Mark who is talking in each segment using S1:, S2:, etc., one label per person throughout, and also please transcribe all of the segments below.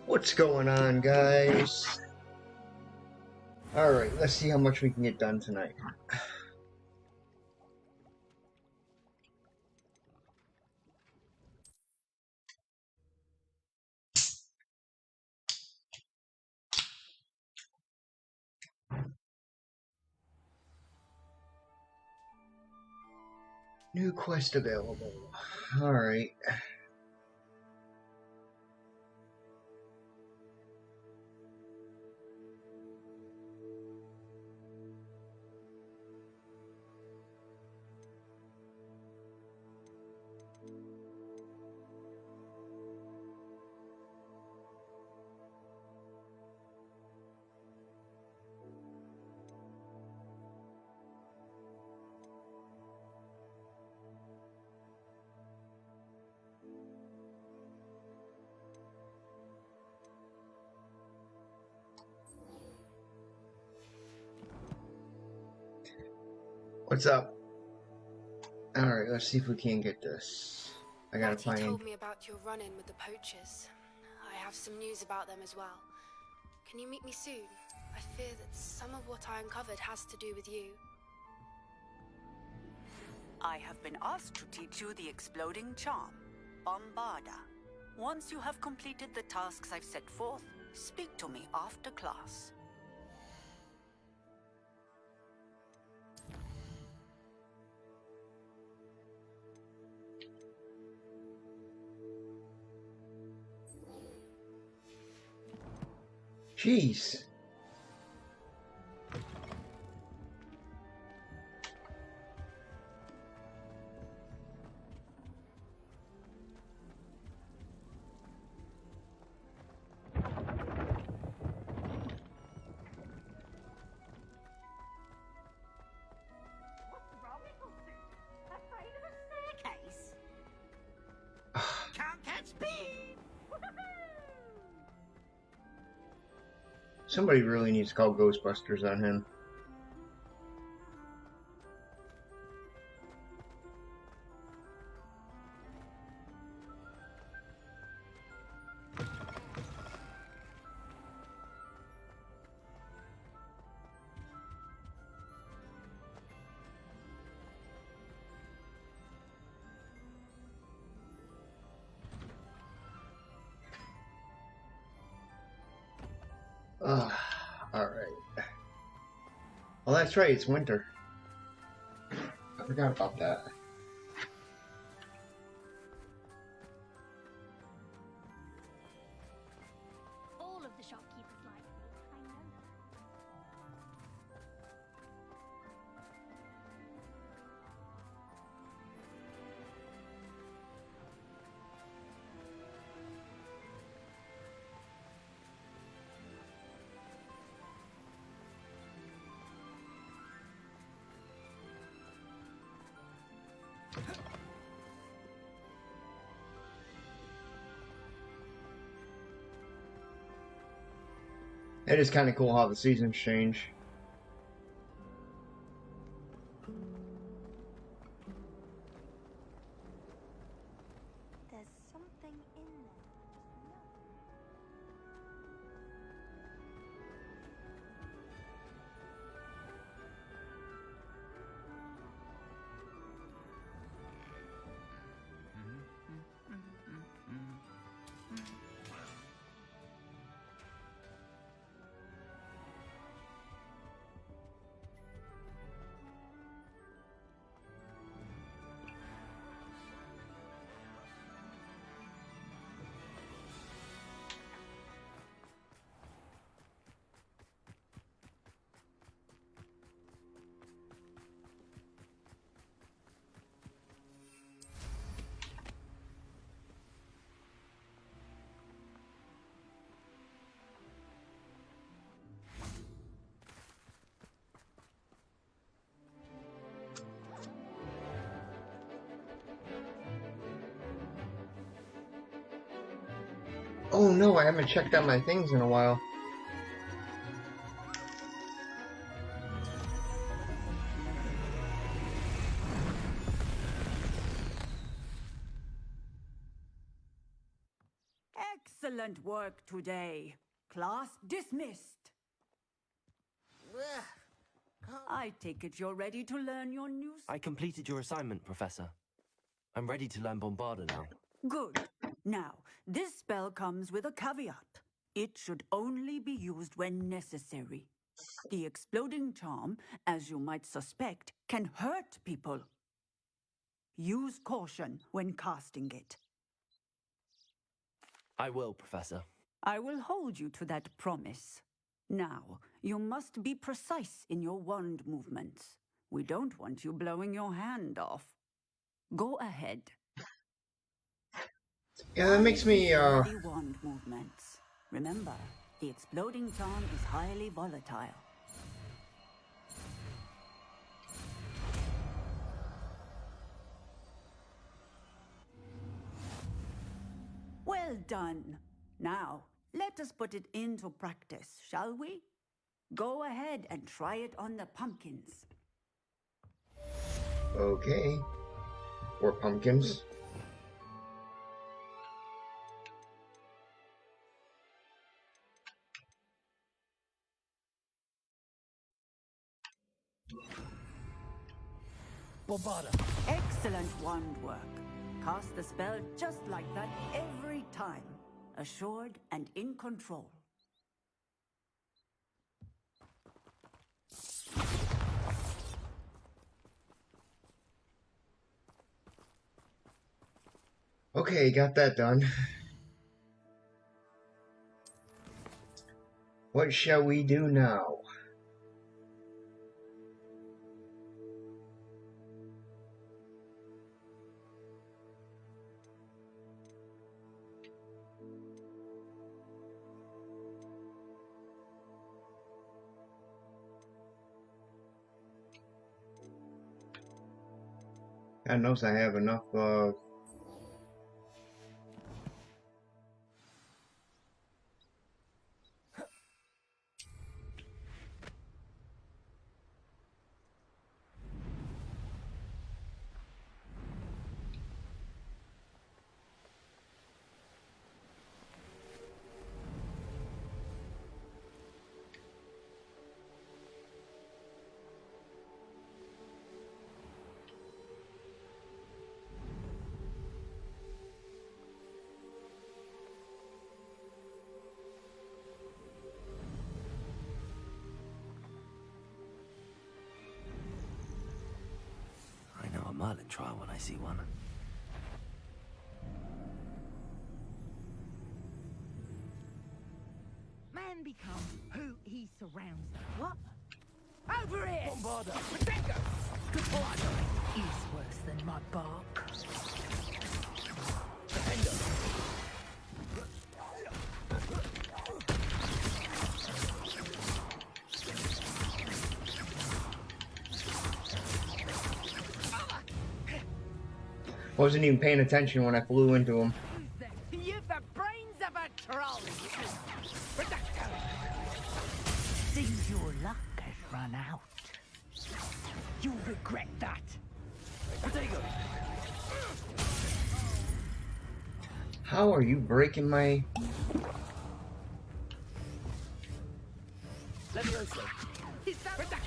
S1: What's going on, guys? Alright, let's see how much we can get done tonight. New quest available. Alright. What's up? Alright, let's see if we can get this. I gotta
S2: Matty told
S1: find...
S2: me about your run-in with the poachers. I have some news about them as well. Can you meet me soon? I fear that some of what I uncovered has to do with you.
S3: I have been asked to teach you the exploding charm, Bombarda. Once you have completed the tasks I've set forth, speak to me after class.
S1: Jeez! Somebody really needs to call Ghostbusters on him. Alright. Well, that's right, it's winter. I forgot about that.
S4: All of the shopkeepers like me, I know.
S1: It is kind of cool how the seasons change.
S4: There's something in there.
S1: Oh no, I haven't checked out my things in a while.
S3: Excellent work today. Class dismissed. I take it you're ready to learn your new...
S5: I completed your assignment, Professor. I'm ready to learn Bombarda now.
S3: Good. Now, this spell comes with a caveat. It should only be used when necessary. The exploding charm, as you might suspect, can hurt people. Use caution when casting it.
S5: I will, Professor.
S3: I will hold you to that promise. Now, you must be precise in your wand movements. We don't want you blowing your hand off. Go ahead.
S1: Yeah, that makes me,
S3: Steady wand movements. Remember, the exploding charm is highly volatile. Well done. Now, let us put it into practice, shall we? Go ahead and try it on the pumpkins.
S1: Okay. Or pumpkins.
S5: Bombarda!
S3: Excellent wand work. Cast the spell just like that every time. Assured and in control.
S1: Okay, got that done. What shall we do now? God knows I have enough,
S5: I know a Merlin trial when I see one.
S6: Man becomes who he surrounds. What? Over here!
S5: Bombarda!
S6: Protego! Is worse than my bark.
S1: wasn't even paying attention when I flew into him.
S6: You've the brains of a troll! Protego! Seems your luck has run out. You'll regret that.
S5: Protego!
S1: How are you breaking my...
S5: Levioso!
S6: Is that Protego?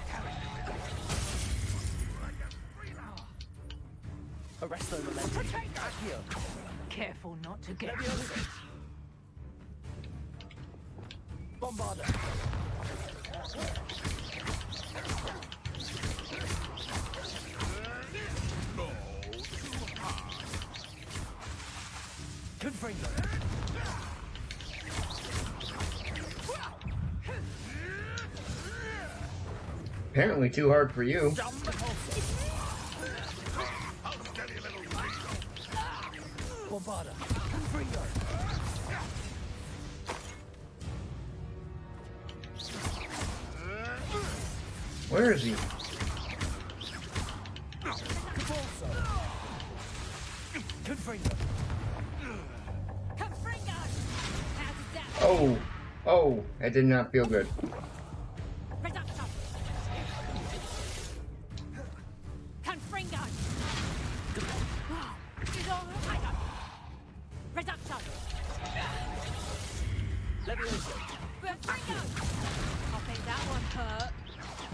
S5: Arresto Valenti! Accio!
S6: Careful not to get
S5: Levioso! Bombarda! Confringo!
S1: Apparently too hard for you.
S5: Bombarda! Confringo!
S1: Where is he?
S5: Cabalso! Confringo!
S1: Oh, oh, that did not feel good.
S6: anyone hurt?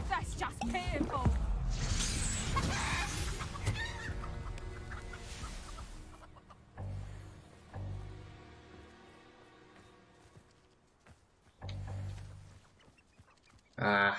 S6: That's just pitiful.
S1: Ah.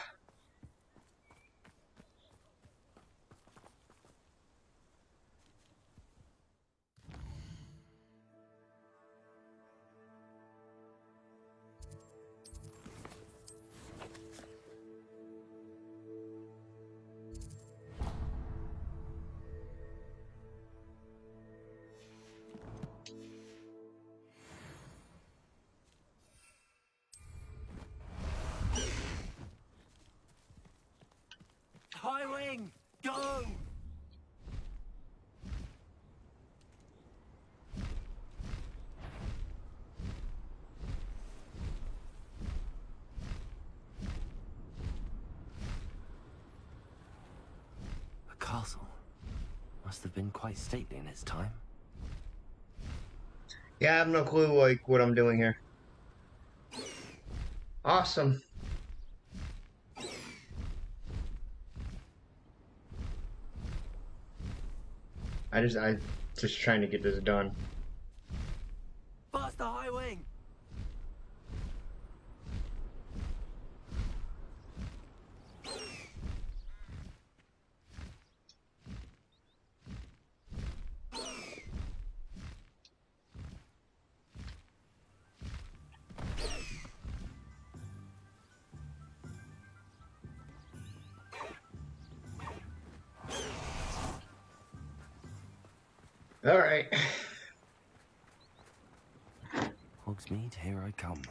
S5: High Wing, go! The castle must have been quite stately in its time.
S1: Yeah, I have no clue, like, what I'm doing here. Awesome. I just trying to get this done.
S5: Faster, High Wing!
S1: All right.
S5: Hogsmeade, here I come.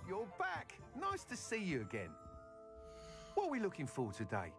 S7: You're back. Nice to see you again. What are we looking for today?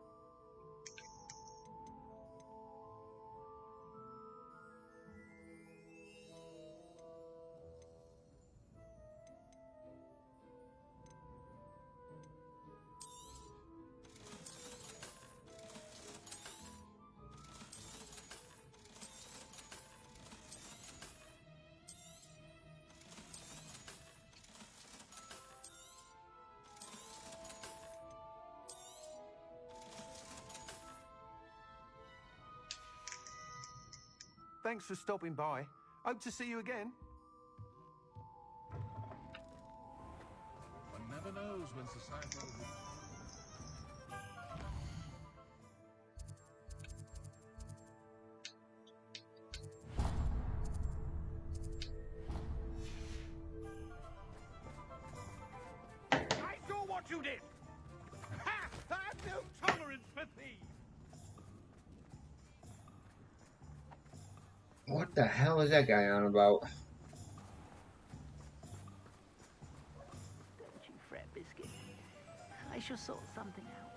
S7: Thanks for stopping by. Hope to see you again.
S8: One never knows when society will be...
S7: I saw what you did! Ha! I have no tolerance for thieves!
S1: What the hell is that guy on about?
S6: Don't you fret, Biscuit. I shall sort something out.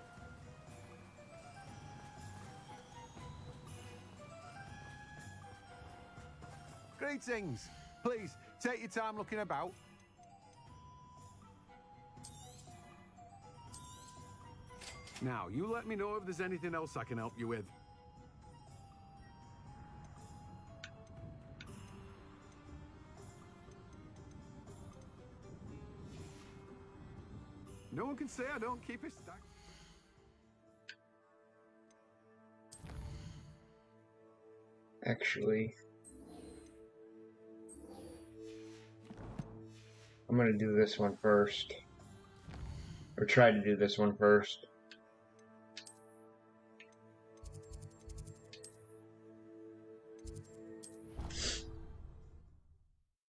S7: Greetings. Please, take your time looking about. Now, you let me know if there's anything else I can help you with. No one can say I don't keep it stacked.
S1: Actually, I'm gonna do this one first. Or try to do this one first.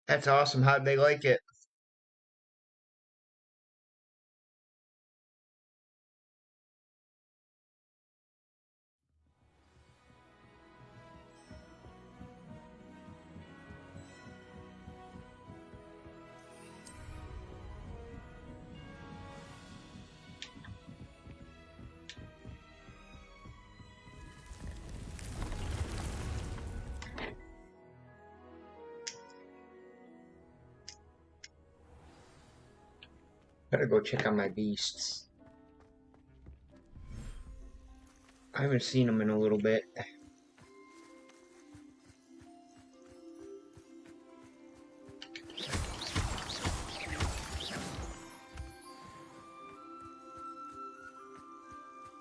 S1: That's awesome. How'd they like it? Better go check on my beasts. I haven't seen them in a little bit.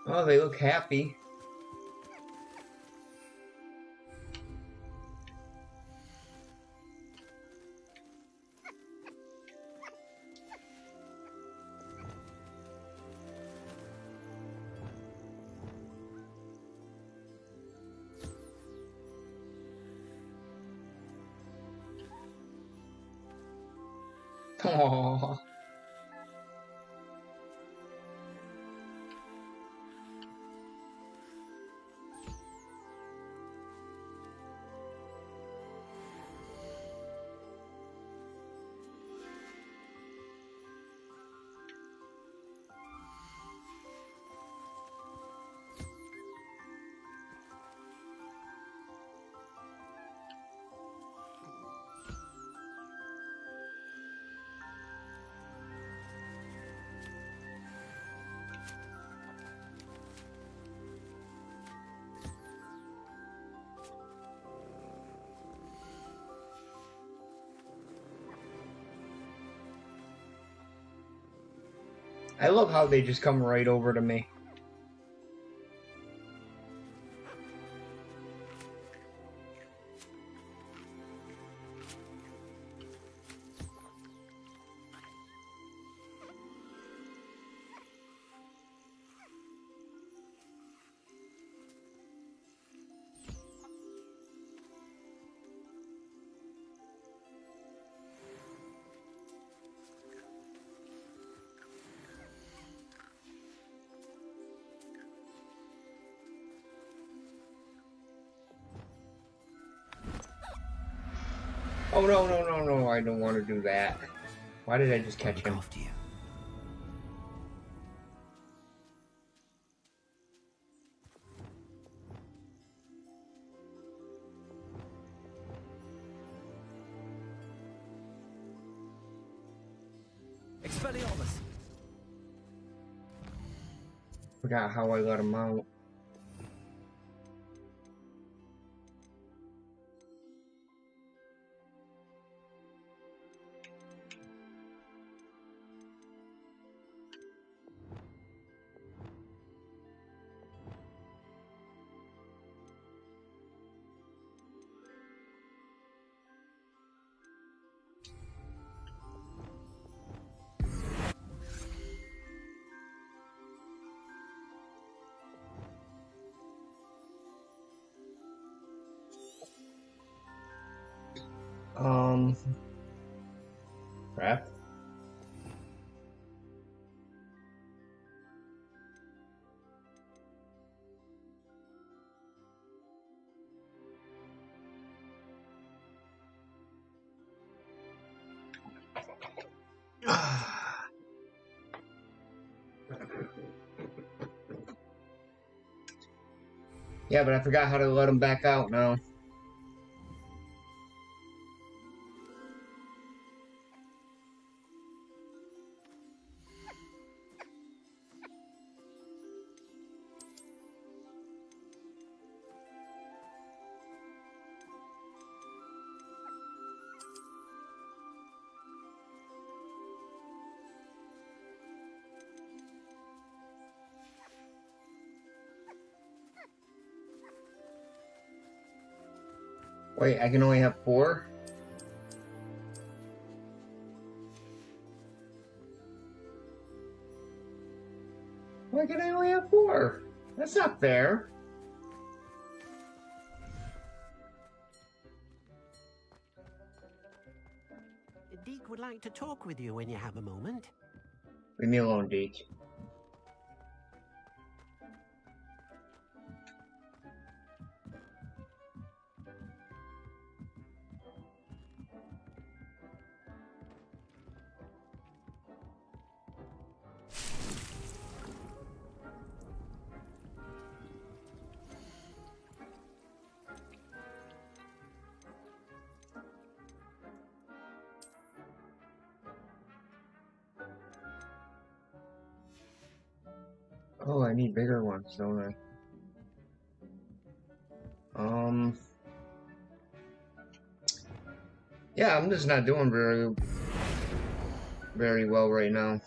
S1: Oh, they look happy. Aww. I love how they just come right over to me. Oh no, no, no, no, I don't want to do that. Why did I just catch
S5: Look
S1: him?
S5: after you. Expelliarmus!
S1: Forgot how I let him out. Crap. Yeah, but I forgot how to let him back out now. Wait, I can only have 4? Why can I only have 4? That's not fair.
S9: Deke would like to talk with you when you have a moment.
S1: Leave me alone, Deke. Oh, I need bigger ones, don't I? Yeah, I'm just not doing very well right now.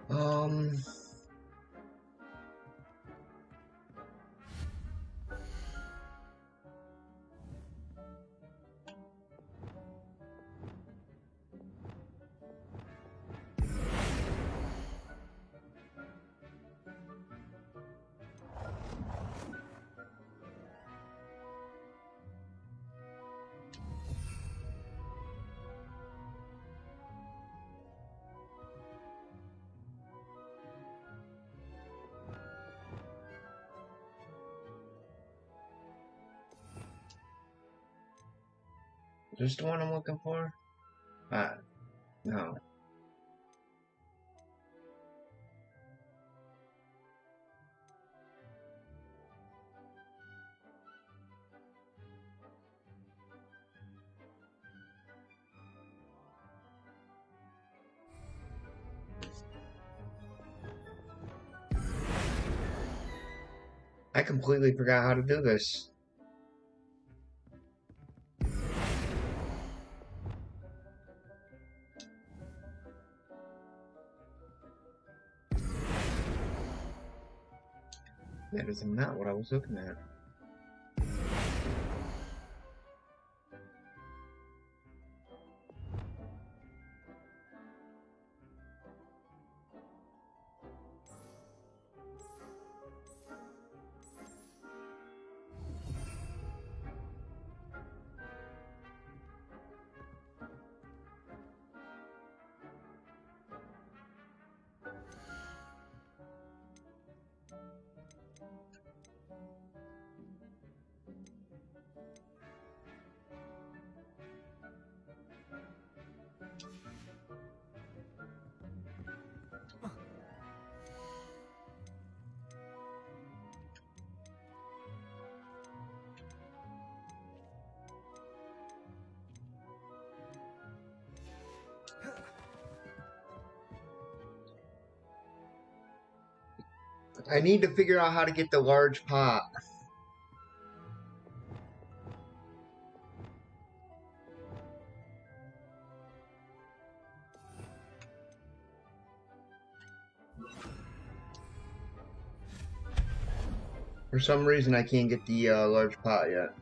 S1: Um, is this the one I'm looking for? No. I completely forgot how to do this. That is not what I was looking at. I need to figure out how to get the large pot. For some reason, I can't get the large pot yet.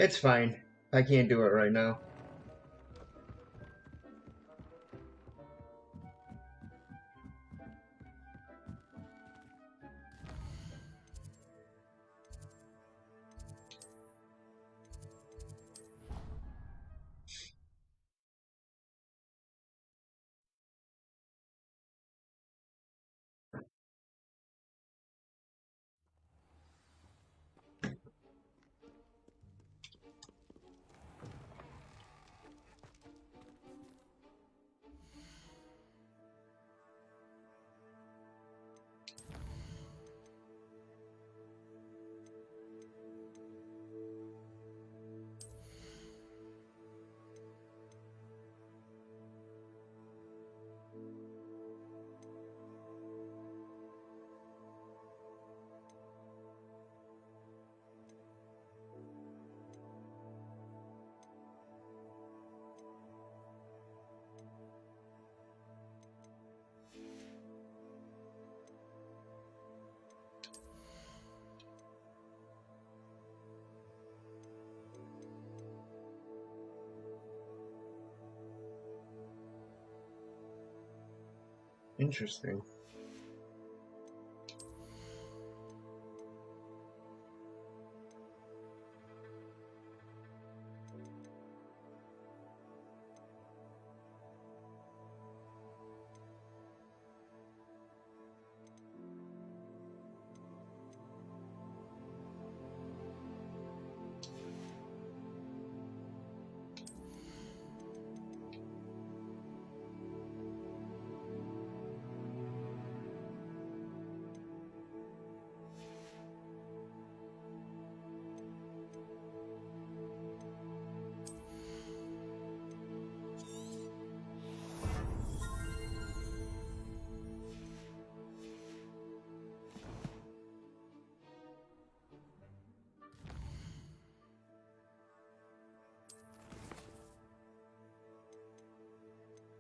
S1: It's fine. I can't do it right now. Interesting.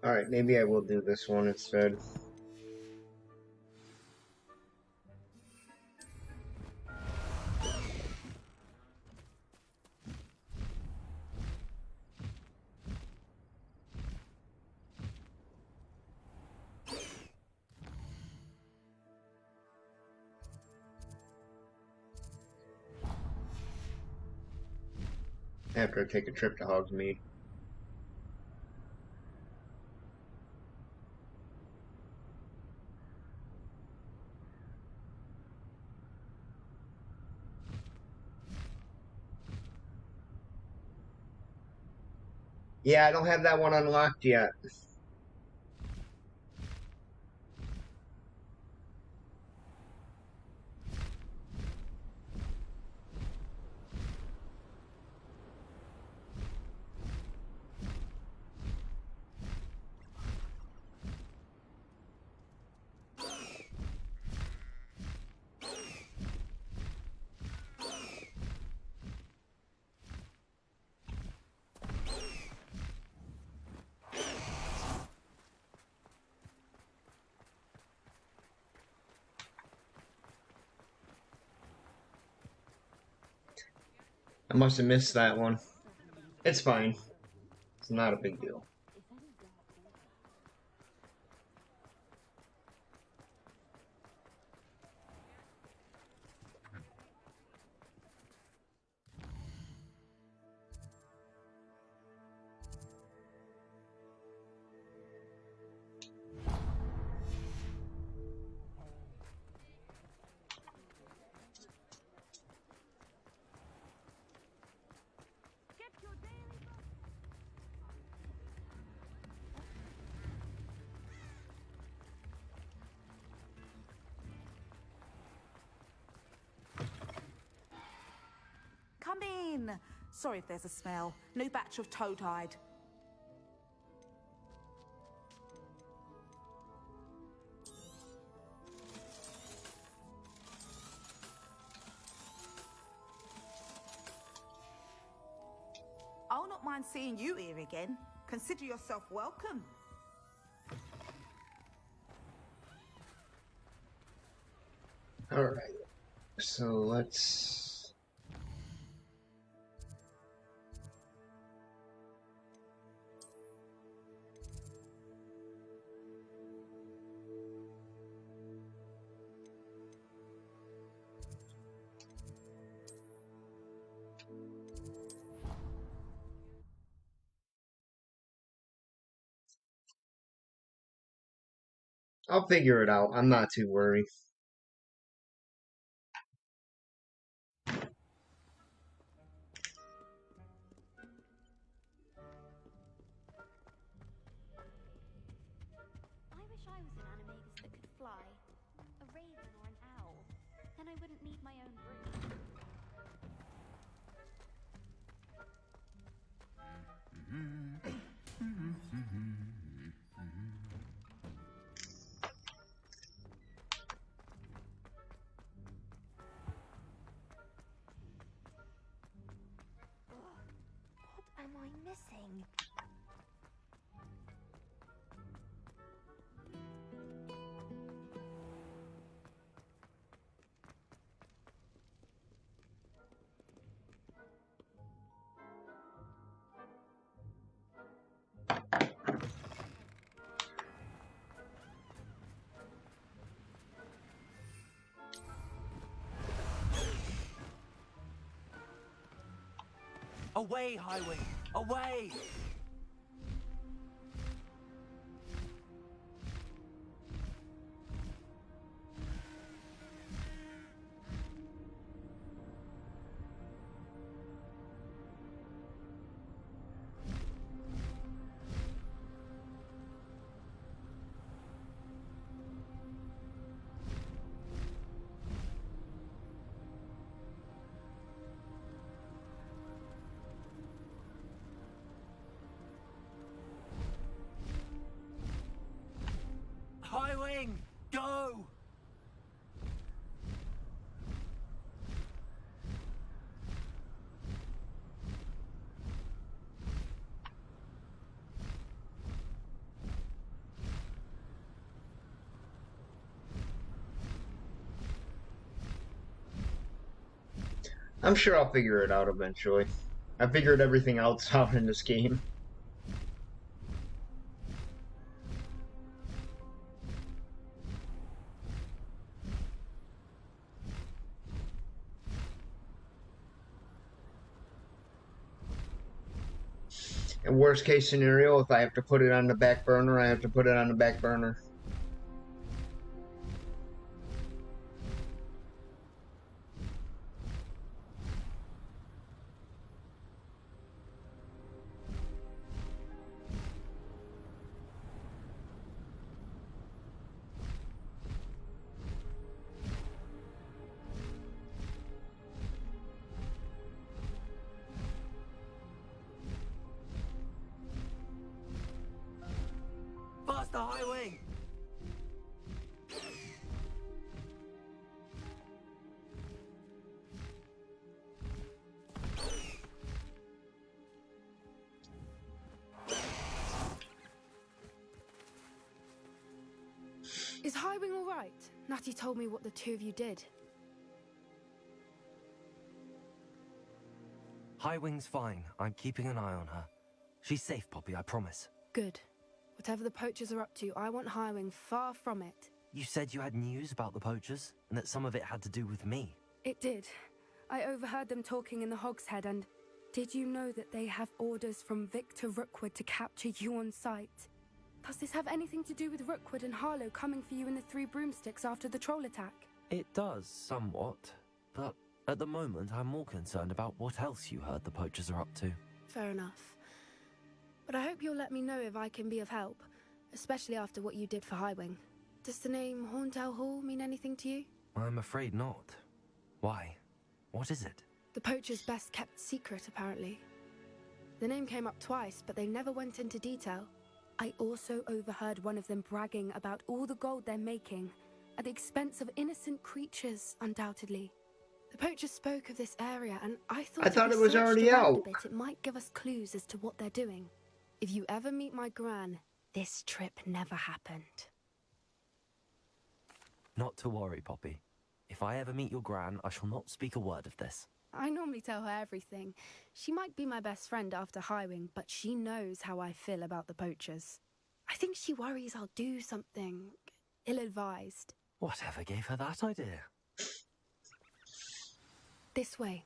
S1: Alright, maybe I will do this one instead. After I take a trip to Hogsmeade. Yeah, I don't have that one unlocked yet. I must have missed that one. It's fine. It's not a big deal.
S10: Come in. Sorry if there's a smell. New batch of toad-hide. I'll not mind seeing you here again. Consider yourself welcome.
S1: Alright. So let's... I'll figure it out. I'm not too worried.
S4: I wish I was an animagus that could fly. A raven or an owl. Then I wouldn't need my own broom. What am I missing?
S5: Away, Highwing! Away! Highwing! Go!
S1: I'm sure I'll figure it out eventually. I figured everything else out in this game. And worst case scenario, if I have to put it on the back burner, I have to put it on the back burner.
S5: Faster, Highwing!
S2: Is Highwing all right? Natty told me what the two of you did.
S5: Highwing's fine. I'm keeping an eye on her. She's safe, Poppy, I promise.
S2: Good. Whatever the poachers are up to, I want Highwing far from it.
S5: You said you had news about the poachers, and that some of it had to do with me.
S2: It did. I overheard them talking in the Hogshead, and did you know that they have orders from Victor Rookwood to capture you on sight? Does this have anything to do with Rookwood and Harlow coming for you in the Three Broomsticks after the troll attack?
S5: It does, somewhat. But at the moment, I'm more concerned about what else you heard the poachers are up to.
S2: Fair enough. But I hope you'll let me know if I can be of help, especially after what you did for Highwing. Does the name Horntail Hall mean anything to you?
S5: I'm afraid not. Why? What is it?
S2: The poacher's best kept secret, apparently. The name came up twice, but they never went into detail. I also overheard one of them bragging about all the gold they're making, at the expense of innocent creatures, undoubtedly. The poacher spoke of this area, and I thought
S1: it
S2: if we
S1: was
S2: searched
S1: already
S2: around
S1: out.
S2: a bit, it might give us clues as to what they're doing. If you ever meet my gran, this trip never happened.
S5: Not to worry, Poppy. If I ever meet your gran, I shall not speak a word of this.
S2: I normally tell her everything. She might be my best friend after Highwing, but she knows how I feel about the poachers. I think she worries I'll do something ill-advised.
S5: Whatever gave her that idea?
S2: This way.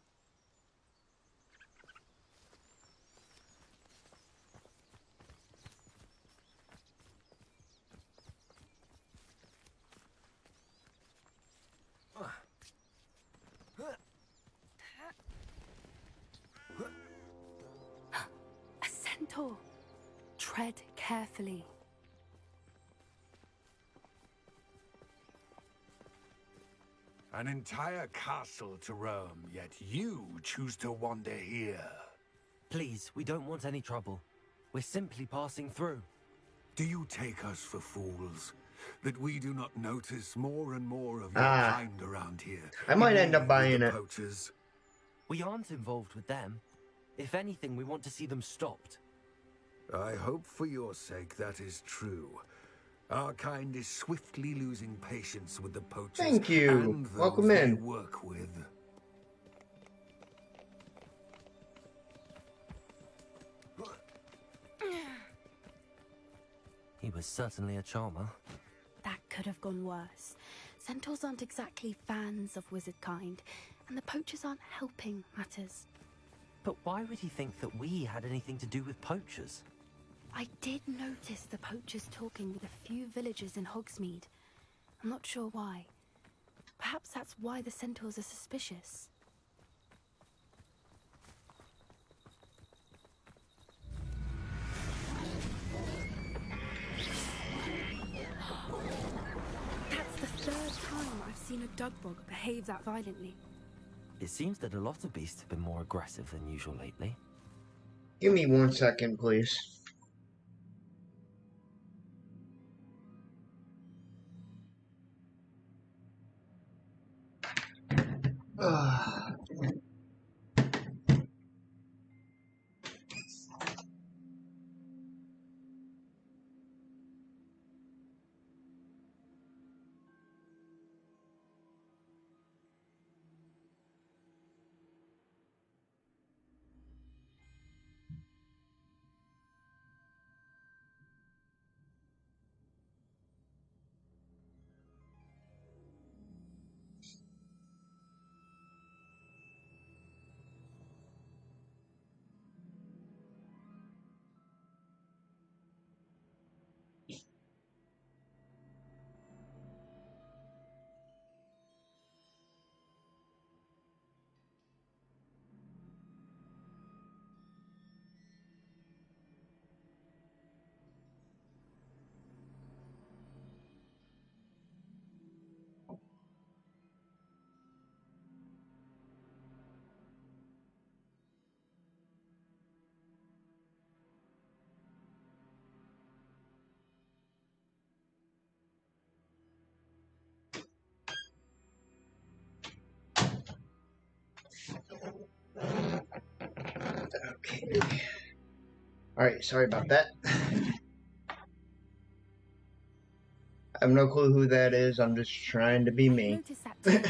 S2: centaur. Tread carefully.
S11: An entire castle to roam, yet you choose to wander here.
S5: Please, we don't want any trouble. We're simply passing through.
S11: Do you take us for fools? That we do not notice more and more of your
S1: Ah.
S11: kind around here?
S1: I might end up
S11: With
S1: buying
S11: the
S1: it.
S11: poachers?
S5: We aren't involved with them. If anything, we want to see them stopped.
S11: I hope for your sake that is true. Our kind is swiftly losing patience with the poachers.
S1: Thank you.
S11: And those
S1: Welcome
S11: they
S1: in.
S11: work with.
S5: He was certainly a charmer.
S2: That could have gone worse. Centaurs aren't exactly fans of wizard kind, and the poachers aren't helping matters.
S5: But why would he think that we had anything to do with poachers?
S2: I did notice the poachers talking with a few villagers in Hogsmeade. I'm not sure why. Perhaps that's why the centaurs are suspicious. That's the third time I've seen a dugbog behave that violently.
S5: It seems that a lot of beasts have been more aggressive than usual lately.
S1: Give me 1 second, please. Okay. Alright, sorry about that. I have no clue who that is. I'm just trying to be
S2: I
S1: me.
S2: noticed that too.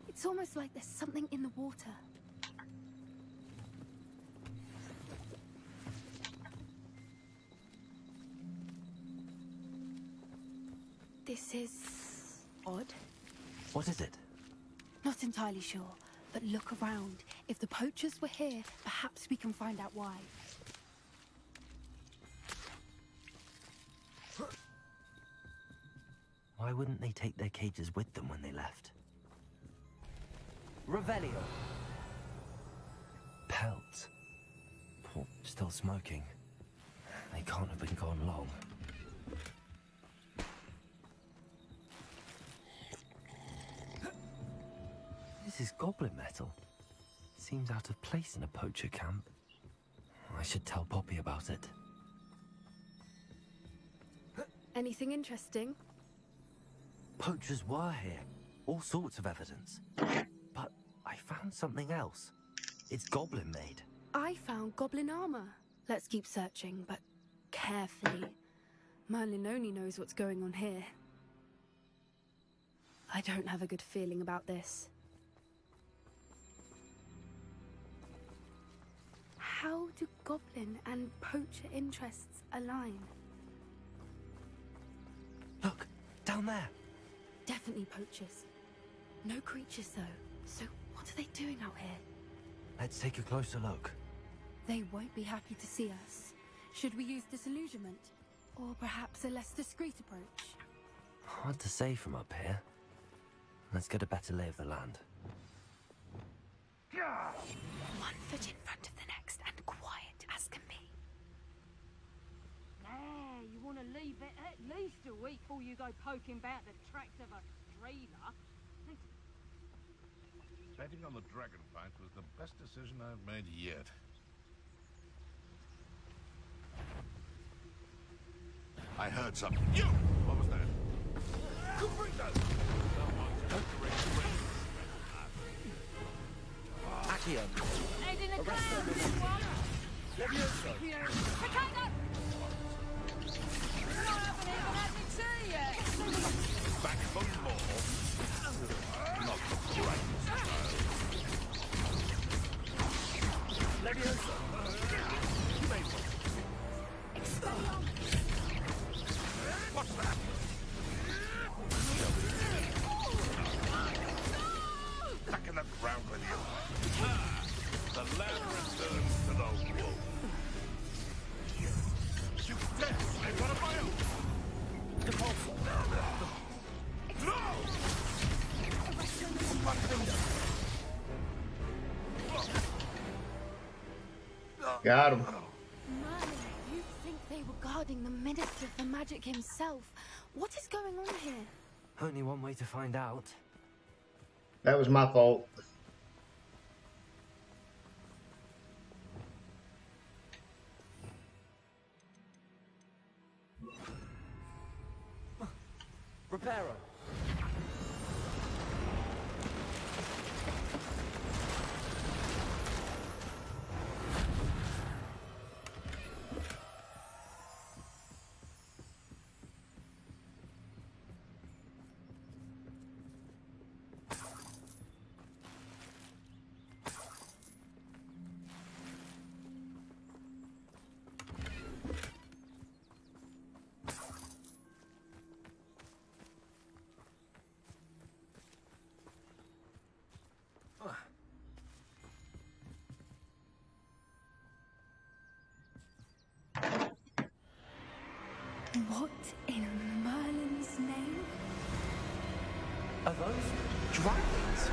S2: It's almost like there's something in the water. This is odd.
S5: What is it?
S2: Not entirely sure, but look around. If the poachers were here, perhaps we can find out why.
S5: Why wouldn't they take their cages with them when they left? Revelio! Pelts. Still smoking. They can't have been gone long. This is goblin metal. Seems out of place in a poacher camp. I should tell Poppy about it.
S2: Anything interesting?
S5: Poachers were here. All sorts of evidence. But I found something else. It's goblin made.
S2: I found goblin armor. Let's keep searching, but carefully. Merlin only knows what's going on here. I don't have a good feeling about this. How do goblin and poacher interests align?
S5: Look, down there.
S2: Definitely poachers. No creatures though, so what are they doing out here?
S5: Let's take a closer look.
S2: They won't be happy to see us. Should we use disillusionment? Or perhaps a less discreet approach?
S5: Hard to say from up here. Let's get a better lay of the land.
S2: One foot in front of the next and quiet as can be.
S6: leave it at least a week before you go poking about the tracks of a dreamer.
S8: Betting on the dragon fight was the best decision I've made yet. I heard something. You! What was that? Comprito!
S5: Accio.
S6: Head in the clouds, everyone! Potato! I haven't even had my tea yet!
S8: Back for more. Not the greatest style.
S5: Leviosa.
S8: You may want. What's that? Back in the ground with you. The land returns to the wolf. You dare slave one of my own? No!
S1: Got him.
S2: Merlin, you'd think they were guarding the Minister for Magic himself. What is going on here?
S5: Only one way to find out.
S1: That was my fault.
S5: Reparo.
S2: What in Merlin's name?
S5: Are those dragons?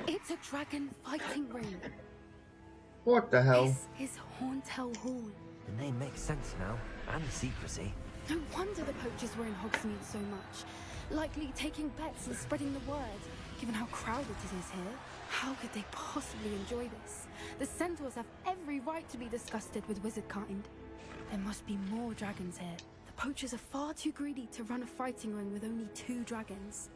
S2: It's a dragon fighting ring.
S1: What the hell?
S2: This is Hauntel Hall.
S5: The name makes sense now, and the secrecy.
S2: No wonder the poachers were in Hogsmeade so much. Likely taking bets and spreading the word. Given how crowded it is here, how could they possibly enjoy this? The centaurs have every right to be disgusted with wizard kind. There must be more dragons here. The poachers are far too greedy to run a fighting ring with only 2 dragons.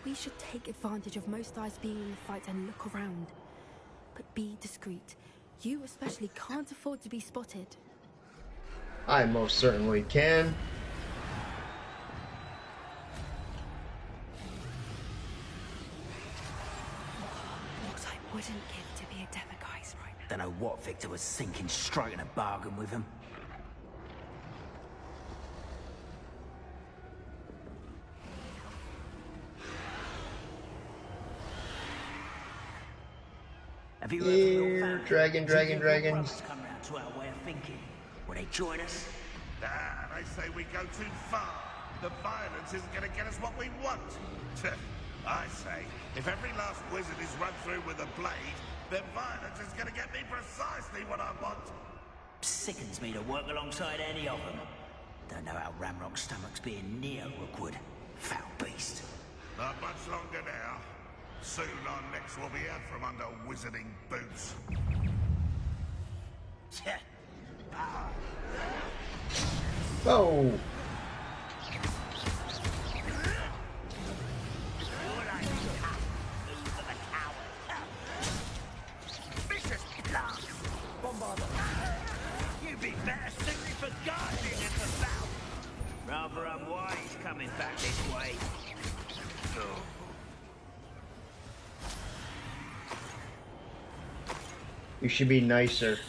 S2: We should take advantage of most eyes being in the fight and look around. But be discreet. You especially can't afford to be spotted.
S1: I most certainly can.
S2: What I wouldn't give to be a Demiguise right now.
S9: Don't know what Victor was thinking, striking a bargain with him. Have you heard from your family?
S1: Dragons.
S9: Come round to our way of thinking. Will they join us?
S8: Nah, they say we go too far. The violence isn't going to get us what we want. I say, if every last wizard is run through with a blade, then violence is going to get me precisely what I want.
S9: Sickens me to work alongside any of them. Don't know how Ramrock's stomach's being near Rookwood. Foul beast.
S8: Not much longer now. Soon our necks will be out from under wizarding boots.
S1: Oh.
S9: You'd be better suited for gardening in the south. Rather unwise coming back this way.
S1: You should be nicer.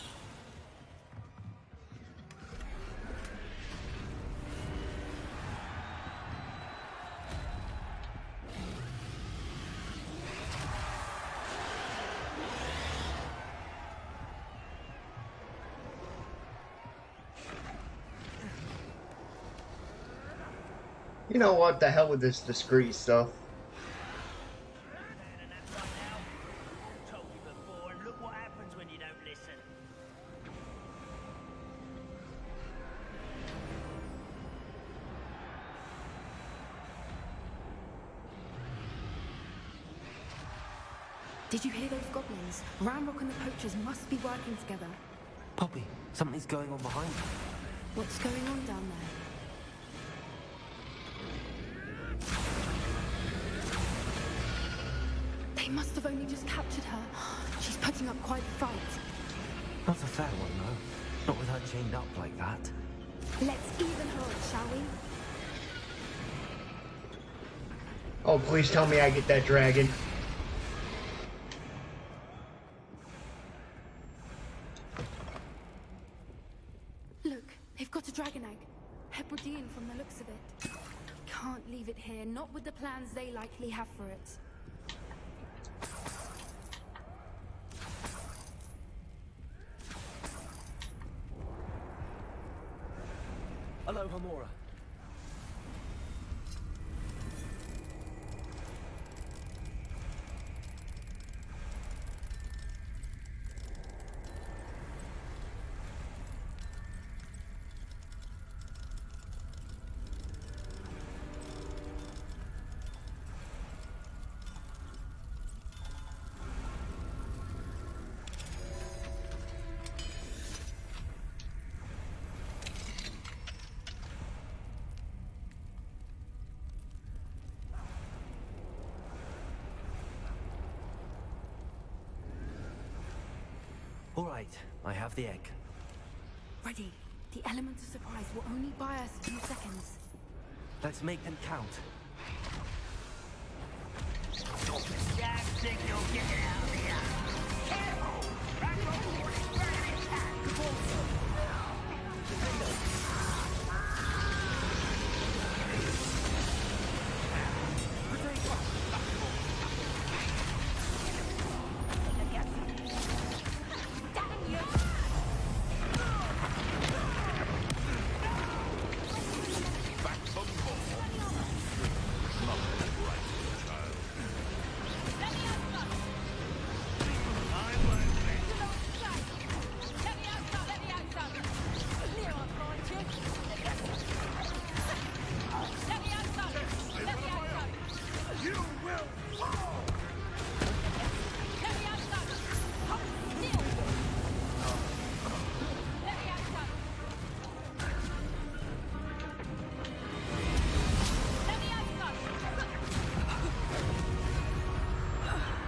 S1: You know what? The hell with this discreet stuff.
S9: And that's right now. Told you before, and look what happens when you don't listen.
S2: Did you hear those goblins? Ramrock and the poachers must be working together.
S5: Poppy, something's going on behind you.
S2: What's going on down there? They must have only just captured her. She's putting up quite a fight.
S5: Not a fair one, though. Not with her chained up like that.
S2: Let's even her up, shall we?
S1: Oh, please tell me I get that dragon.
S2: Look, they've got a dragon egg. Hebridean from the looks of it. Can't leave it here, not with the plans they likely have for it.
S5: Hello, Hamora. All right, I have the egg.
S2: Ready. The element of surprise will only buy us a few seconds.
S5: Let's make them count.
S9: Jack signal, get out of here. Careful! Ramrock is ready to attack.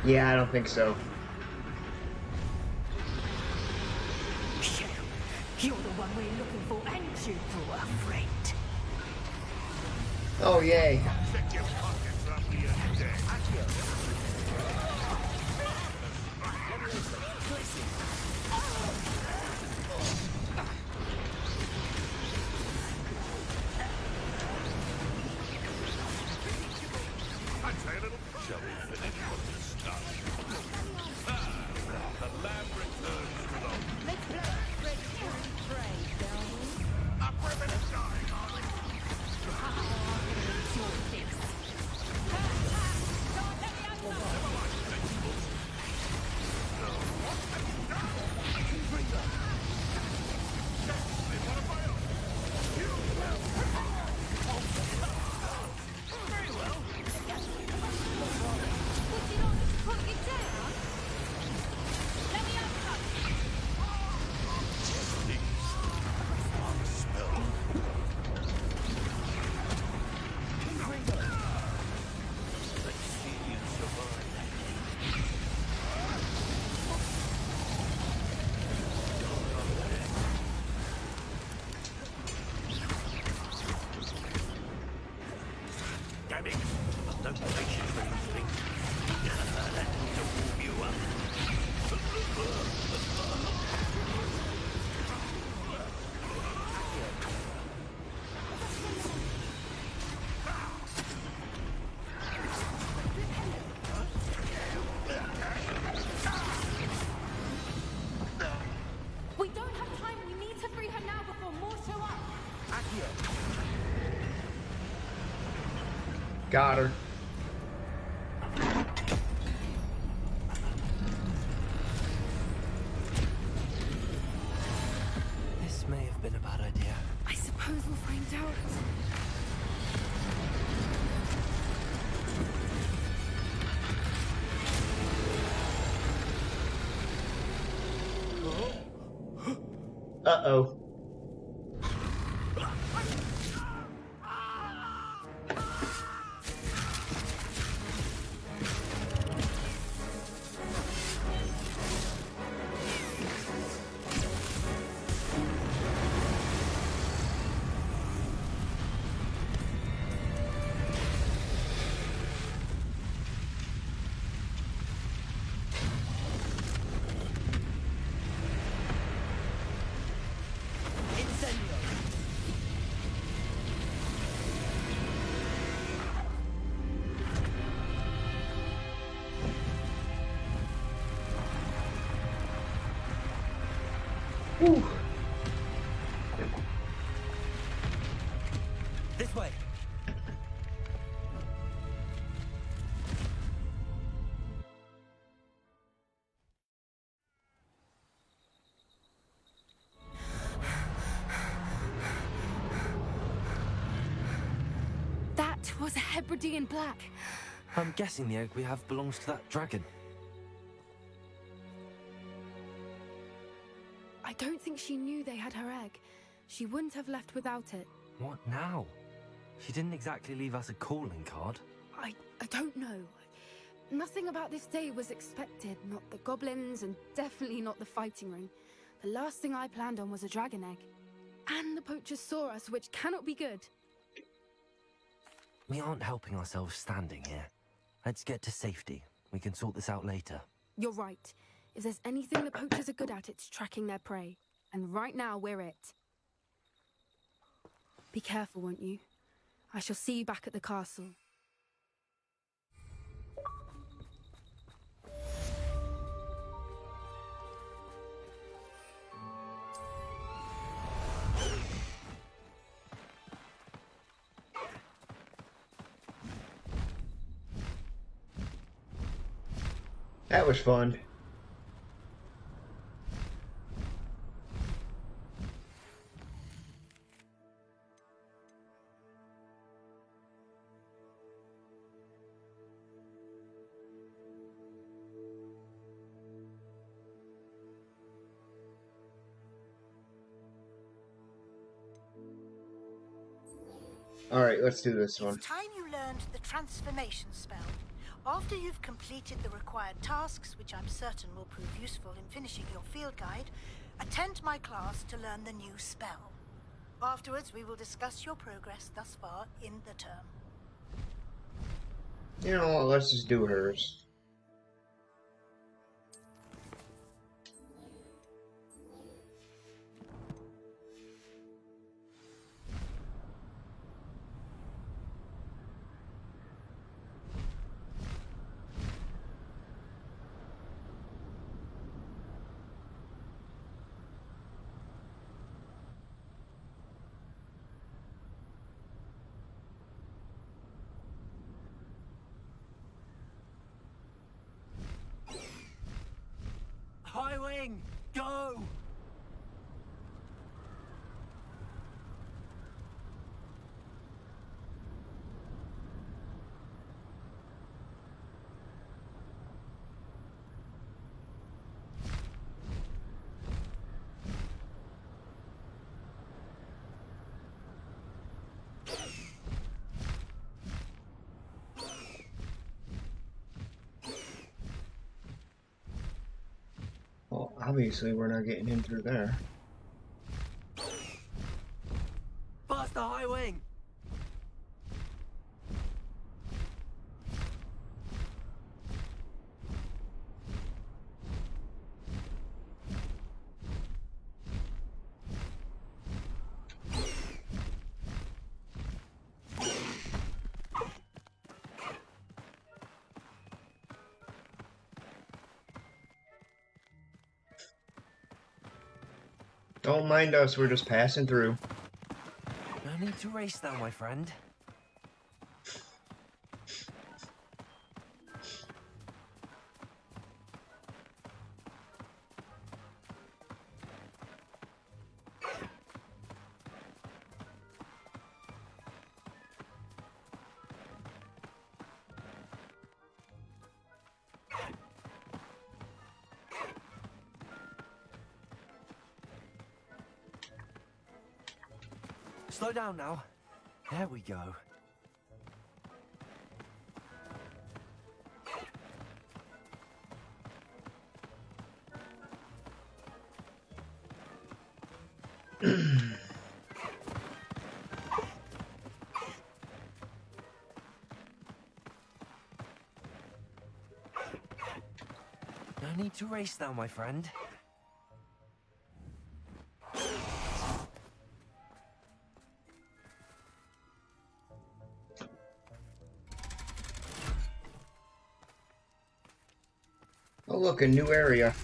S1: Yeah, I don't think so.
S3: You're the one we're looking for, and you brought a friend.
S1: Oh, yay.
S8: Check your pockets after you're dead. I'd say a little. Shall we finish what we started? The lamb returns to the...
S6: Let's blow up Fred's current prey, shall we?
S8: Up for a bit of dying, are we?
S6: Your fix.
S1: Got her.
S5: This may have been a bad idea.
S2: I suppose we'll find out.
S1: Uh-oh. Whew.
S5: This way.
S2: That was a Hebridean black.
S5: I'm guessing the egg we have belongs to that dragon.
S2: I don't think she knew they had her egg. She wouldn't have left without it.
S5: What now? She didn't exactly leave us a calling card.
S2: I don't know. Nothing about this day was expected. Not the goblins, and definitely not the fighting ring. The last thing I planned on was a dragon egg. And the poachers saw us, which cannot be good.
S5: We aren't helping ourselves standing here. Let's get to safety. We can sort this out later.
S2: You're right. If there's anything the poachers are good at, it's tracking their prey. And right now, we're it. Be careful, won't you? I shall see you back at the castle.
S1: That was fun. Alright, let's do this one.
S12: It's time you learned the transformation spell. After you've completed the required tasks, which I'm certain will prove useful in finishing your field guide, attend my class to learn the new spell. Afterwards, we will discuss your progress thus far in the term.
S1: You know what, let's just do hers.
S5: High wing, go!
S1: Well, obviously we're not getting in through there.
S5: Faster, high wing!
S1: Don't mind us, we're just passing through.
S5: No need to race now, my friend. Slow down now. There we go. No need to race now, my friend.
S1: Oh, look, a new area.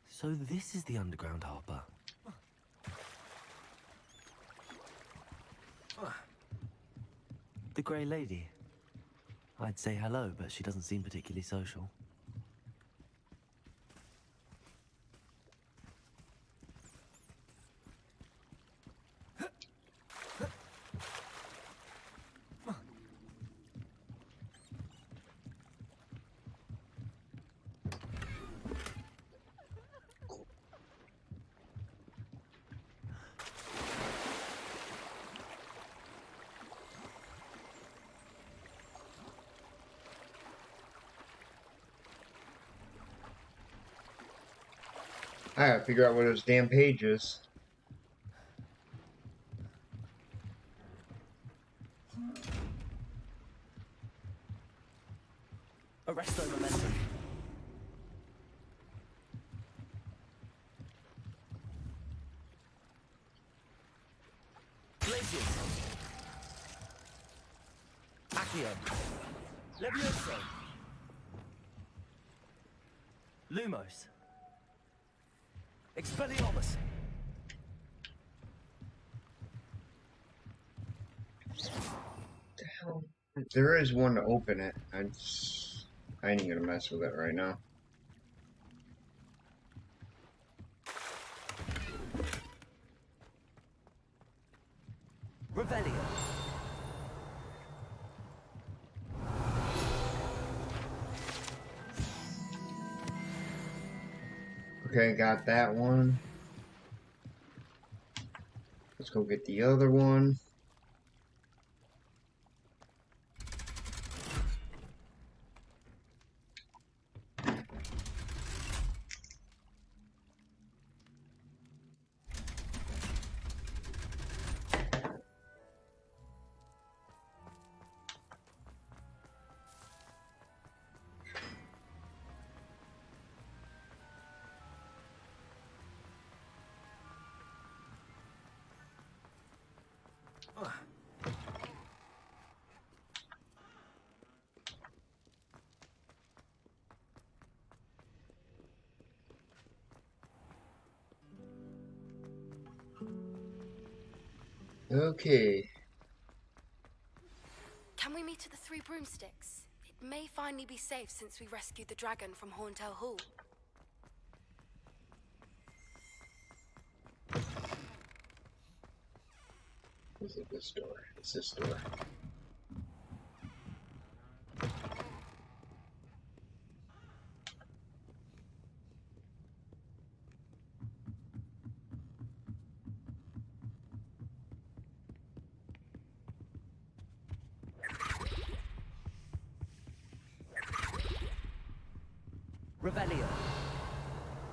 S5: So this is the underground harbor. The Grey Lady. I'd say hello, but she doesn't seem particularly social.
S1: I gotta figure out what those damn pages.
S5: Arresto momentum. Glacius. Accio. Levioso. Lumos. Expelliarmus.
S1: The hell? There is one to open it. I ain't gonna mess with it right now.
S5: Revelio.
S1: Okay, got that one. Let's go get the other one. Okay.
S2: Can we meet at the Three Broomsticks? It may finally be safe since we rescued the dragon from Horntail Hall.
S1: Is it this door? It's this door.
S5: Revelio.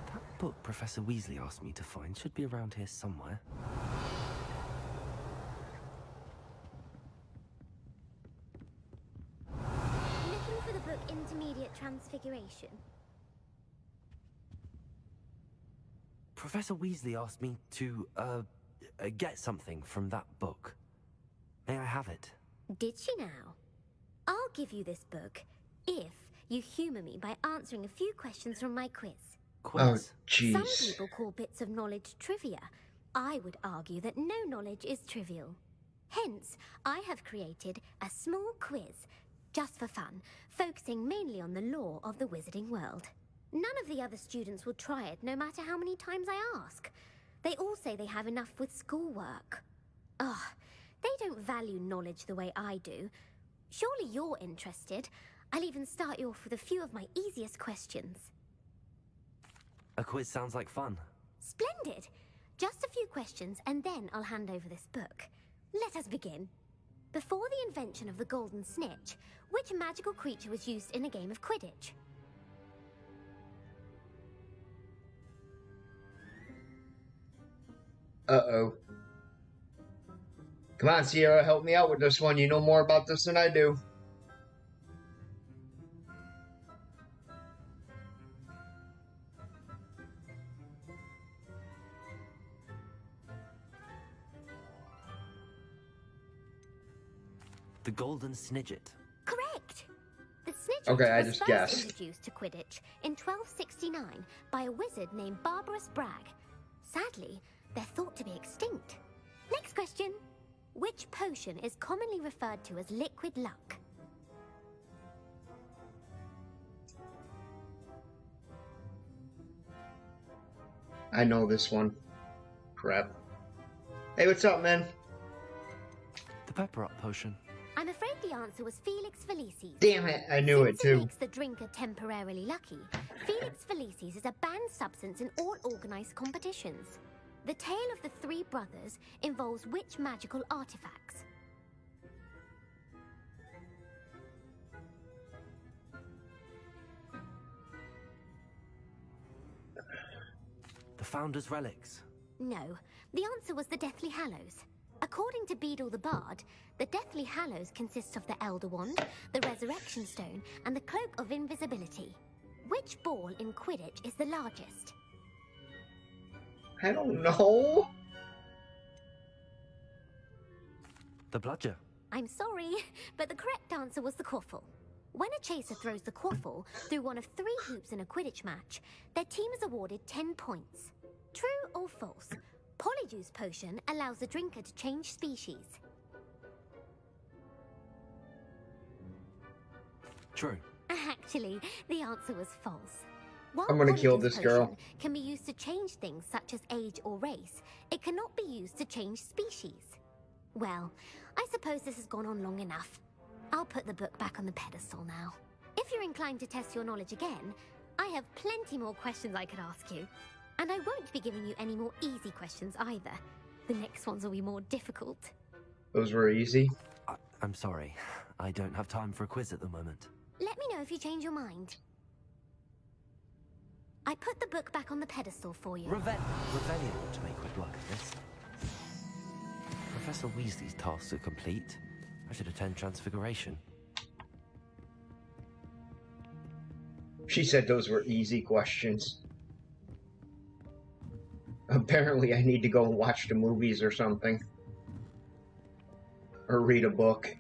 S5: That book Professor Weasley asked me to find should be around here somewhere.
S4: Looking for the book Intermediate Transfiguration.
S5: Professor Weasley asked me to, get something from that book. May I have it?
S4: Did she now? I'll give you this book if you humor me by answering a few questions from my quiz.
S5: Quiz?
S1: Oh,
S4: Some
S1: jeez.
S4: people call bits of knowledge trivia. I would argue that no knowledge is trivial. Hence, I have created a small quiz, just for fun, focusing mainly on the lore of the wizarding world. None of the other students will try it, no matter how many times I ask. They all say they have enough with schoolwork. Ugh, they don't value knowledge the way I do. Surely you're interested. I'll even start you off with a few of my easiest questions.
S5: A quiz sounds like fun.
S4: Splendid! Just a few questions, and then I'll hand over this book. Let us begin. Before the invention of the golden snitch, which magical creature was used in a game of Quidditch?
S1: Uh-oh. Come on, Sierra, help me out with this one. You know more about this than I do.
S5: The golden snidget.
S4: Correct! The snitch
S1: Okay, I
S4: was
S1: just
S4: first
S1: guessed.
S4: introduced to Quidditch in 1269 by a wizard named Barbarous Bragg. Sadly, they're thought to be extinct. Next question. Which potion is commonly referred to as liquid luck?
S1: I know this one. Crap. Hey, what's up, man?
S5: The pepper up potion.
S4: I'm afraid the answer was Felix Felicis.
S1: Damn it, I knew it
S4: Since
S1: too.
S4: It makes the drinker temporarily lucky. Felix Felicis is a banned substance in all organized competitions. The tale of the three brothers involves which magical artifacts?
S5: The Founder's Relics.
S4: No, the answer was the Deathly Hallows. According to Beadle the Bard, the Deathly Hallows consists of the Elder Wand, the Resurrection Stone, and the Cloak of Invisibility. Which ball in Quidditch is the largest?
S1: I don't know.
S5: The bludger.
S4: I'm sorry, but the correct answer was the quaffle. When a chaser throws the quaffle through one of 3 hoops in a Quidditch match, their team is awarded 10 points. True or false? Polyjuice potion allows the drinker to change species.
S5: True.
S4: Actually, the answer was false. While
S1: I'm gonna kill
S4: Polyjuice
S1: this
S4: potion
S1: girl.
S4: can be used to change things such as age or race, it cannot be used to change species. Well, I suppose this has gone on long enough. I'll put the book back on the pedestal now. If you're inclined to test your knowledge again, I have plenty more questions I could ask you. And I won't be giving you any more easy questions either. The next ones will be more difficult.
S1: Those were easy.
S5: I'm sorry. I don't have time for a quiz at the moment.
S4: Let me know if you change your mind. I put the book back on the pedestal for you.
S5: Revelio ought to make quick work of this. Professor Weasley's tasks are complete. I should attend Transfiguration.
S1: She said those were easy questions. Apparently I need to go and watch the movies or something. Or read a book.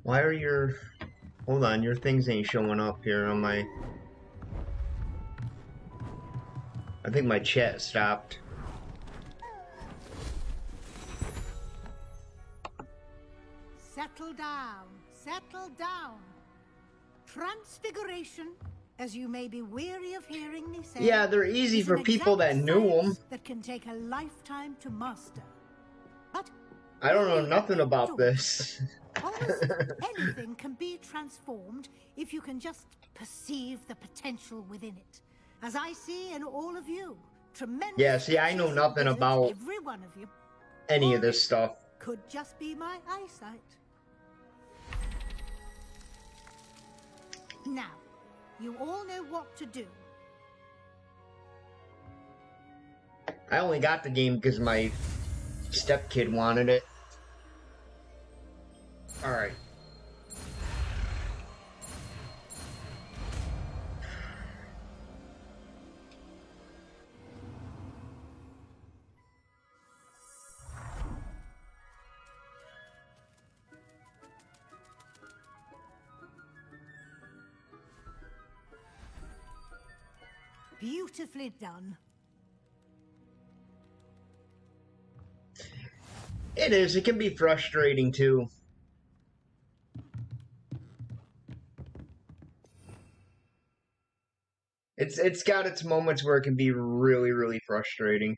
S1: Why are your... Hold on, your things ain't showing up here on my... I think my chat stopped.
S12: Settle down, settle down. Transfiguration, as you may be weary of hearing me say.
S1: Yeah, they're easy
S12: is
S1: for
S12: an
S1: people that
S12: exact
S1: knew
S12: science
S1: them.
S12: That can take a lifetime to master. But
S1: I don't know nothing about this.
S12: almost anything can be transformed if you can just perceive the potential within it. As I see in all of you, tremendous.
S1: Yeah, see, I know nothing
S12: potential
S1: about
S12: in every one of you.
S1: any of this stuff.
S12: Could just be my eyesight. Now, you all know what to do.
S1: I only got the game because my stepkid wanted it. Alright.
S12: Beautifully done.
S1: It is. It can be frustrating too. It's got its moments where it can be really, really frustrating.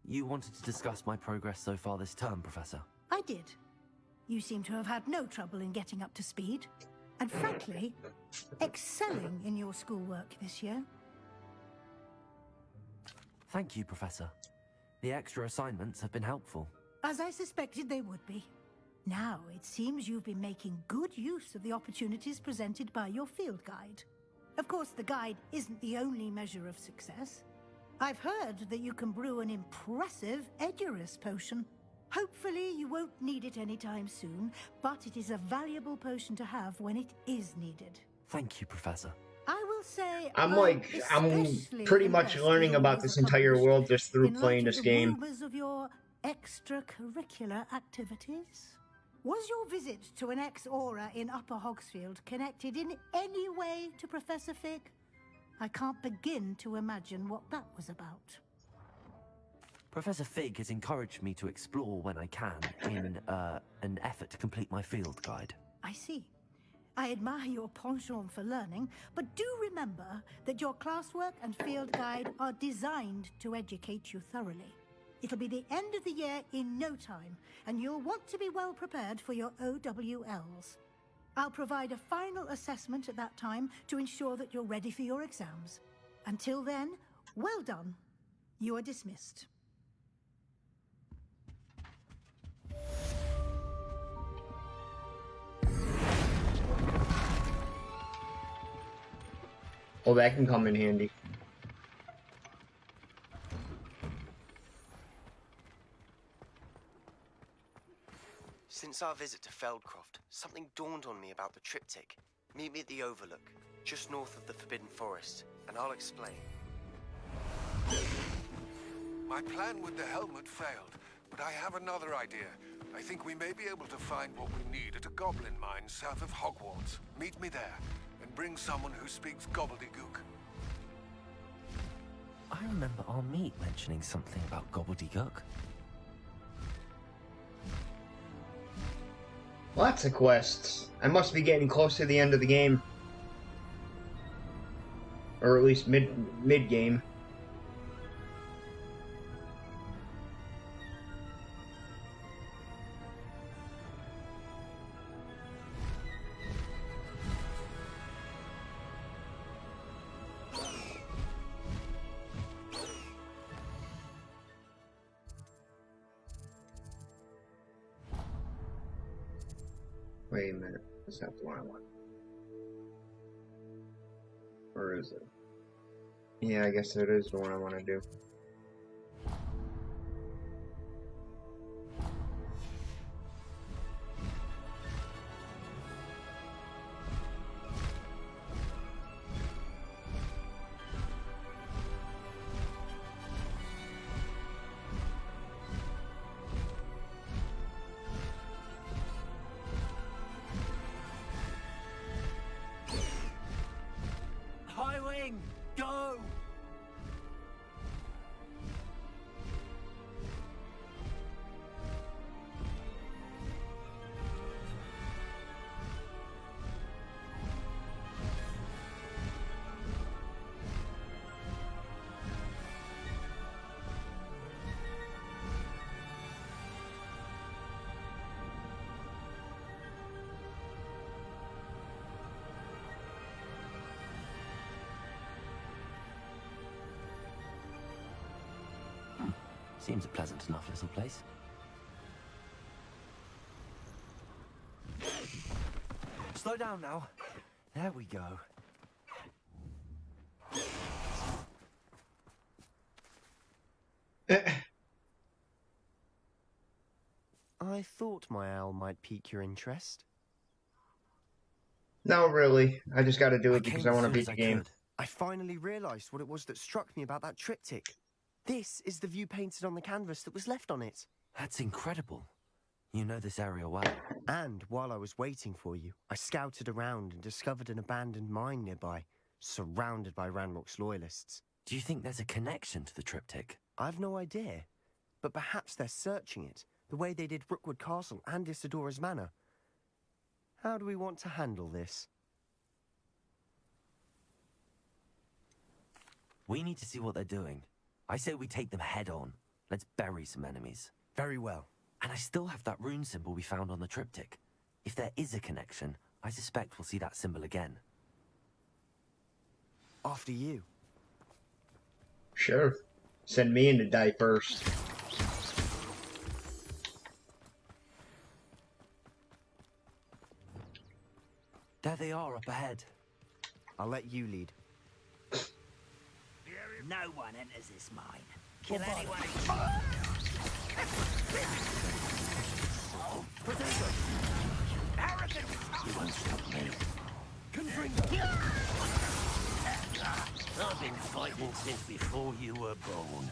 S5: You wanted to discuss my progress so far this term, Professor?
S12: I did. You seem to have had no trouble in getting up to speed. And frankly, excelling in your schoolwork this year.
S5: Thank you, Professor. The extra assignments have been helpful.
S12: As I suspected they would be. Now, it seems you've been making good use of the opportunities presented by your field guide. Of course, the guide isn't the only measure of success. I've heard that you can brew an impressive Edurus potion. Hopefully, you won't need it anytime soon, but it is a valuable potion to have when it is needed.
S5: Thank you, Professor.
S12: I will say
S1: I'm
S12: especially
S1: pretty much
S12: impressed
S1: learning
S12: with all
S1: about
S12: you've
S1: this entire world just through
S12: in light
S1: playing
S12: of
S1: this
S12: the
S1: game.
S12: rumors of your extracurricular activities. Was your visit to an ex-aura in Upper Hogsfield connected in any way to Professor Fig? I can't begin to imagine what that was about.
S5: Professor Fig has encouraged me to explore when I can in an effort to complete my field guide.
S12: I see. I admire your penchant for learning, but do remember that your classwork and field guide are designed to educate you thoroughly. It'll be the end of the year in no time, and you'll want to be well prepared for your OWLs. I'll provide a final assessment at that time to ensure that you're ready for your exams. Until then, well done. You are dismissed.
S1: Well, that can come in handy.
S13: Since our visit to Feldcroft, something dawned on me about the triptych. Meet me at the Overlook, just north of the Forbidden Forest, and I'll explain.
S11: My plan with the helmet failed, but I have another idea. I think we may be able to find what we need at a goblin mine south of Hogwarts. Meet me there, and bring someone who speaks gobbledygook.
S5: I remember our meet mentioning something about gobbledygook.
S1: Lots of quests. I must be getting close to the end of the game. Or at least mid-game. Wait a minute, is that the one I want? Or is it? Yeah, I guess it is the one I want to do.
S5: Highwing, go! Seems a pleasant enough little place. Slow down now. There we go.
S13: I thought my owl might pique your interest.
S1: No, really. I just got to do
S9: I
S1: it because
S9: came
S1: I
S9: as
S1: want to
S9: soon
S1: beat
S9: as
S1: the
S9: I
S1: game.
S9: could.
S13: I finally realised what it was that struck me about that triptych. This is the view painted on the canvas that was left on it.
S5: That's incredible. You know this area well.
S13: And while I was waiting for you, I scouted around and discovered an abandoned mine nearby, surrounded by Ranrock's loyalists.
S5: Do you think there's a connection to the triptych?
S13: I've no idea, but perhaps they're searching it, the way they did Rookwood Castle and Isidora's Manor. How do we want to handle this?
S5: We need to see what they're doing. I say we take them head on. Let's bury some enemies.
S13: Very well.
S5: And I still have that rune symbol we found on the triptych. If there is a connection, I suspect we'll see that symbol again.
S13: After you.
S1: Sure. Send me in to die first.
S5: There they are up ahead.
S13: I'll let you lead.
S9: No one enters this mine. Kill anyone. You won't stop me. I've been fighting since before you were born.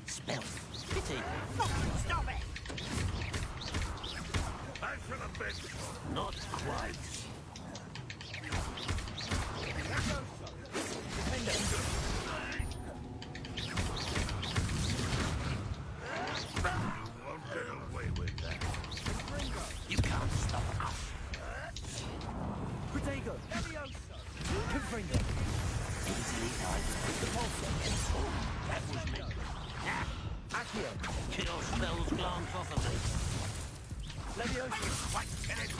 S9: Spell. Pity. Stop it!
S8: I feel a bit.
S9: Not quite.
S8: You won't get away with that.
S9: You can't stop us.
S6: Protego. Confringo.
S9: Easily done. Oh, that was me.
S6: Accio.
S9: Kill spells glance off of me.
S6: Leviosa.
S8: Quite finished.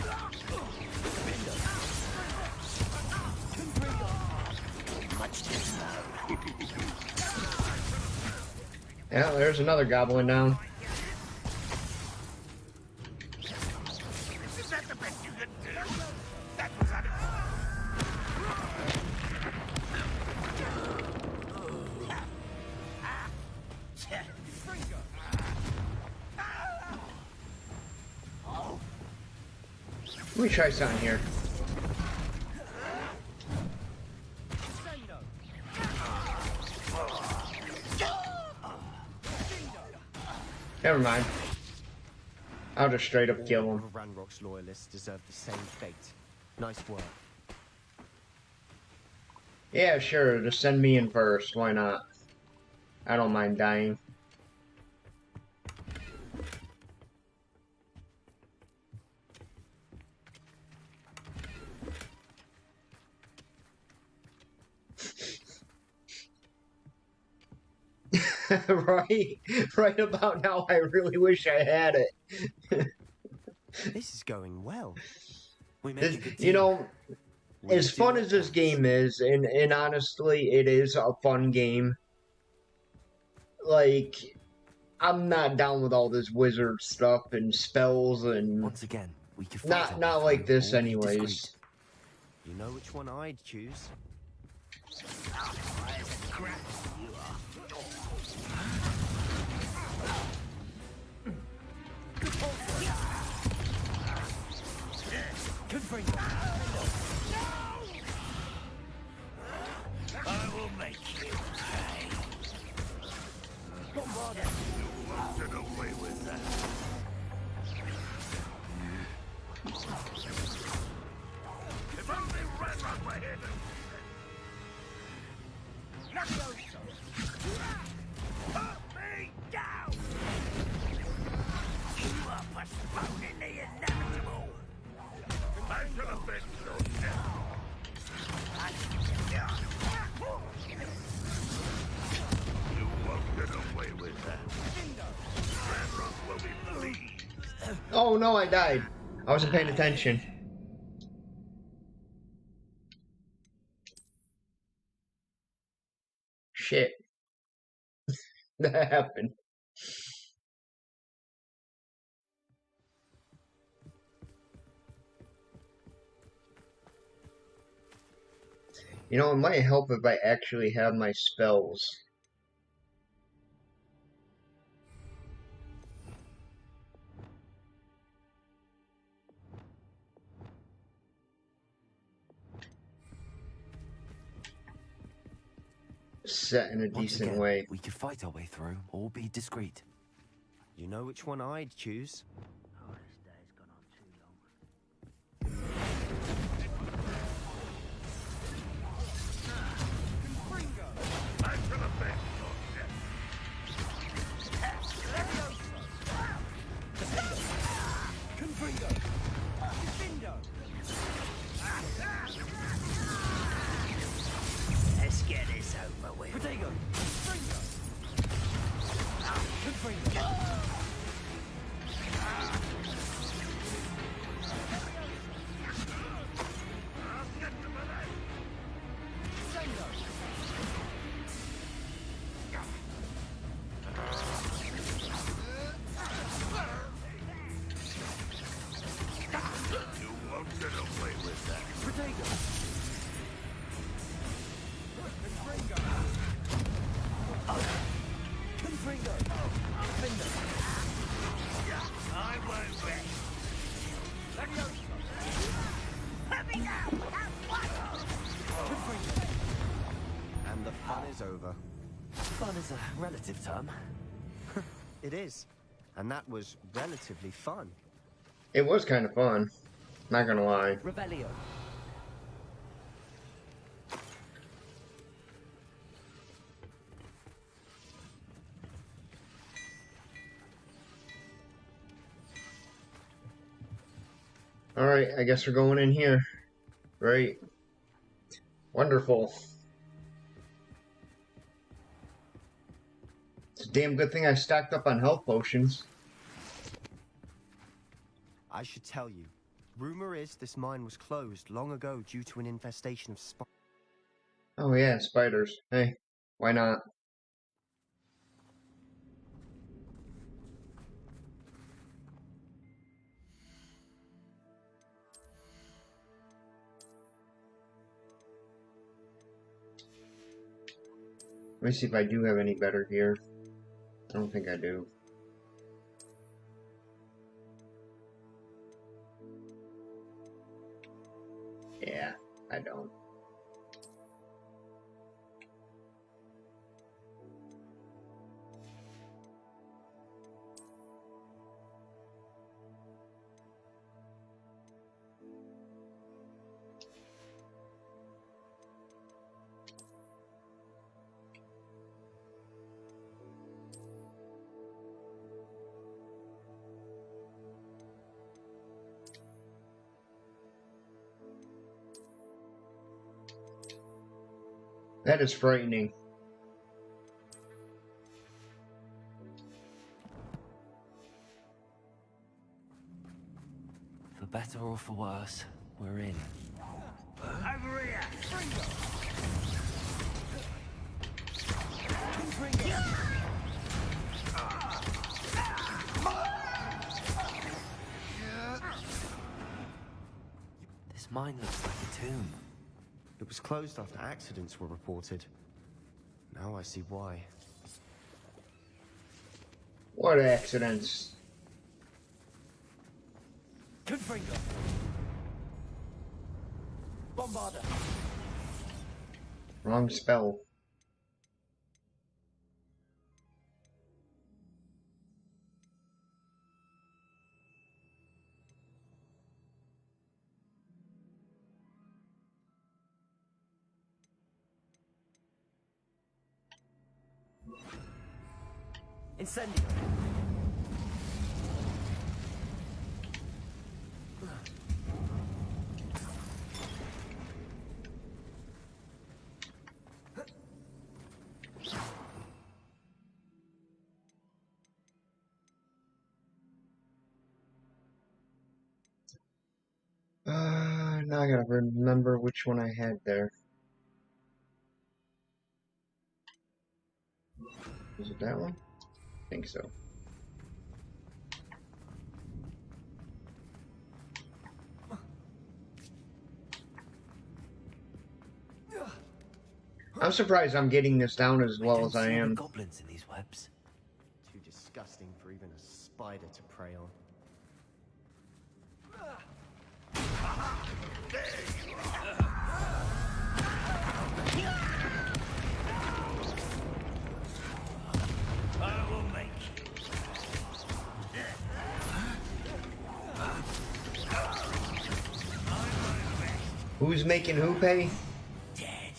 S6: Confringo.
S9: Much too slow.
S1: Yeah, there's another goblin down.
S8: Is that the best you could do? That was unfair.
S1: Let me try something here. Never mind. I'll just straight up kill him.
S13: All of Ranrock's loyalists deserve the same fate. Nice work.
S1: Yeah, sure. Just send me in first. Why not? I don't mind dying. right about now, I really wish I had it.
S13: This is going well.
S5: We made a good team.
S1: You know,
S13: We
S1: as
S13: do
S1: fun
S13: what
S1: as this
S13: counts.
S1: game is, and honestly, it is a fun game. Like, I'm not down with all this wizard stuff and spells and
S5: Once again, we could fight
S1: not like this, anyways.
S13: You know which one I'd choose?
S6: Confringo.
S9: I will make you pay.
S6: Bombarda.
S8: You won't get away with that. If only Ranrock were here to...
S6: Leviosa.
S8: Put me down!
S9: You are postponing the inevitable.
S8: I should have been so dead. You won't get away with that. Ranrock will be pleased.
S1: Oh no, I died. I wasn't paying attention. Shit. That happened. You know, it might help if I actually have my spells. set in a
S5: Once
S1: decent
S5: again,
S1: way.
S5: we could fight our way through or be discreet.
S13: You know which one I'd choose?
S9: Let's get this over with.
S5: Protego!
S8: You won't get away with that. I won't bet.
S13: And the fun is over.
S5: Fun is a relative term.
S13: It is. And that was relatively fun.
S1: It was kind of fun. Not gonna lie.
S5: Rebellion.
S1: Alright, I guess we're going in here. Right. Wonderful. It's a damn good thing I stacked up on health potions.
S13: I should tell you. Rumor is this mine was closed long ago due to an infestation of spiders.
S1: Oh yeah, spiders. Hey, why not? Let me see if I do have any better gear. I don't think I do. Yeah, I don't. That is frightening.
S5: For better or for worse, we're in.
S9: Over here!
S5: This mine looks like a tomb.
S13: It was closed after accidents were reported. Now I see why.
S1: What accidents?
S5: Confringo! Bombarder!
S1: Wrong spell.
S5: Incendio!
S1: Now I gotta remember which one I had there. Was it that one? I think so. I'm surprised I'm getting this down as well as I am.
S5: Goblins in these webs.
S13: Too disgusting for even a spider to prey on.
S1: Who's making who pay?
S9: Dead.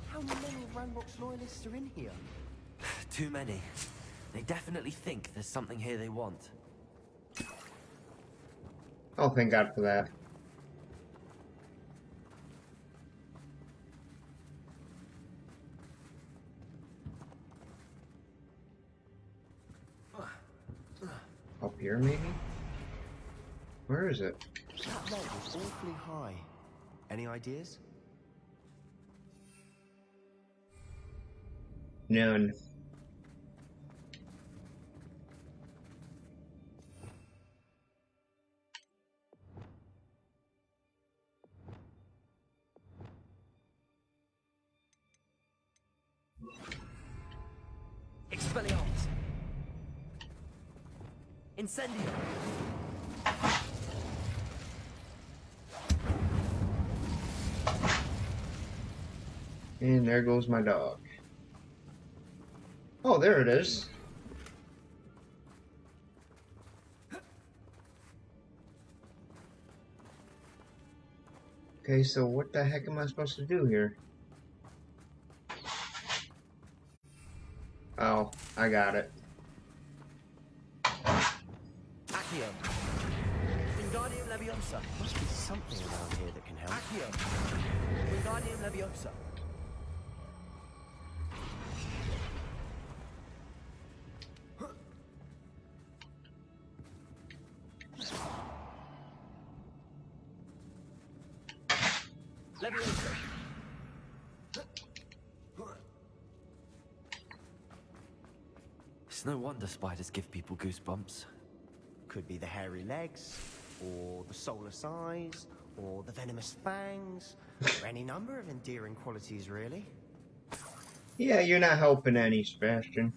S13: How many Ranrock's loyalists are in here?
S5: Too many. They definitely think there's something here they want.
S1: Oh, thank God for that. Up here, maybe? Where is it?
S13: That ledge is awfully high. Any ideas?
S1: None.
S5: Expelliarmus! Incendio!
S1: And there goes my dog. Oh, there it is. Okay, so what the heck am I supposed to do here? Oh, I got it.
S5: Accio! Wingardium Leviosa!
S13: Must be something around here that can help.
S5: Accio! Wingardium Leviosa! Leviosa! It's no wonder spiders give people goosebumps.
S13: Could be the hairy legs, or the soulless eyes, or the venomous fangs, or any number of endearing qualities, really.
S1: Yeah, you're not helping any, Sebastian.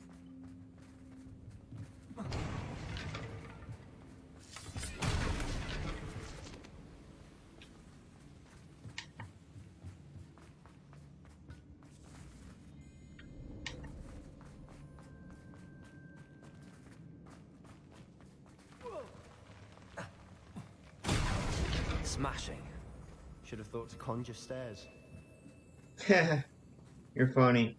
S5: Smashing.
S13: Should have thought to conjure stairs.
S1: You're funny.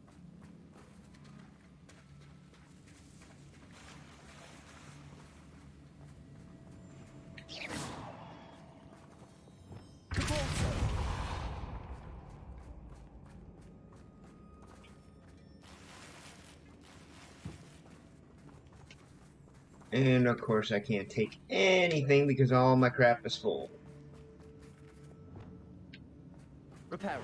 S1: And of course I can't take anything because all my crap is full.
S5: Reparo.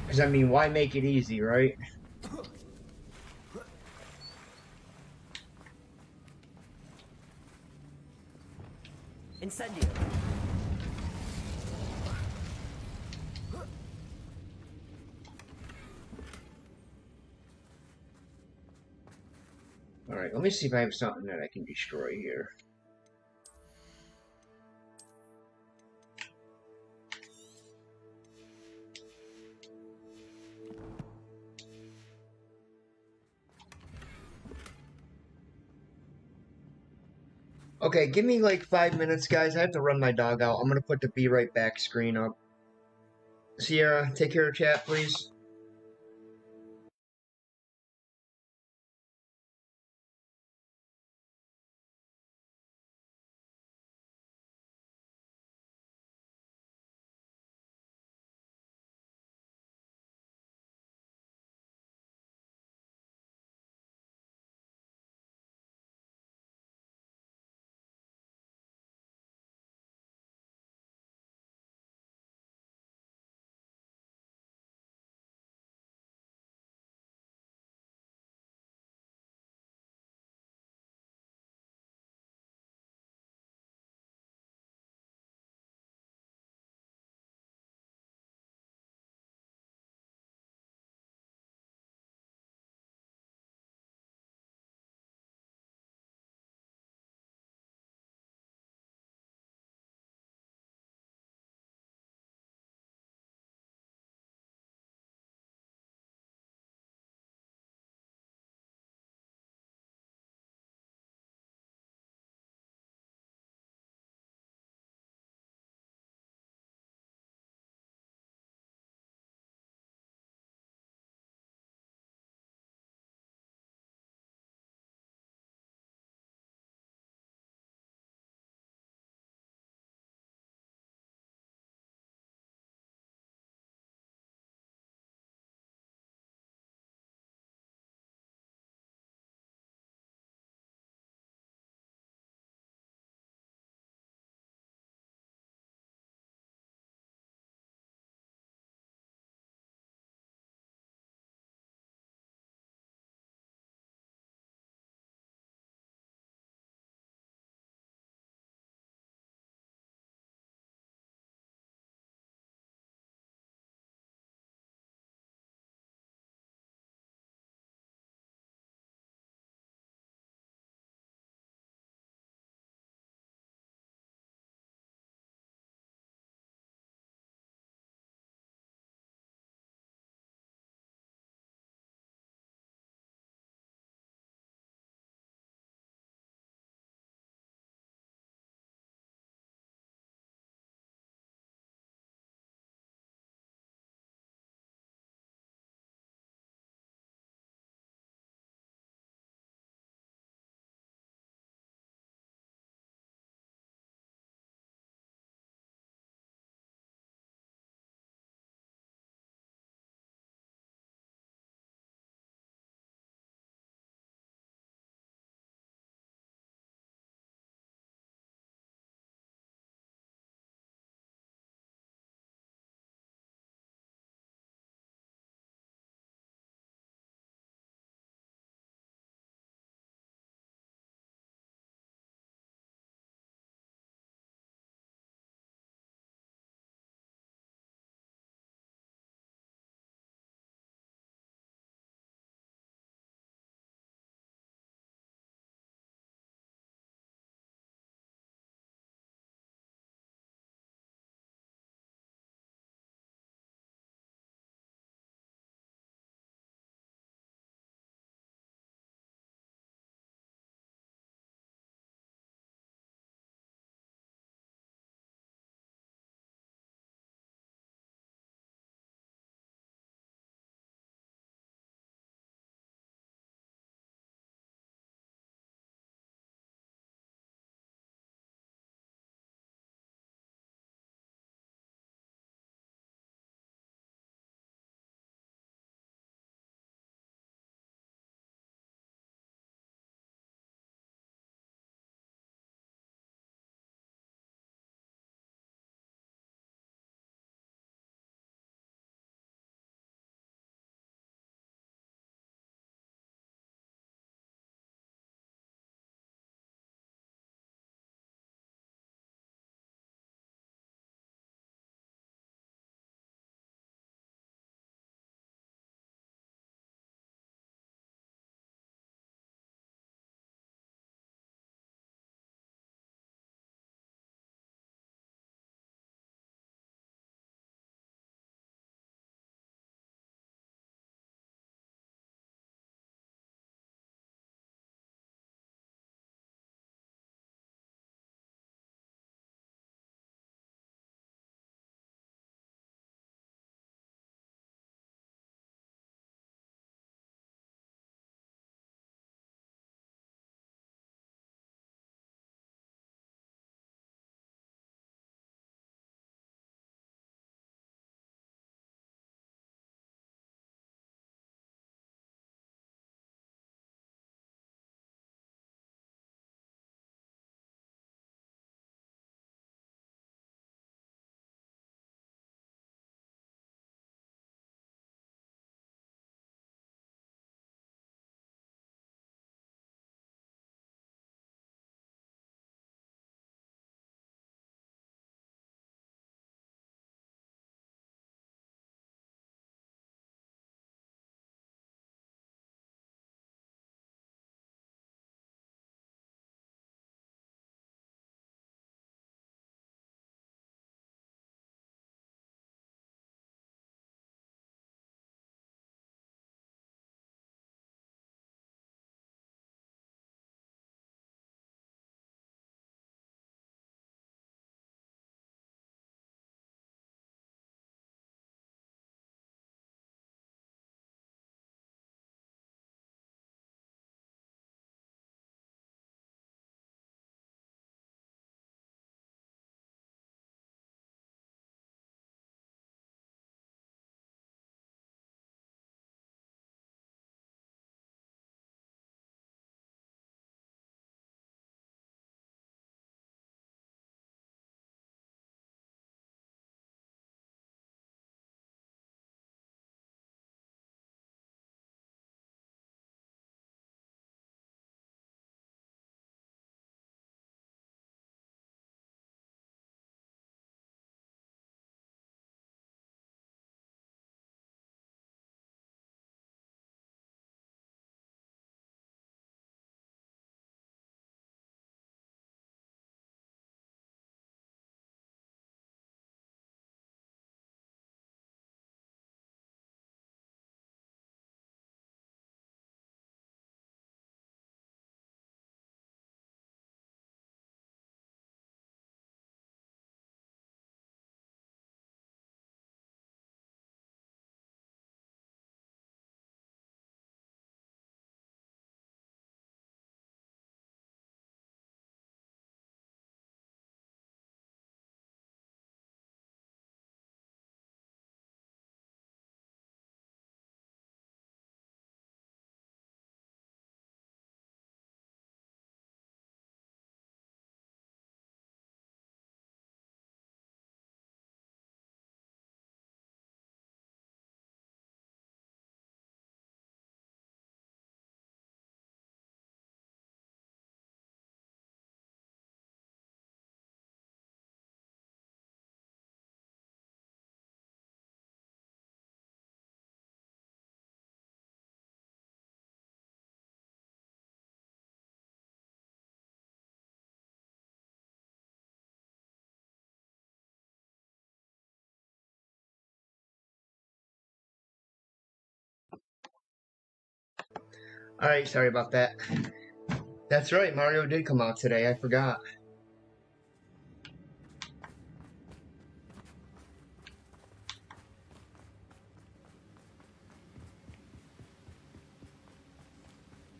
S1: Because I mean, why make it easy, right?
S5: Incendio.
S1: Alright, let me see if I have something that I can destroy here. Okay, give me like 5 minutes, guys. I have to run my dog out. I'm gonna put the be right back screen up. Sierra, take care of chat, please. Alright, sorry about that. That's right, Mario did come out today, I forgot.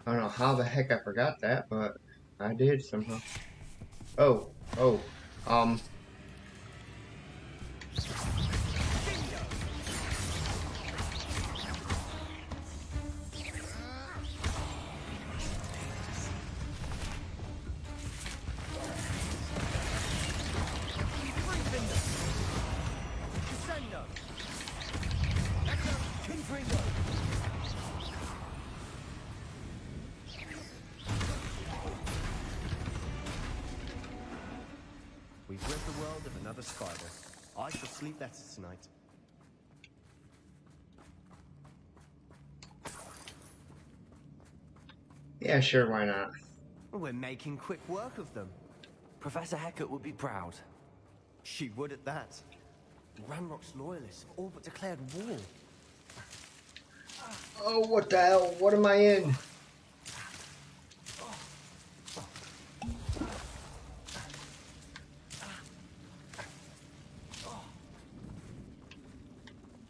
S1: I don't know how the heck I forgot that, but I did somehow. Oh,
S14: We've rid the world of another spider. I shall sleep better tonight.
S1: yeah, sure, why not?
S14: We're making quick work of them.
S5: Professor Hecat would be proud.
S14: She would at that. Ranrock's loyalists have all but declared war.
S1: Oh, what the hell? What am I in?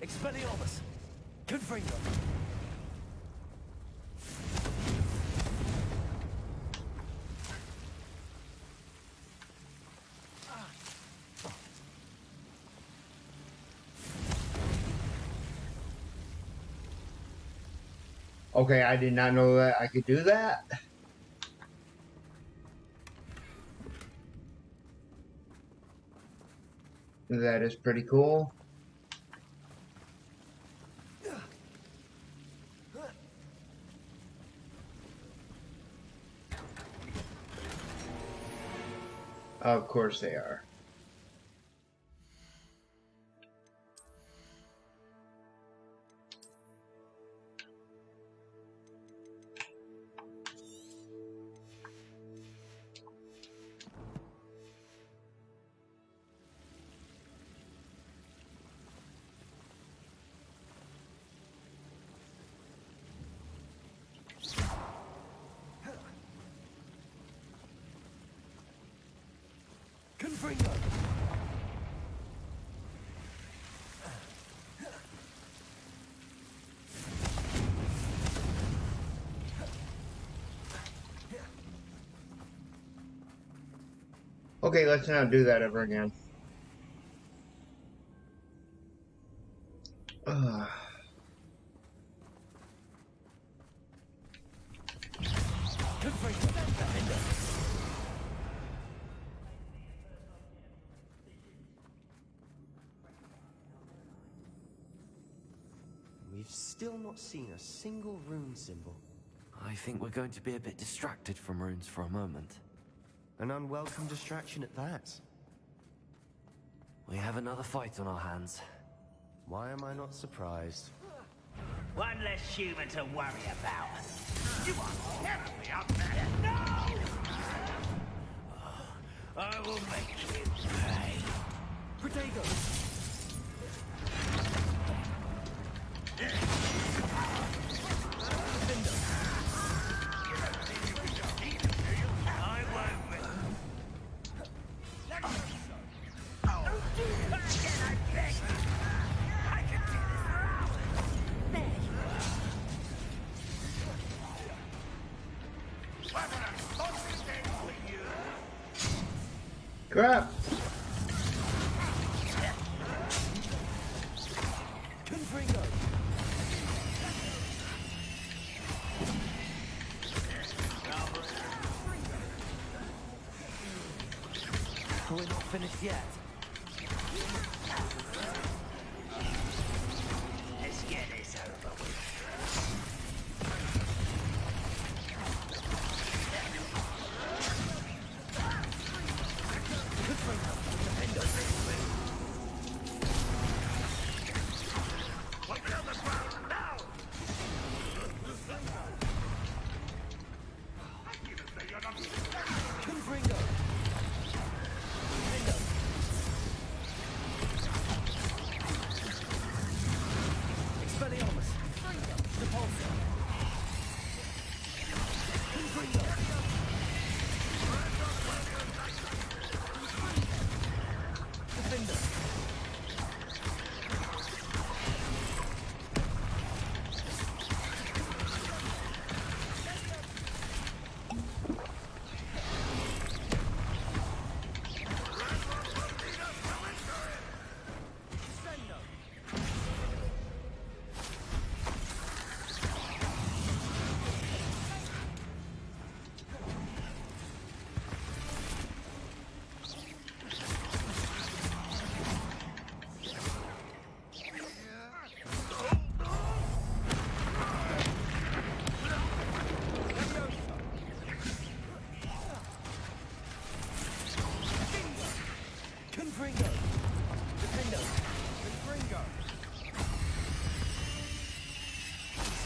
S5: Expelliarmus! Confringo!
S1: Okay, I did not know that I could do that. That is pretty cool. Of course they are.
S5: Confringo!
S1: Okay, let's not do that ever again.
S14: We've still not seen a single rune symbol.
S5: I think we're going to be a bit distracted from runes for a moment.
S14: An unwelcome distraction at that.
S5: We have another fight on our hands.
S14: Why am I not surprised?
S9: One less human to worry about. You are terribly up there. No! I will make you pay.
S5: Protego!
S9: I won't win. Don't do that again, I beg you. I can do this for hours. There you are.
S1: Crap!
S5: Confringo! We're not finished yet.
S9: Let's get this over with. What the hell is wrong now?
S5: Confringo!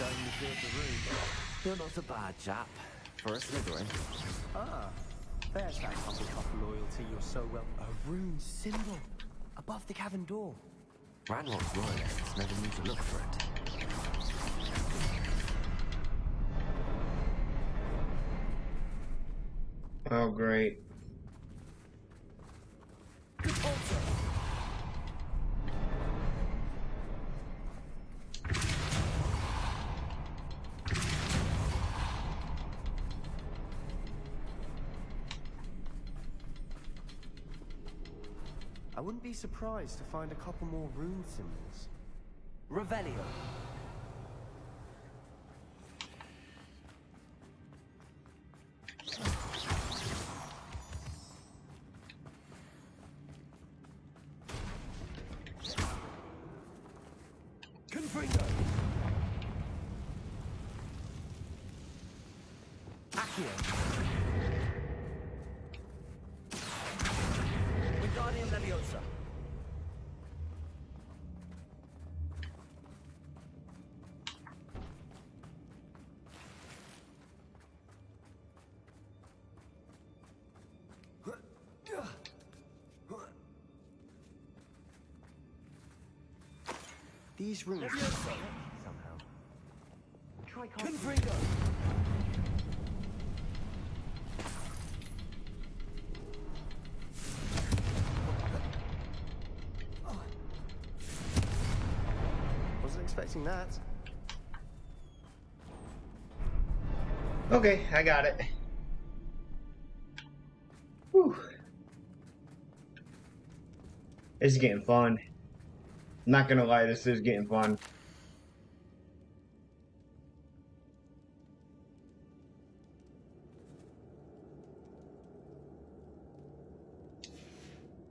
S14: saying you feared the room.
S5: You're not a bad chap for a Slytherin.
S14: Ah, there's that Hufflepuff loyalty you're so well... A rune symbol above the cavern door.
S5: Ranrock's royalists never need to look for it.
S1: Oh, great.
S14: I wouldn't be surprised to find a couple more rune symbols.
S5: Revelio.
S14: Confringo!
S5: Accio. Wingardium Leviosa.
S14: These runes...
S5: Somehow.
S14: Try
S5: Confringo.
S14: Wasn't expecting that.
S1: Okay, I got it. Whew. This is getting fun. I'm not gonna lie, this is getting fun.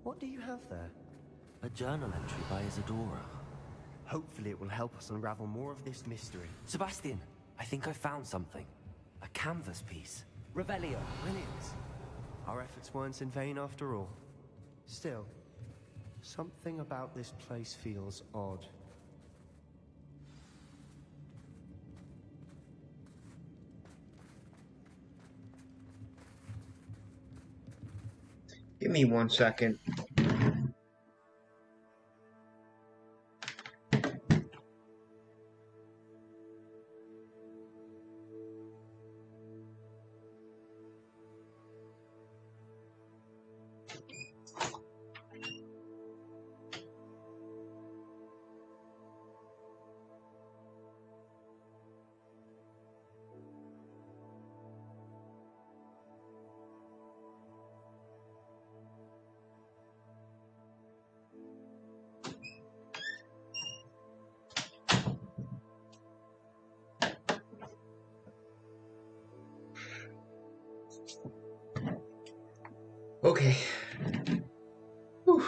S14: What do you have there?
S5: A journal entry by Isadora.
S14: Hopefully it will help us unravel more of this mystery.
S5: Sebastian, I think I found something. A canvas piece. Revelio.
S14: Brilliant. Our efforts weren't in vain after all. Still, something about this place feels odd.
S1: Give me 1 second. Okay. Whew.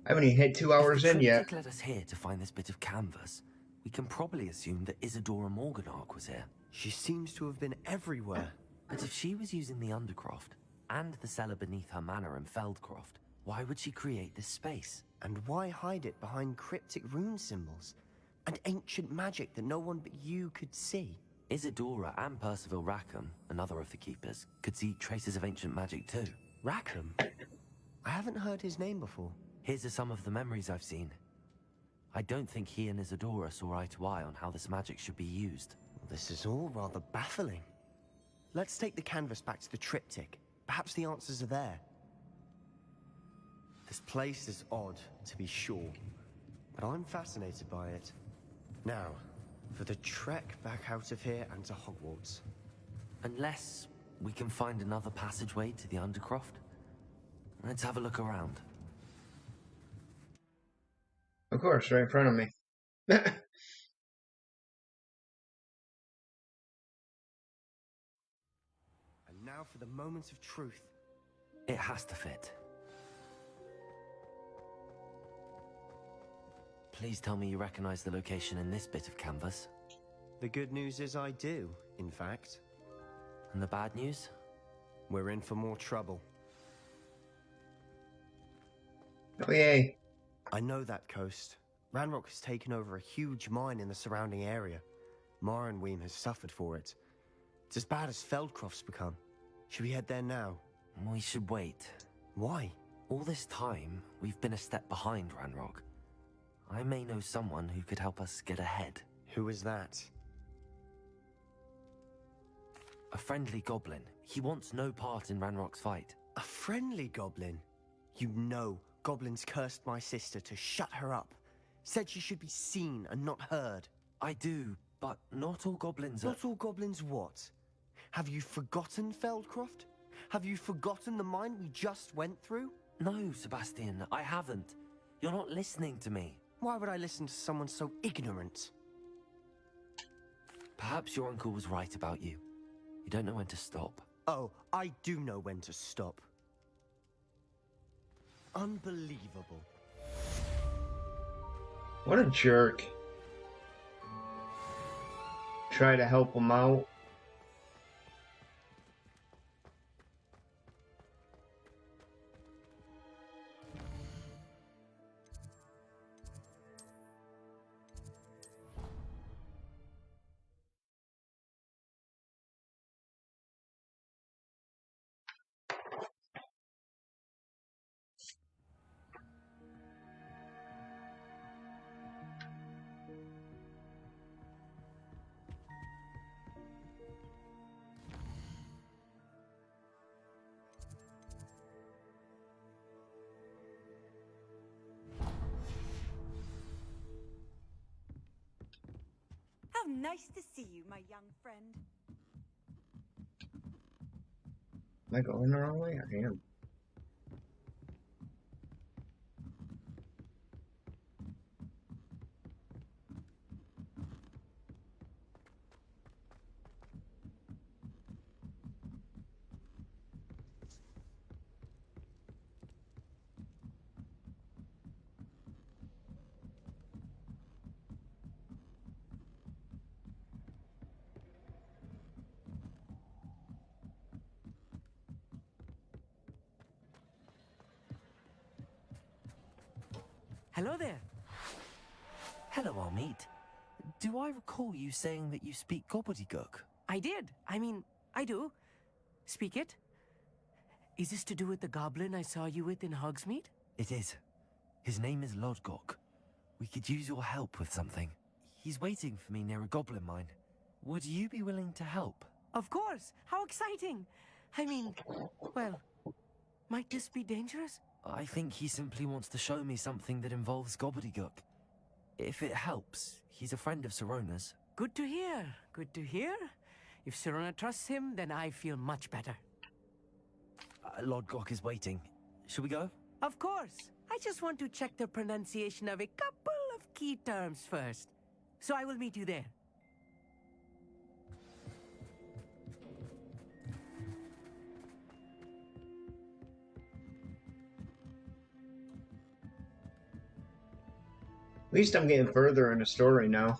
S1: I haven't even hit 2 hours in yet.
S5: If the triptych led us here to find this bit of canvas, we can probably assume that Isadora Morganach was here.
S14: She seems to have been everywhere.
S5: But if she was using the Undercroft, and the cellar beneath her manor in Feldcroft, why would she create this space?
S14: And why hide it behind cryptic rune symbols? And ancient magic that no one but you could see?
S5: Isadora and Percival Rackham, another of the Keepers, could see traces of ancient magic too.
S14: Rackham? I haven't heard his name before.
S5: His are some of the memories I've seen. I don't think he and Isadora saw eye to eye on how this magic should be used.
S14: This is all rather baffling. Let's take the canvas back to the triptych. Perhaps the answers are there. This place is odd, to be sure, but I'm fascinated by it. Now, for the trek back out of here and to Hogwarts.
S5: Unless we can find another passageway to the Undercroft. Let's have a look around.
S1: Of course, right in front of me.
S14: And now for the moment of truth.
S5: It has to fit. Please tell me you recognize the location in this bit of canvas.
S14: The good news is I do, in fact.
S5: And the bad news?
S14: We're in for more trouble.
S1: Oh, yay.
S14: I know that coast, Ranrock has taken over a huge mine in the surrounding area. Mornweem has suffered for it. It's as bad as Feldcroft's become. Should we head there now?
S5: We should wait.
S14: Why?
S5: All this time, we've been a step behind Ranrock. I may know someone who could help us get ahead.
S14: Who is that?
S5: A friendly goblin. He wants no part in Ranrock's fight.
S14: A friendly goblin? You know, goblins cursed my sister to shut her up. Said she should be seen and not heard.
S5: I do, but not all goblins are...
S14: Not all goblins what? Have you forgotten Feldcroft? Have you forgotten the mine we just went through?
S5: No, Sebastian, I haven't. You're not listening to me.
S14: Why would I listen to someone so ignorant?
S5: Perhaps your uncle was right about you. You don't know when to stop.
S14: Oh, I do know when to stop. Unbelievable.
S1: What a jerk. Try to help him out.
S3: How nice to see you, my young friend.
S1: Am I going the wrong way? I am.
S5: Hello there. Hello, Armeet. Do I recall you saying that you speak gobbledygook?
S15: I did. I mean, I do. Speak it. Is this to do with the goblin I saw you with in Hogsmeade?
S5: It is. His name is Lodgok. We could use your help with something. He's waiting for me near a goblin mine. Would you be willing to help?
S15: Of course. How exciting. I mean, well, might this be dangerous?
S5: I think he simply wants to show me something that involves gobbledygook. If it helps, he's a friend of Sirona's.
S15: Good to hear. Good to hear. If Sirona trusts him, then I feel much better.
S5: Lodgok is waiting. Shall we go?
S15: Of course. I just want to check the pronunciation of a couple of key terms first. So I will meet you there.
S1: At least I'm getting further in the story now.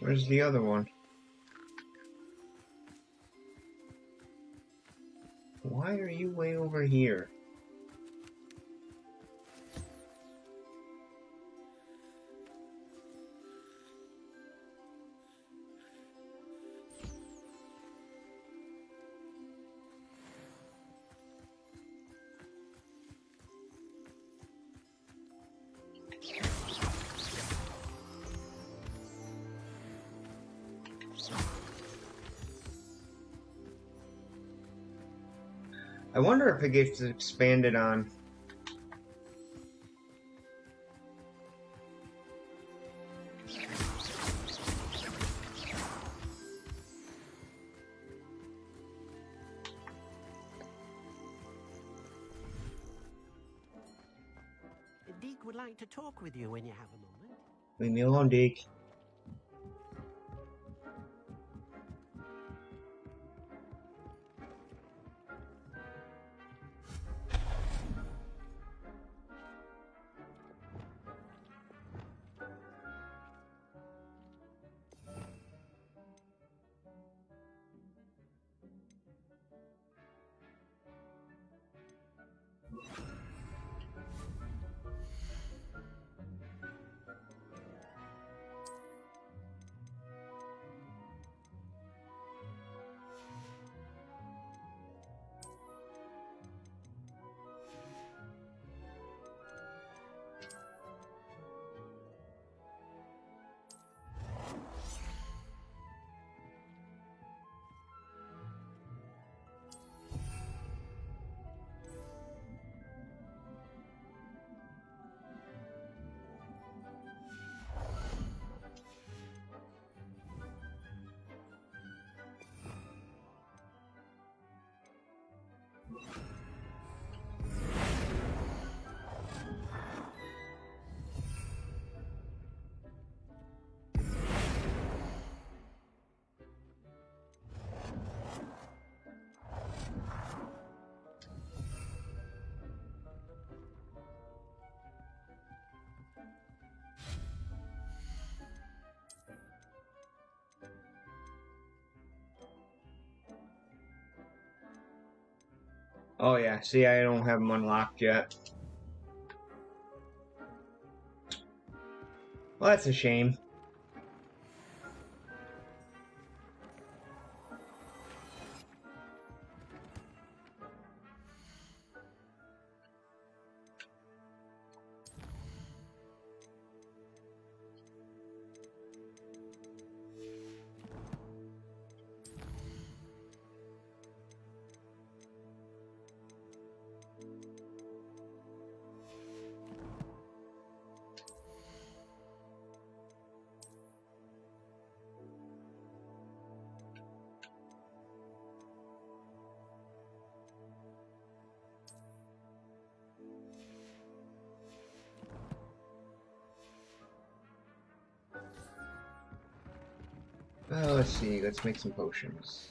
S1: Where's the other one? Why are you way over here? I wonder if it gets expanded on.
S16: Deke would like to talk with you when you have a moment.
S1: Leave me alone, Deke. Oh yeah, see, I don't have them unlocked yet. Well, that's a shame. Let's see, let's make some potions.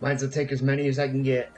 S1: Might as well take as many as I can get.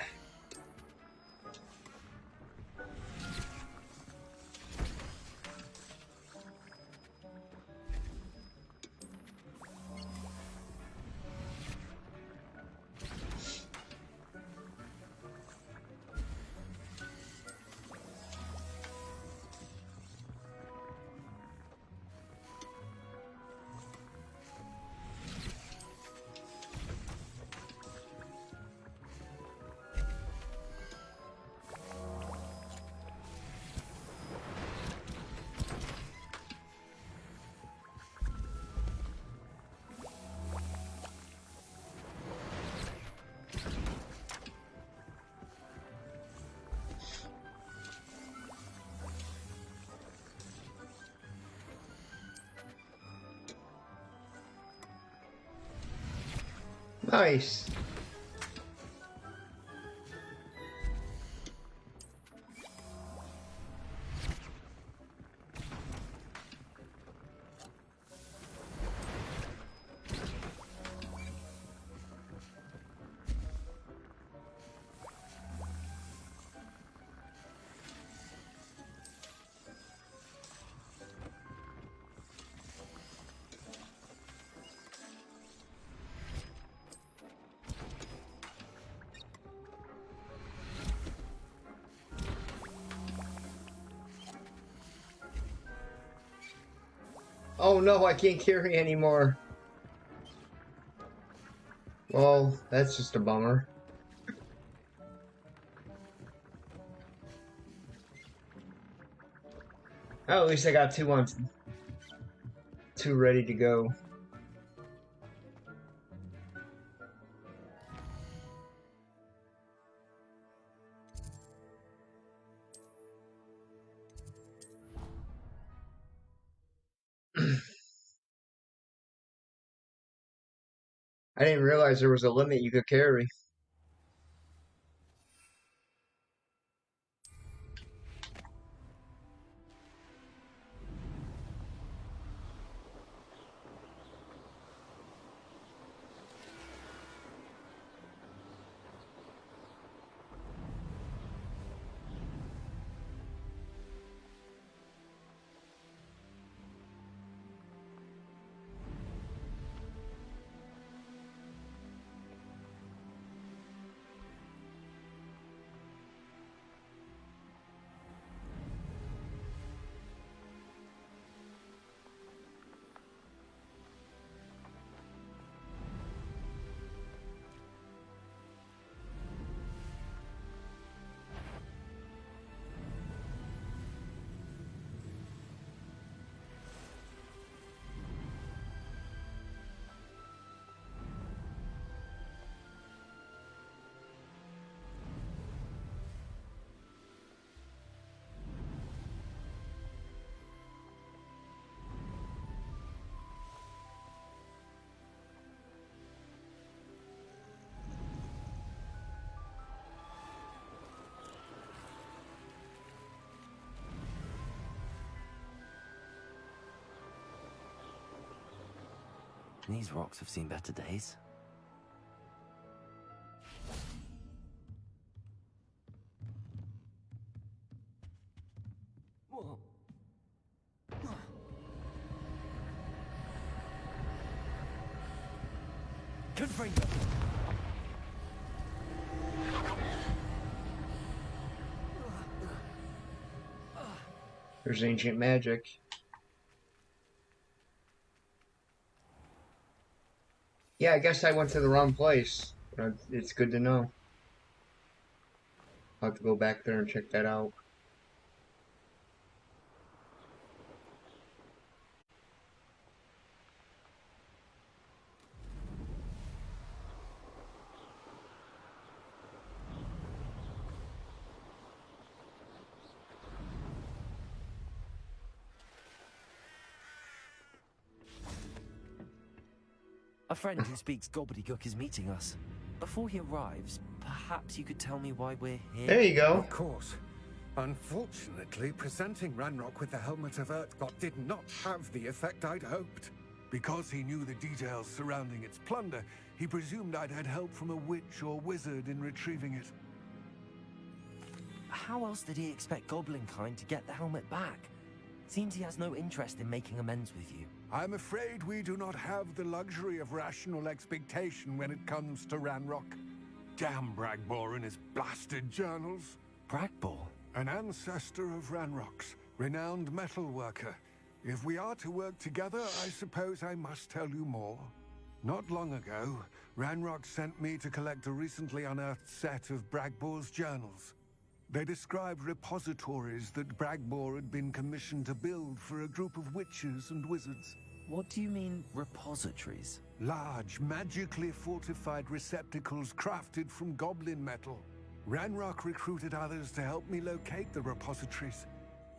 S1: Nice. Oh no, I can't carry anymore. Well, that's just a bummer. Oh, at least I got two ready to go. I didn't realize there was a limit you could carry.
S5: These rocks have seen better days. Confront them.
S1: There's ancient magic. Yeah, I guess I went to the wrong place. But it's good to know. I'll have to go back there and check that out.
S5: A friend who speaks gobbledygook is meeting us. Before he arrives, perhaps you could tell me why we're here?
S1: There you go.
S11: Of course. Unfortunately, presenting Ranrock with the Helmet of Urtkot did not have the effect I'd hoped. Because he knew the details surrounding its plunder, He presumed I'd had help from a witch or wizard in retrieving it.
S5: How else did he expect Goblin kind to get the helmet back? Seems he has no interest in making amends with you.
S11: I'm afraid we do not have the luxury of rational expectation when it comes to Ranrock. Damn Bragbor and his blasted journals.
S5: Bragbor?
S11: An ancestor of Ranrock's, renowned metal worker. If we are to work together, I suppose I must tell you more. Not long ago, Ranrock sent me to collect a recently unearthed set of Bragbor's journals. They described repositories that Bragbor had been commissioned to build for a group of witches and wizards.
S5: What do you mean, repositories?
S11: Large, magically fortified receptacles crafted from goblin metal. Ranrock recruited others to help me locate the repositories.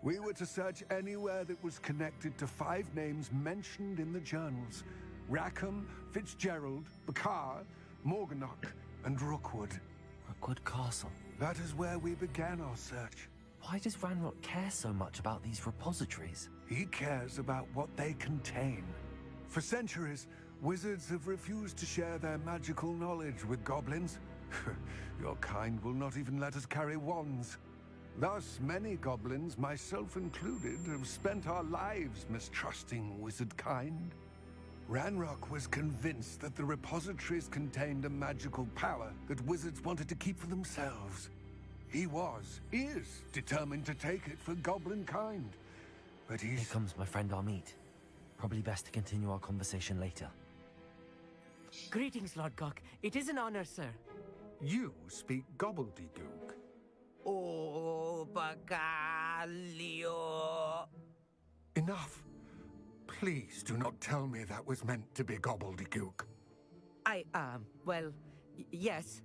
S11: We were to search anywhere that was connected to 5 names mentioned in the journals: Rackham, Fitzgerald, Bakar, Morganach, and Rookwood.
S5: Rookwood Castle.
S11: That is where we began our search.
S5: Why does Ranrock care so much about these repositories?
S11: He cares about what they contain. For centuries, wizards have refused to share their magical knowledge with goblins. Your kind will not even let us carry wands. Thus, many goblins, myself included, have spent our lives mistrusting wizard kind. Ranrock was convinced that the repositories contained a magical power that wizards wanted to keep for themselves. He is determined to take it for goblin kind. But
S5: Here comes my friend Amit. Probably best to continue our conversation later.
S15: Greetings, Lord Cock. It is an honor, sir.
S11: You speak gobbledygook.
S6: Oh, Bacalio.
S11: Enough. Please do not tell me that was meant to be gobbledygook.
S15: Well, yes.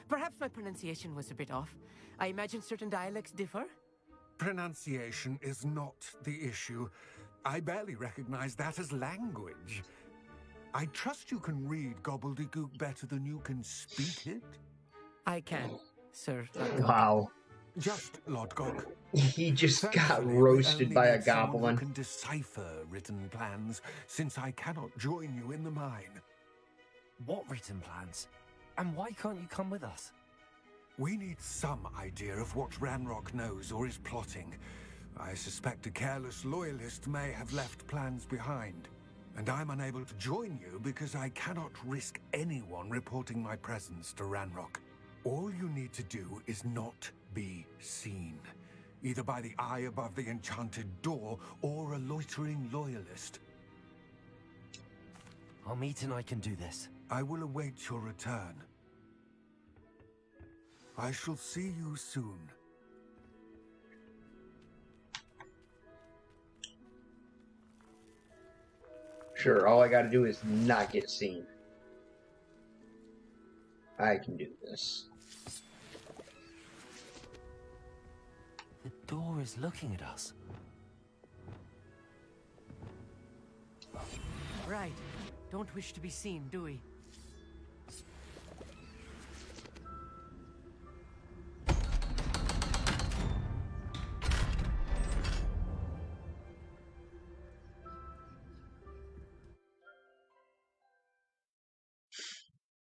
S15: Perhaps my pronunciation was a bit off. I imagine certain dialects differ.
S11: Pronunciation is not the issue. I barely recognize that as language. I trust you can read gobbledygook better than you can speak it?
S15: I can, sir.
S1: Wow.
S11: Just, Lodgok.
S1: He just got
S11: Thankfully, we
S1: roasted
S11: only
S1: by a
S11: need someone who
S1: goblin.
S11: can decipher written plans, since I cannot join you in the mine.
S5: What written plans? And why can't you come with us?
S11: We need some idea of what Ranrock knows or is plotting. I suspect a careless loyalist may have left plans behind. And I'm unable to join you because I cannot risk anyone reporting my presence to Ranrock. All you need to do is not be seen, either by the eye above the enchanted door or a loitering loyalist.
S5: Amit and I can do this.
S11: I will await your return. I shall see you soon.
S1: Sure, all I gotta do is not get seen. I can do this.
S5: The door is looking at us.
S15: Right. Don't wish to be seen, do we?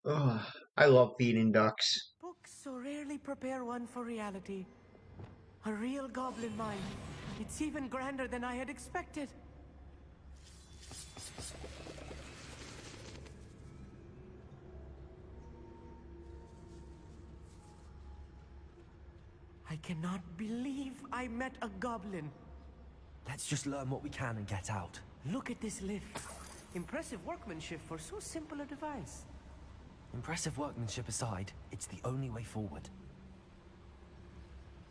S1: Ugh, I love feeding ducks.
S15: Books so rarely prepare one for reality. A real goblin mine. It's even grander than I had expected. I cannot believe I met a goblin.
S5: Let's just learn what we can and get out.
S15: Look at this lift. Impressive workmanship for so simple a device.
S5: Impressive workmanship aside, it's the only way forward.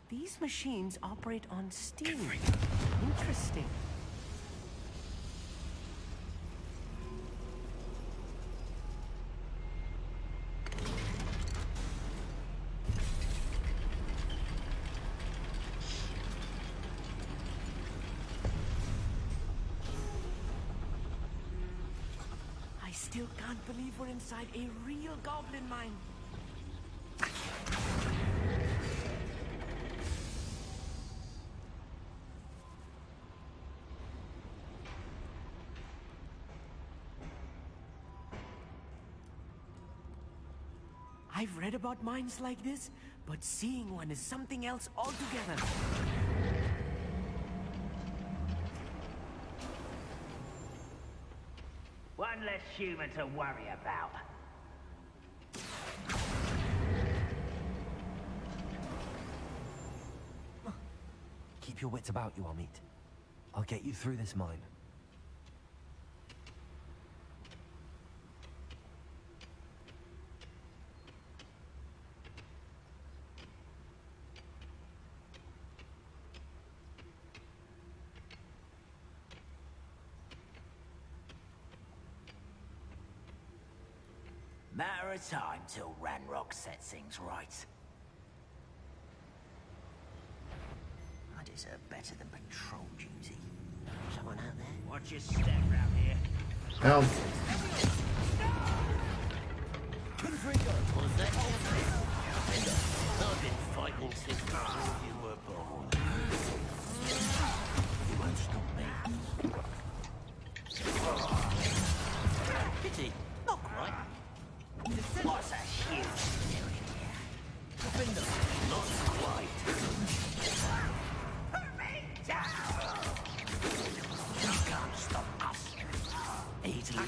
S15: These machines operate on steam. Interesting. I still can't believe we're inside a real goblin mine. I've read about mines like this, but seeing one is something else altogether.
S6: One less human to worry about.
S5: Keep your wits about you, Amit. I'll get you through this mine.
S9: Matter of time till Ranrock sets things right. I deserve better than patrol duty. Someone out there? Watch your step round here.
S1: Help.
S9: Was that I've been fighting since you were born. You won't stop me. Pity, not quite. What's a huge area here? Not quite. Put me down! You can't stop us. Easily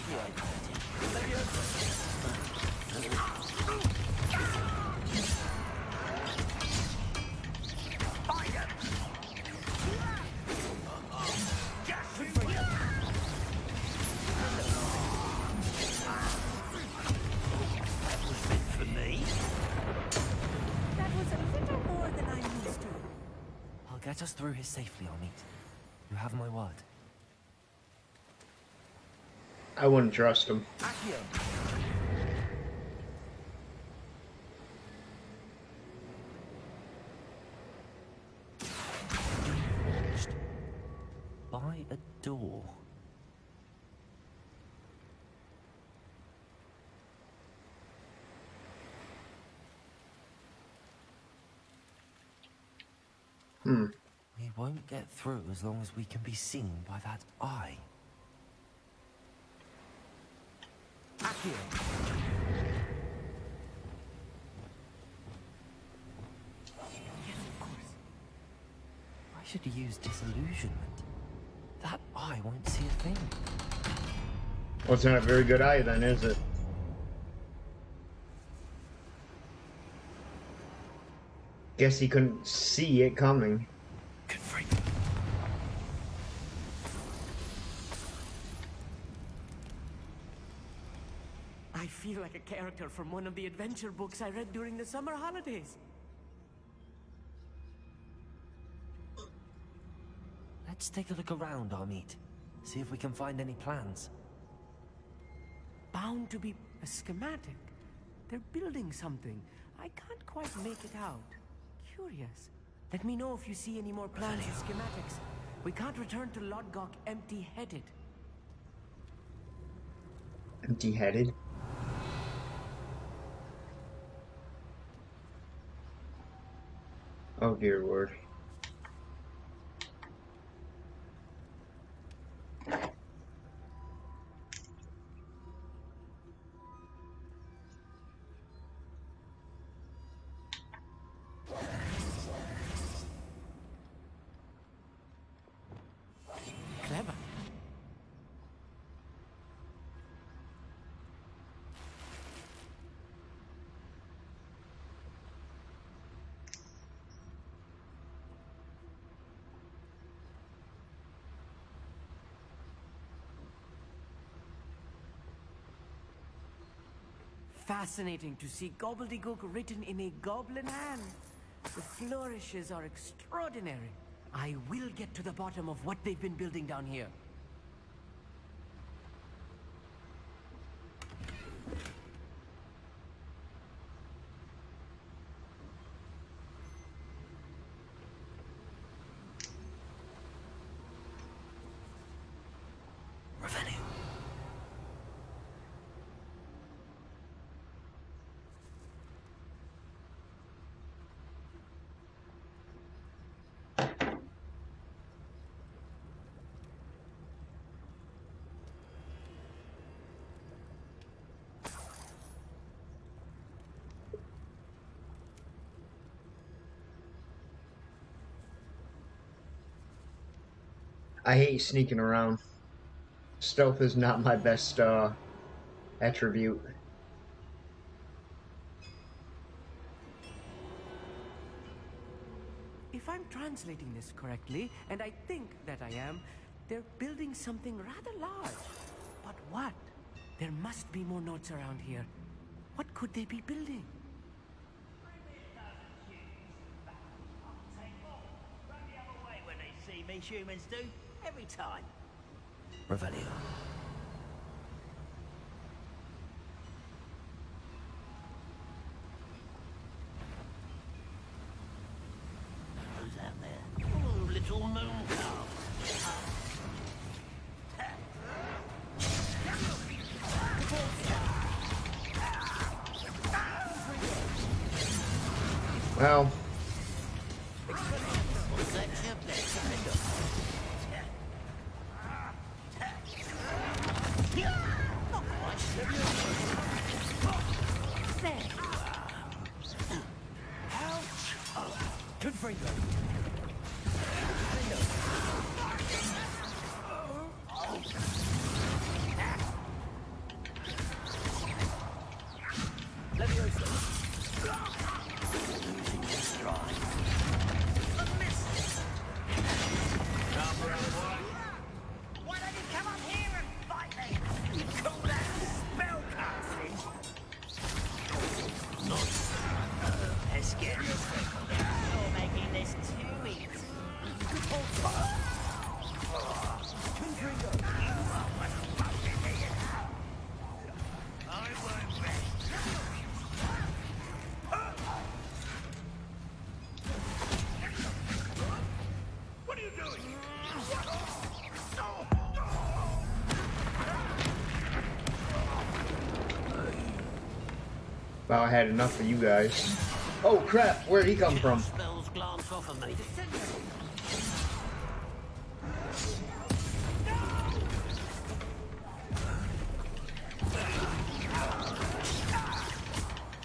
S9: Find him! Just for you! For me?
S15: That was a little more than I'm used to.
S5: I'll get us through here safely, Amit. You have my word.
S1: I wouldn't trust him.
S5: Watched by a door. We won't get through as long as we can be seen by that eye. I should use disillusionment. That eye won't see a thing.
S1: Well, it's not a very good eye then, is it? Guess he couldn't see it coming.
S5: Good freak.
S15: I feel like a character from one of the adventure books I read during the summer holidays.
S5: Let's take a look around, Amit. See if we can find any plans.
S15: Bound to be a schematic. They're building something. I can't quite make it out. Curious. Let me know if you see any more plans or schematics. We can't return to Lodgok empty-headed.
S1: Empty-headed? Oh dear Lord.
S15: Clever. Fascinating to see gobbledygook written in a goblin hand. The flourishes are extraordinary. I will get to the bottom of what they've been building down here.
S5: Revenue.
S1: I hate sneaking around. Stealth is not my best attribute.
S15: If I'm translating this correctly, and I think that I am, they're building something rather large. But what? There must be more notes around here. What could they be building?
S9: When they see me, humans do. Every time.
S5: Revelio.
S9: Who's out there? Oh, little moon calf.
S1: Well,
S9: Why don't you come up here and fight me? You call that spellcasting? Let's get this. You're making this too easy. I won't rest. What are you doing?
S1: well, I had enough of you guys. Oh crap! Where'd he come from?
S9: Spells glance off of me.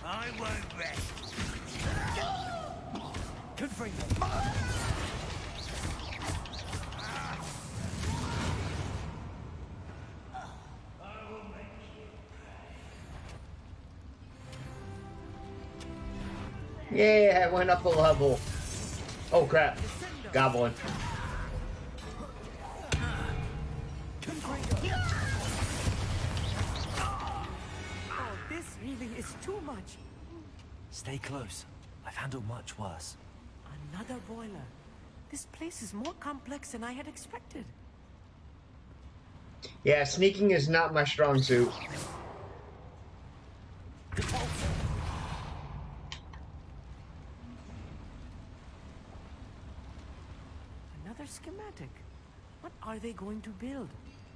S9: I won't rest.
S1: Yeah, I went up a level. Oh crap! Goblin.
S15: Oh, this really is too much.
S5: Stay close. I've handled much worse.
S15: Another boiler. This place is more complex than I had expected.
S1: Yeah, sneaking is not my strong suit.
S15: Another schematic. What are they going to build?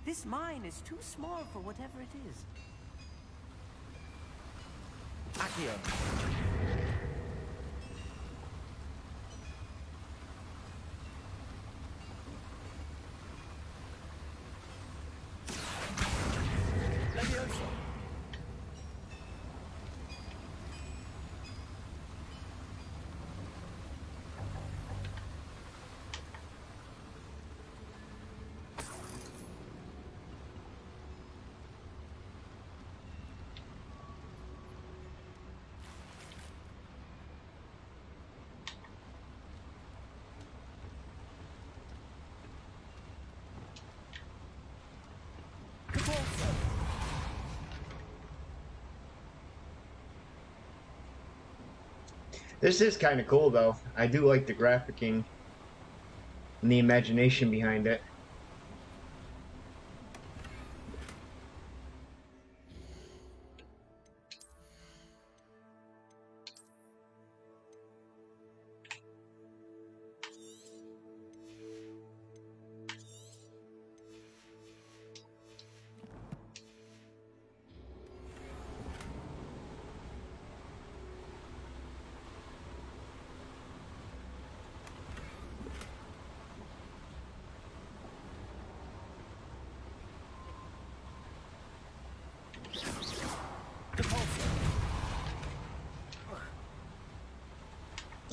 S15: This mine is too small for whatever it is.
S5: Accio.
S1: This is kind of cool, though. I do like the graphicing and the imagination behind it.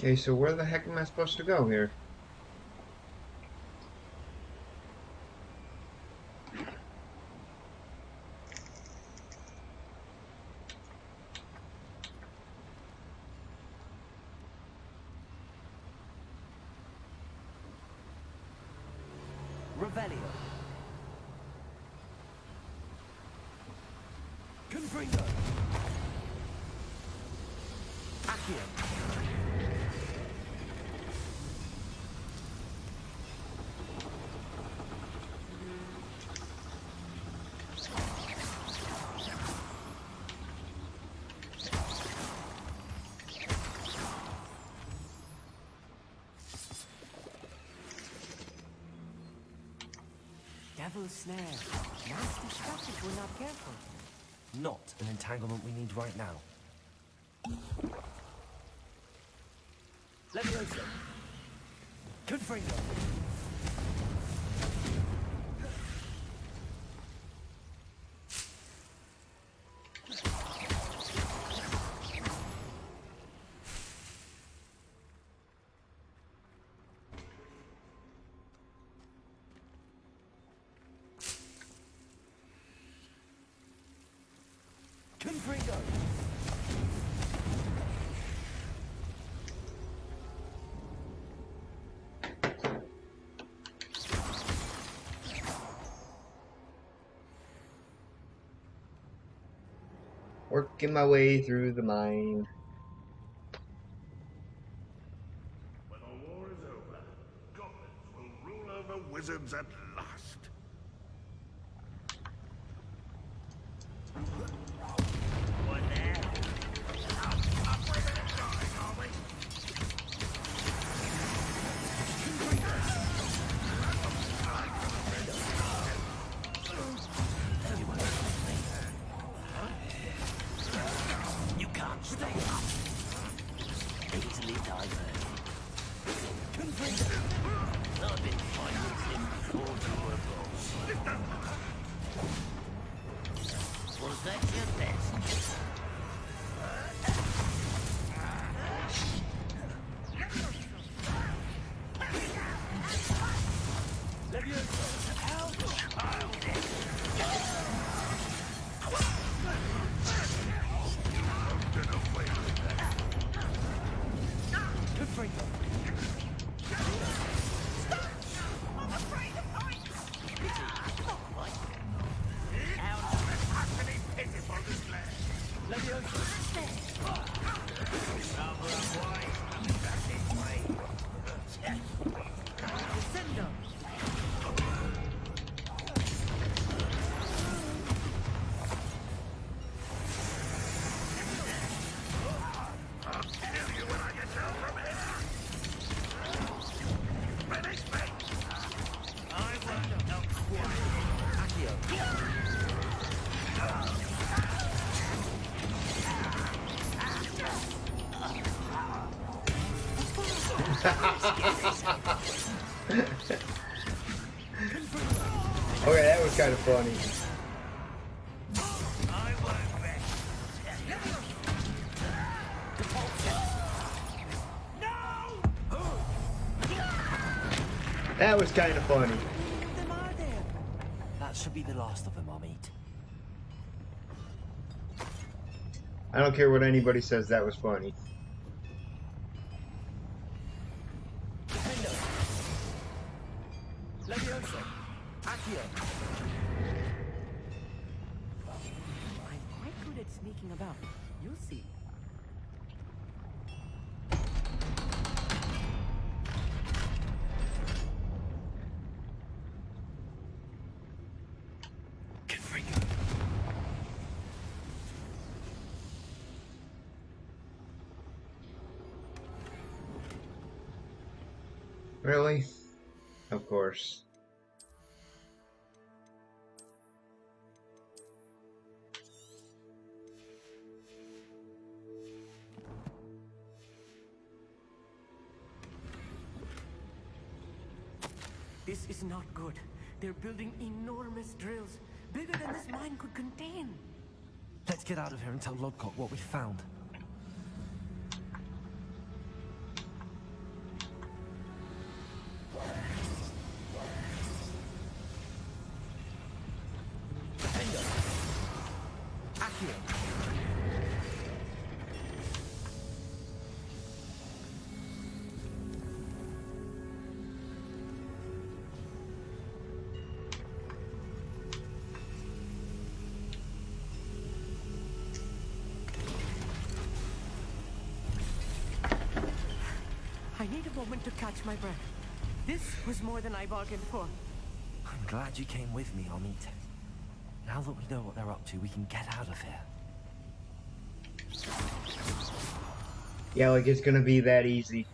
S1: Okay, so where the heck am I supposed to go here?
S5: Revelio. Confringo. Accio.
S15: Devil's snare. Nasty stuff if we're not careful.
S5: Not an entanglement we need right now. Levioso. Confringo. Confringo.
S1: Working my way through the mine.
S8: When the war is over, goblins will rule over wizards at last. What now? Up with it and dying, are we?
S9: You can't stay up. Easily diverted. I've been fighting him before you were born. Was that your best?
S1: Okay, that was kind of funny. That was kind of funny.
S5: That should be the last of them, I'll meet.
S1: I don't care what anybody says, that was funny.
S5: Levioso. Accio.
S15: I'm quite good at sneaking about. You'll see.
S1: Really? Of course.
S15: This is not good. They're building enormous drills, bigger than this mine could contain.
S5: Let's get out of here and tell Lodcock what we found.
S15: a moment to catch my breath. This was more than I bargained for.
S5: I'm glad you came with me, Amit. Now that we know what they're up to, we can get out of here.
S1: Yeah, like it's gonna be that easy.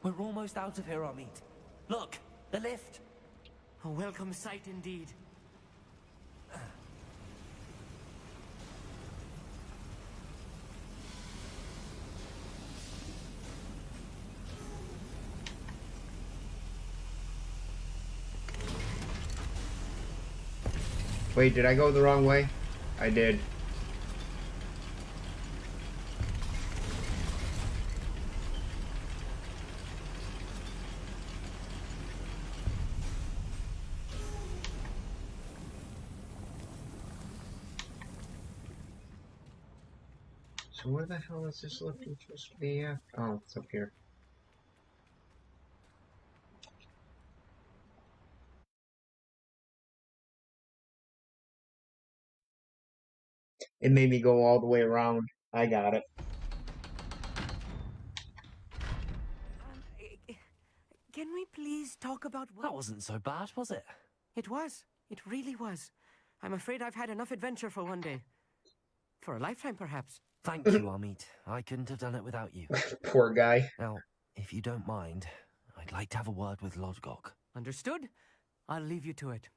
S5: We're almost out of here, Amit. Look, the lift.
S15: A welcome sight indeed.
S1: Wait, did I go the wrong way? I did. So where the hell is this looking supposed to be at? Oh, it's up here. It made me go all the way around. I got it.
S15: Can we please talk about what...
S5: That wasn't so bad, was it?
S15: It was. It really was. I'm afraid I've had enough adventure for one day. For a lifetime, perhaps.
S5: Thank you, Amit. I couldn't have done it without you.
S1: Poor guy.
S5: Now, if you don't mind, I'd like to have a word with Lodgok.
S15: Understood? I'll leave you to it.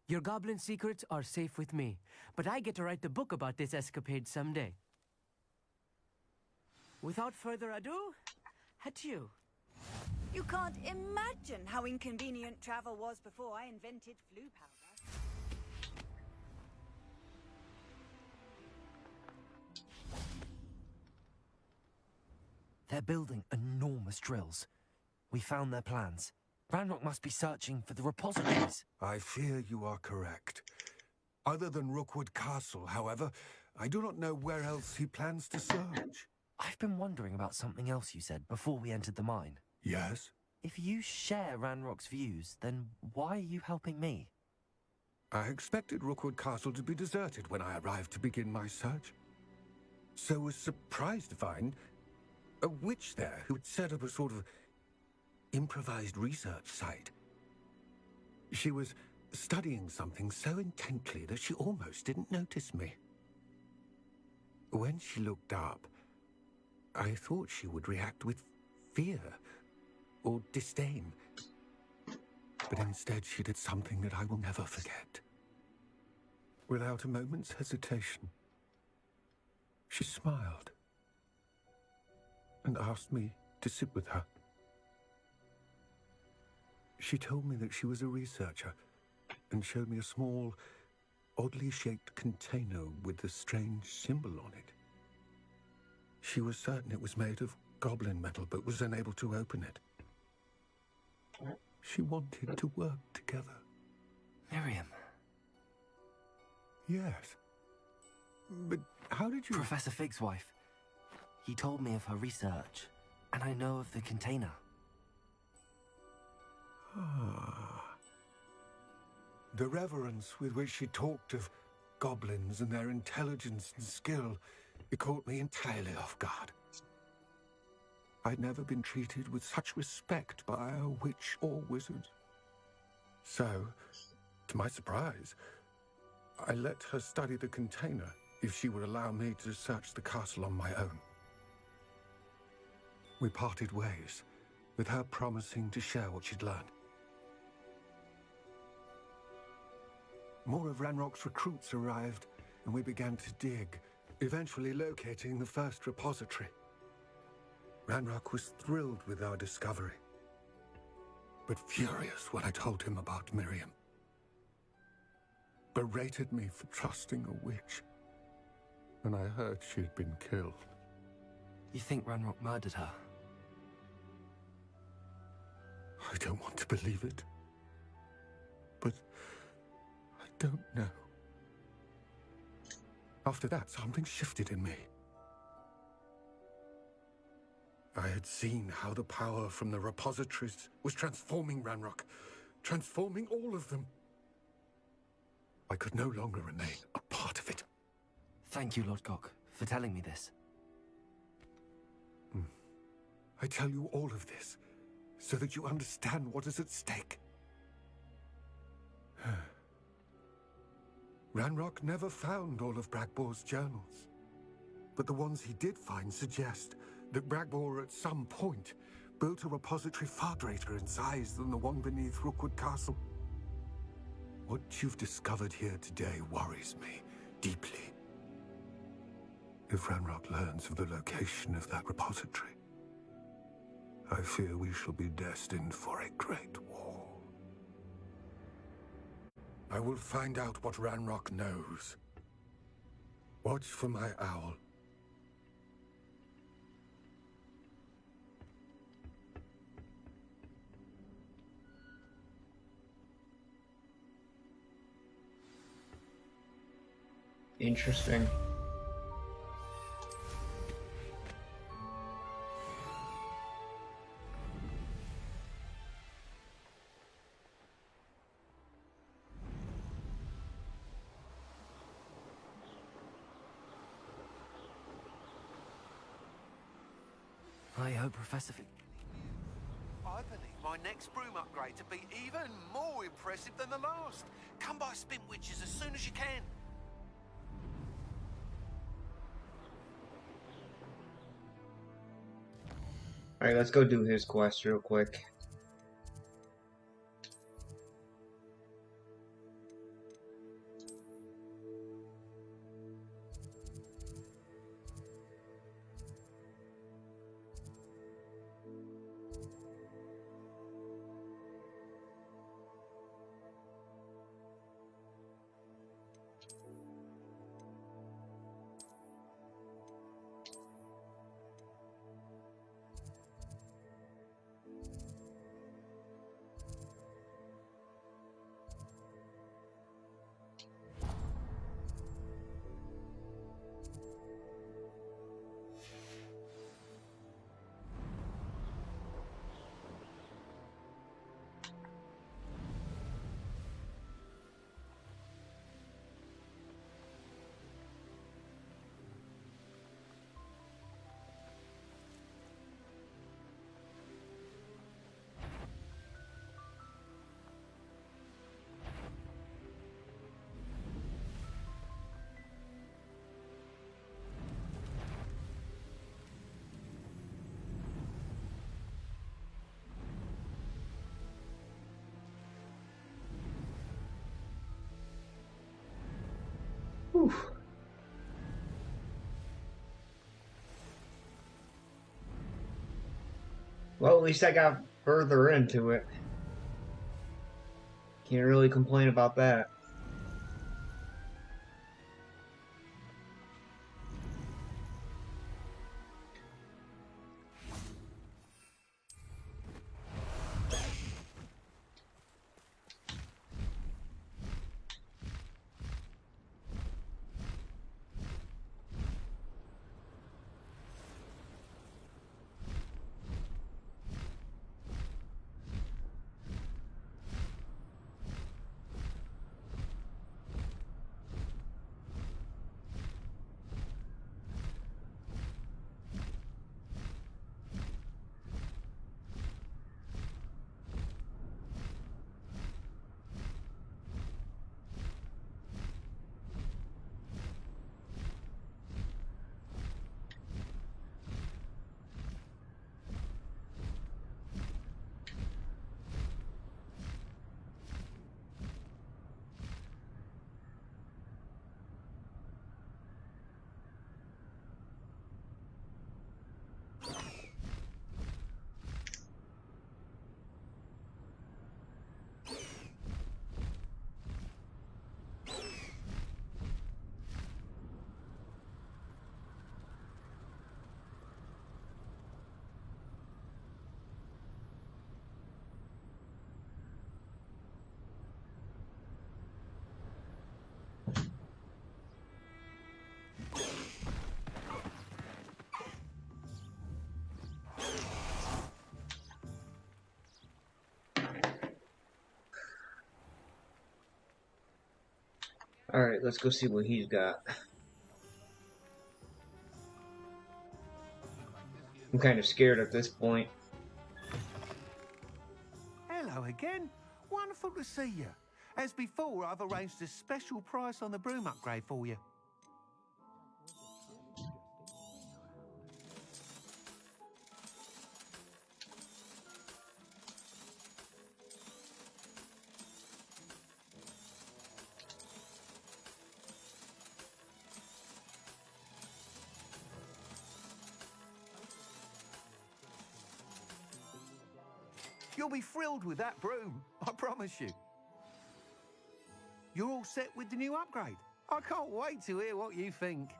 S15: Your goblin secrets are safe with me, but I get to write the book about this escapade someday. Without further ado, adieu.
S3: You can't imagine how inconvenient travel was before I invented flu powder.
S5: They're building enormous drills. We found their plans. Ranrock must be searching for the repositories.
S11: I fear you are correct. Other than Rookwood Castle, however, I do not know where else he plans to search.
S5: I've been wondering about something else you said before we entered the mine.
S11: Yes?
S5: If you share Ranrock's views, then why are you helping me?
S11: I expected Rookwood Castle to be deserted when I arrived to begin my search. So was surprised to find a witch there who had set up a sort of improvised research site. She was studying something so intently that she almost didn't notice me. When she looked up, I thought she would react with fear or disdain. But instead she did something that I will never forget. Without a moment's hesitation, she smiled and asked me to sit with her. She told me that she was a researcher and showed me a small, oddly shaped container with a strange symbol on it. She was certain it was made of goblin metal, but was unable to open it. She wanted to work together.
S5: Miriam.
S11: Yes. But how did you...
S5: Professor Fig's wife. He told me of her research, and I know of the container.
S11: Ah. The reverence with which she talked of goblins and their intelligence and skill, it caught me entirely off guard. I'd never been treated with such respect by a witch or wizard. So, to my surprise, I let her study the container if she would allow me to search the castle on my own. We parted ways, with her promising to share what she'd learned. More of Ranrock's recruits arrived, and we began to dig, eventually locating the first repository. Ranrock was thrilled with our discovery, but furious when I told him about Miriam. Berated me for trusting a witch, and I heard she had been killed.
S5: You think Ranrock murdered her?
S11: I don't want to believe it, but I don't know. After that, something shifted in me. I had seen how the power from the repositories was transforming Ranrock, transforming all of them. I could no longer remain a part of it.
S5: Thank you, Lodgok, for telling me this.
S11: I tell you all of this so that you understand what is at stake. Ranrock never found all of Bragbor's journals, but the ones he did find suggest that Bragbor at some point built a repository far greater in size than the one beneath Rookwood Castle. What you've discovered here today worries me deeply. If Ranrock learns of the location of that repository, I fear we shall be destined for a great war. I will find out what Ranrock knows. Watch for my owl.
S1: Interesting.
S5: I hope Professor
S7: I believe my next broom upgrade to be even more impressive than the last. Come by Spin Witches as soon as you can.
S1: Alright, let's go do his quest real quick. Whew. Well, at least I got further into it. Can't really complain about that. Alright, let's go see what he's got. I'm kind of scared at this point.
S7: Hello again. Wonderful to see you. As before, I've arranged a special price on the broom upgrade for you. You'll be thrilled with that broom, I promise you. You're all set with the new upgrade. I can't wait to hear what you think.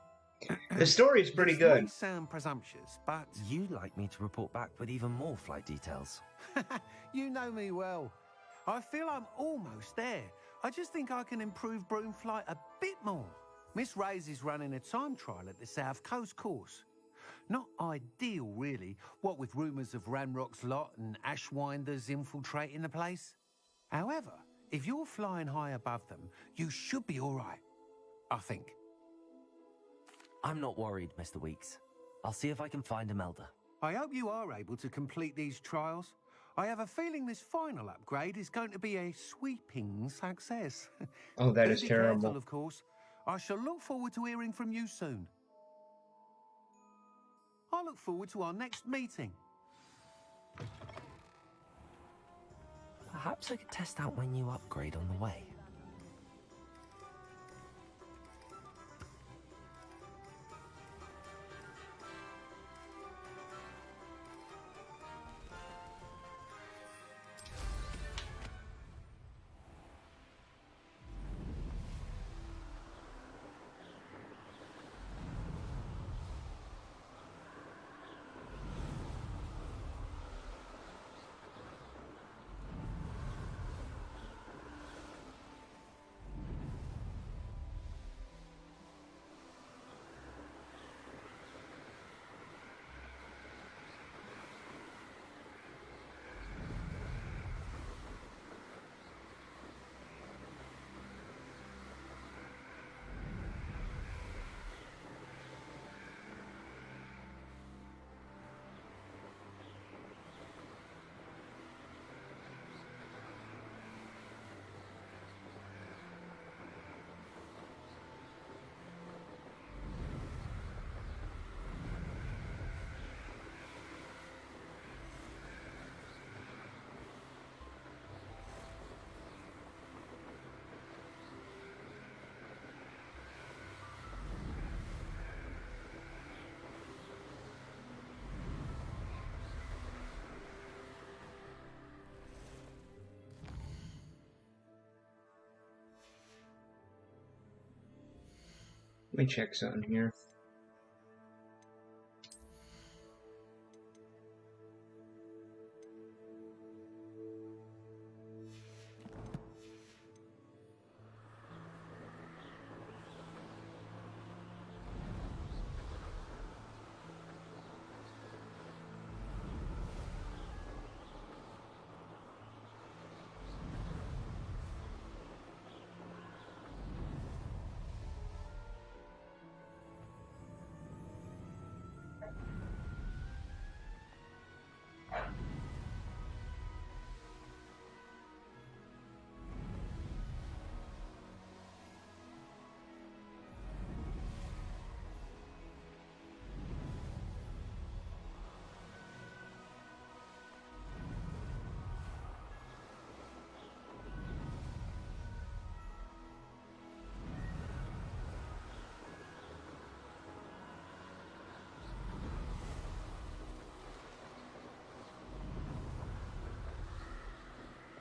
S1: The story's pretty
S7: This
S1: good.
S7: may sound presumptuous, but...
S5: You'd like me to report back with even more flight details.
S7: You know me well. I feel I'm almost there. I just think I can improve broom flight a bit more. Miss Ray's is running a time trial at the South Coast course. Not ideal, really, what with rumours of Ranrock's lot and Ashwinders infiltrating the place. However, if you're flying high above them, you should be all right, I think.
S5: I'm not worried, Mr. Weeks. I'll see if I can find Imelda.
S7: I hope you are able to complete these trials. I have a feeling this final upgrade is going to be a sweeping success.
S1: Oh, that
S7: Do
S1: is
S7: be
S1: terrible.
S7: careful, of course. I shall look forward to hearing from you soon. I look forward to our next meeting.
S5: Perhaps I could test out my new upgrade on the way.
S1: Let me check something here.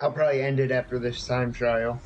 S1: I'll probably end it after this time trial.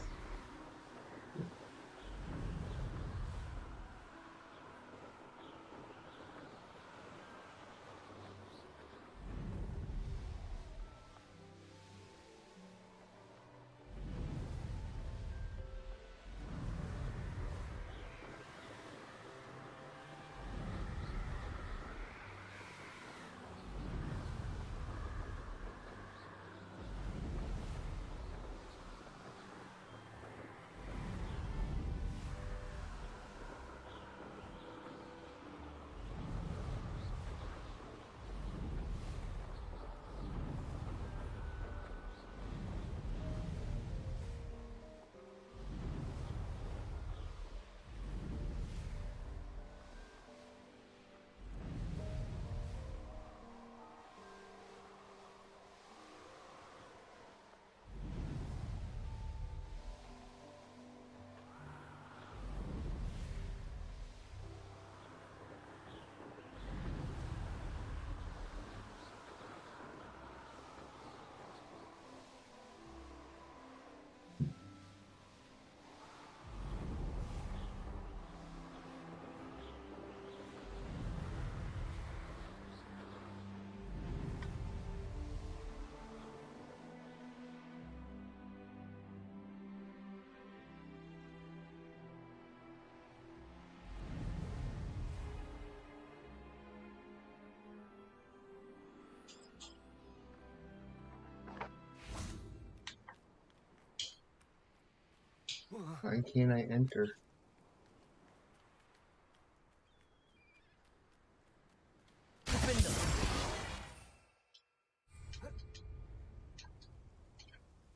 S1: Why can't I enter?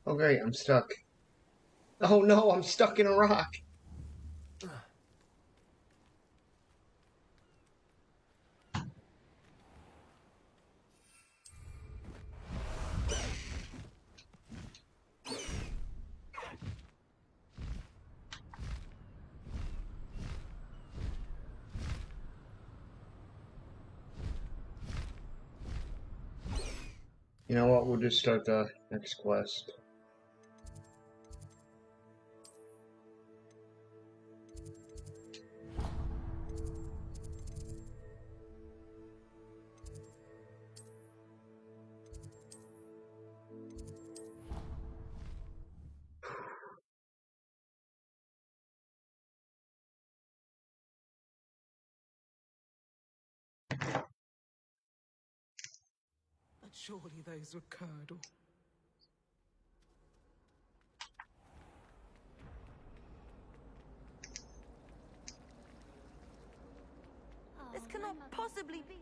S1: Okay, I'm stuck. Oh no, I'm stuck in a rock. You know what? We'll just start the next quest.
S17: But surely those were Curdle.
S3: This cannot possibly be.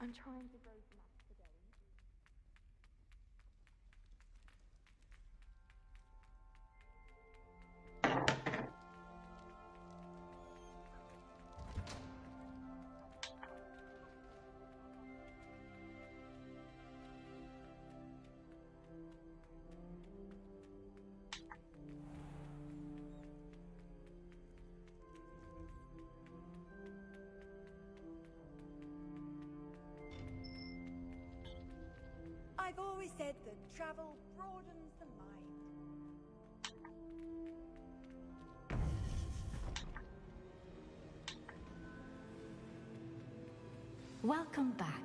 S2: I'm trying to browse maps today.
S3: I've always said that travel broadens the mind.
S18: Welcome back.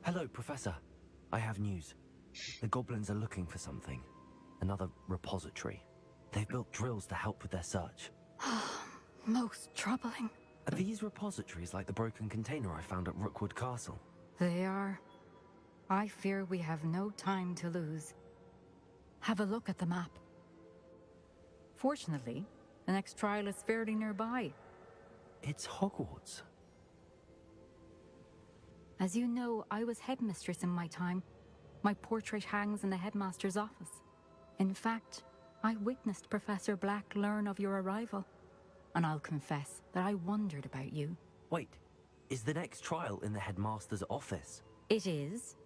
S5: Hello, Professor. I have news. The goblins are looking for something. Another repository. They've built drills to help with their search.
S18: Most troubling.
S5: Are these repositories like the broken container I found at Rookwood Castle?
S18: They are. I fear we have no time to lose. Have a look at the map. Fortunately, the next trial is fairly nearby.
S5: It's Hogwarts.
S18: As you know, I was headmistress in my time. My portrait hangs in the headmaster's office. In fact, I witnessed Professor Black learn of your arrival. And I'll confess that I wondered about you.
S5: Wait, is the next trial in the headmaster's office?
S18: It is.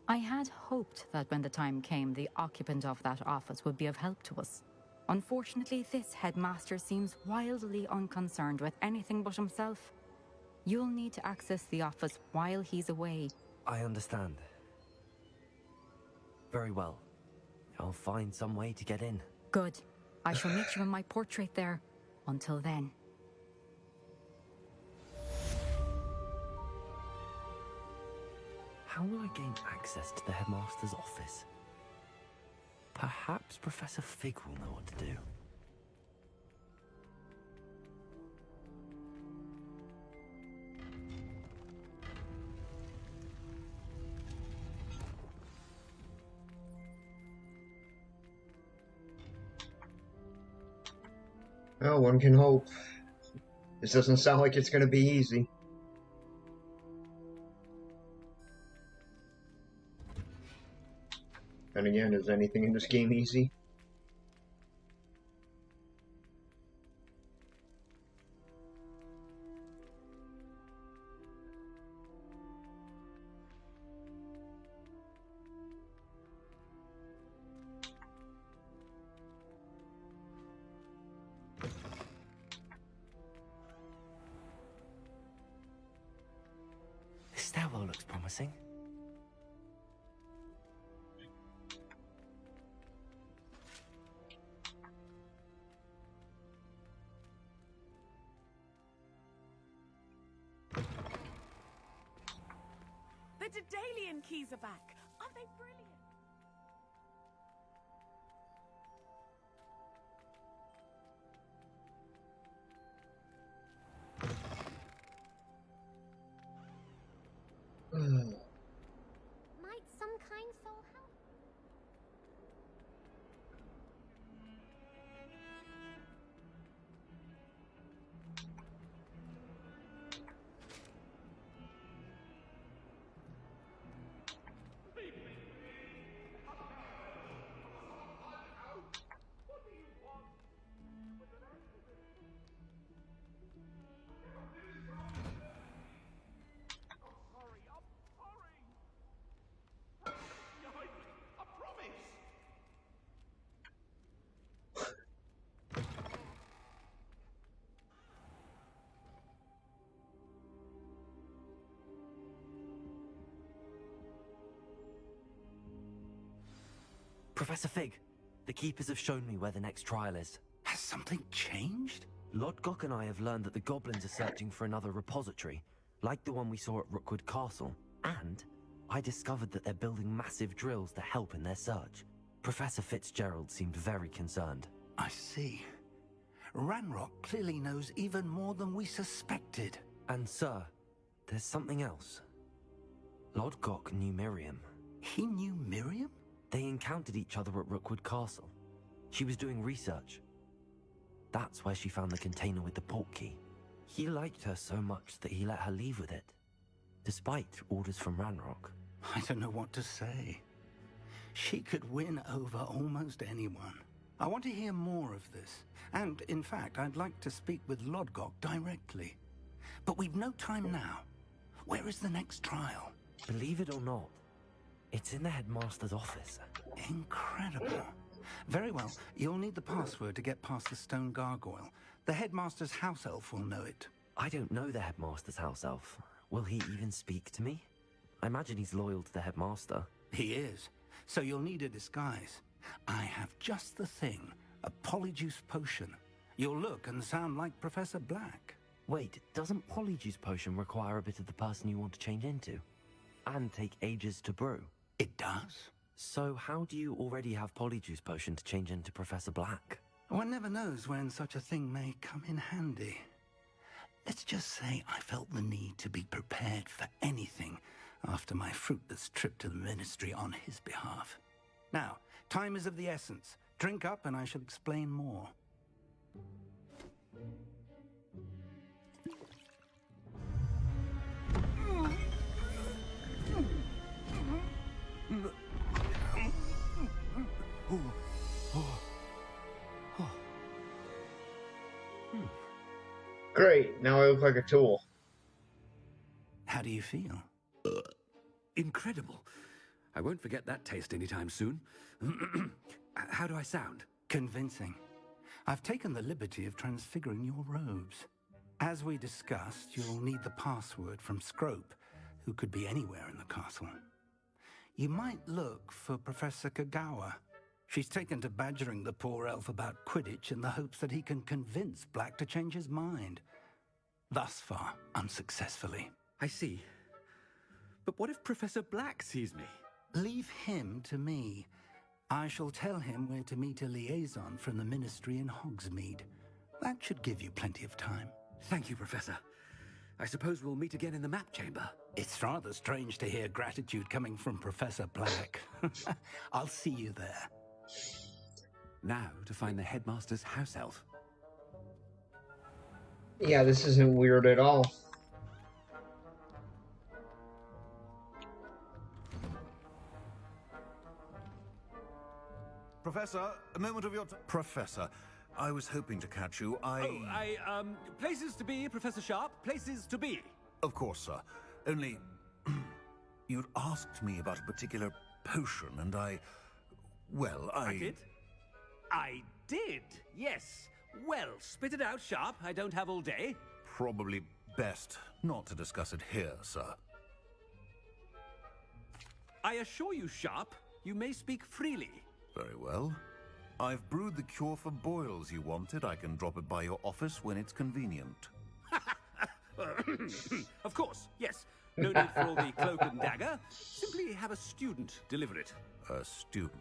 S18: I had hoped that when the time came, the occupant of that office would be of help to us. Unfortunately, this headmaster seems wildly unconcerned with anything but himself. You'll need to access the office while he's away.
S5: I understand. Very well. I'll find some way to get in.
S18: Good. I shall meet you in my portrait there. Until then.
S5: How will I gain access to the headmaster's office? Perhaps Professor Fig will know what to do.
S1: Well, one can hope. This doesn't sound like it's gonna be easy. And again, is anything in this game easy?
S5: This stairwell looks promising.
S6: The Daedalian keys are back. Aren't they brilliant?
S4: Might some kind soul help?
S5: Professor Fig, the Keepers have shown me where the next trial is.
S9: Has something changed?
S5: Lodgok and I have learned that the goblins are searching for another repository, like the one we saw at Rookwood Castle. And I discovered that they're building massive drills to help in their search. Professor Fitzgerald seemed very concerned.
S9: I see. Ranrock clearly knows even more than we suspected.
S5: And sir, there's something else. Lodgok knew Miriam.
S9: He knew Miriam?
S5: They encountered each other at Rookwood Castle. She was doing research. That's where she found the container with the port key. He liked her so much that he let her leave with it, despite orders from Ranrock.
S9: I don't know what to say. She could win over almost anyone. I want to hear more of this. And, in fact, I'd like to speak with Lodgok directly. But we've no time now. Where is the next trial?
S5: Believe it or not, it's in the headmaster's office.
S9: Incredible. Very well. You'll need the password to get past the stone gargoyle. The headmaster's house elf will know it.
S5: I don't know the headmaster's house elf. Will he even speak to me? I imagine he's loyal to the headmaster.
S9: He is. So you'll need a disguise. I have just the thing. A polyjuice potion. You'll look and sound like Professor Black.
S5: Wait, doesn't polyjuice potion require a bit of the person you want to change into? And take ages to brew?
S9: It does.
S5: So how do you already have polyjuice potion to change into Professor Black?
S9: One never knows when such a thing may come in handy. Let's just say I felt the need to be prepared for anything after my fruitless trip to the Ministry on his behalf. Now, time is of the essence. Drink up and I shall explain more.
S1: Great, now I look like a tool.
S9: How do you feel?
S19: Incredible. I won't forget that taste anytime soon. How do I sound?
S9: Convincing. I've taken the liberty of transfiguring your robes. As we discussed, you'll need the password from Scrope, who could be anywhere in the castle. You might look for Professor Kagawa. She's taken to badgering the poor elf about Quidditch in the hopes that he can convince Black to change his mind. Thus far, unsuccessfully.
S19: I see. But what if Professor Black sees me?
S9: Leave him to me. I shall tell him where to meet a liaison from the Ministry in Hogsmeade. That should give you plenty of time.
S19: Thank you, Professor. I suppose we'll meet again in the map chamber.
S9: It's rather strange to hear gratitude coming from Professor Black. I'll see you there.
S19: Now to find the headmaster's house elf.
S1: Yeah, this isn't weird at all.
S20: Professor, a moment of your time. Professor, I was hoping to catch you.
S19: Places to be, Professor Sharp. Places to be.
S20: Of course, sir. Only, you'd asked me about a particular potion, and I
S19: did? I did, yes. Well, spit it out, Sharp. I don't have all day.
S20: Probably best not to discuss it here, sir.
S19: I assure you, Sharp, you may speak freely.
S20: Very well. I've brewed the cure for boils you wanted. I can drop it by your office when it's convenient.
S19: Of course, yes. No need for all the cloak and dagger. Simply have a student deliver it.
S20: A student.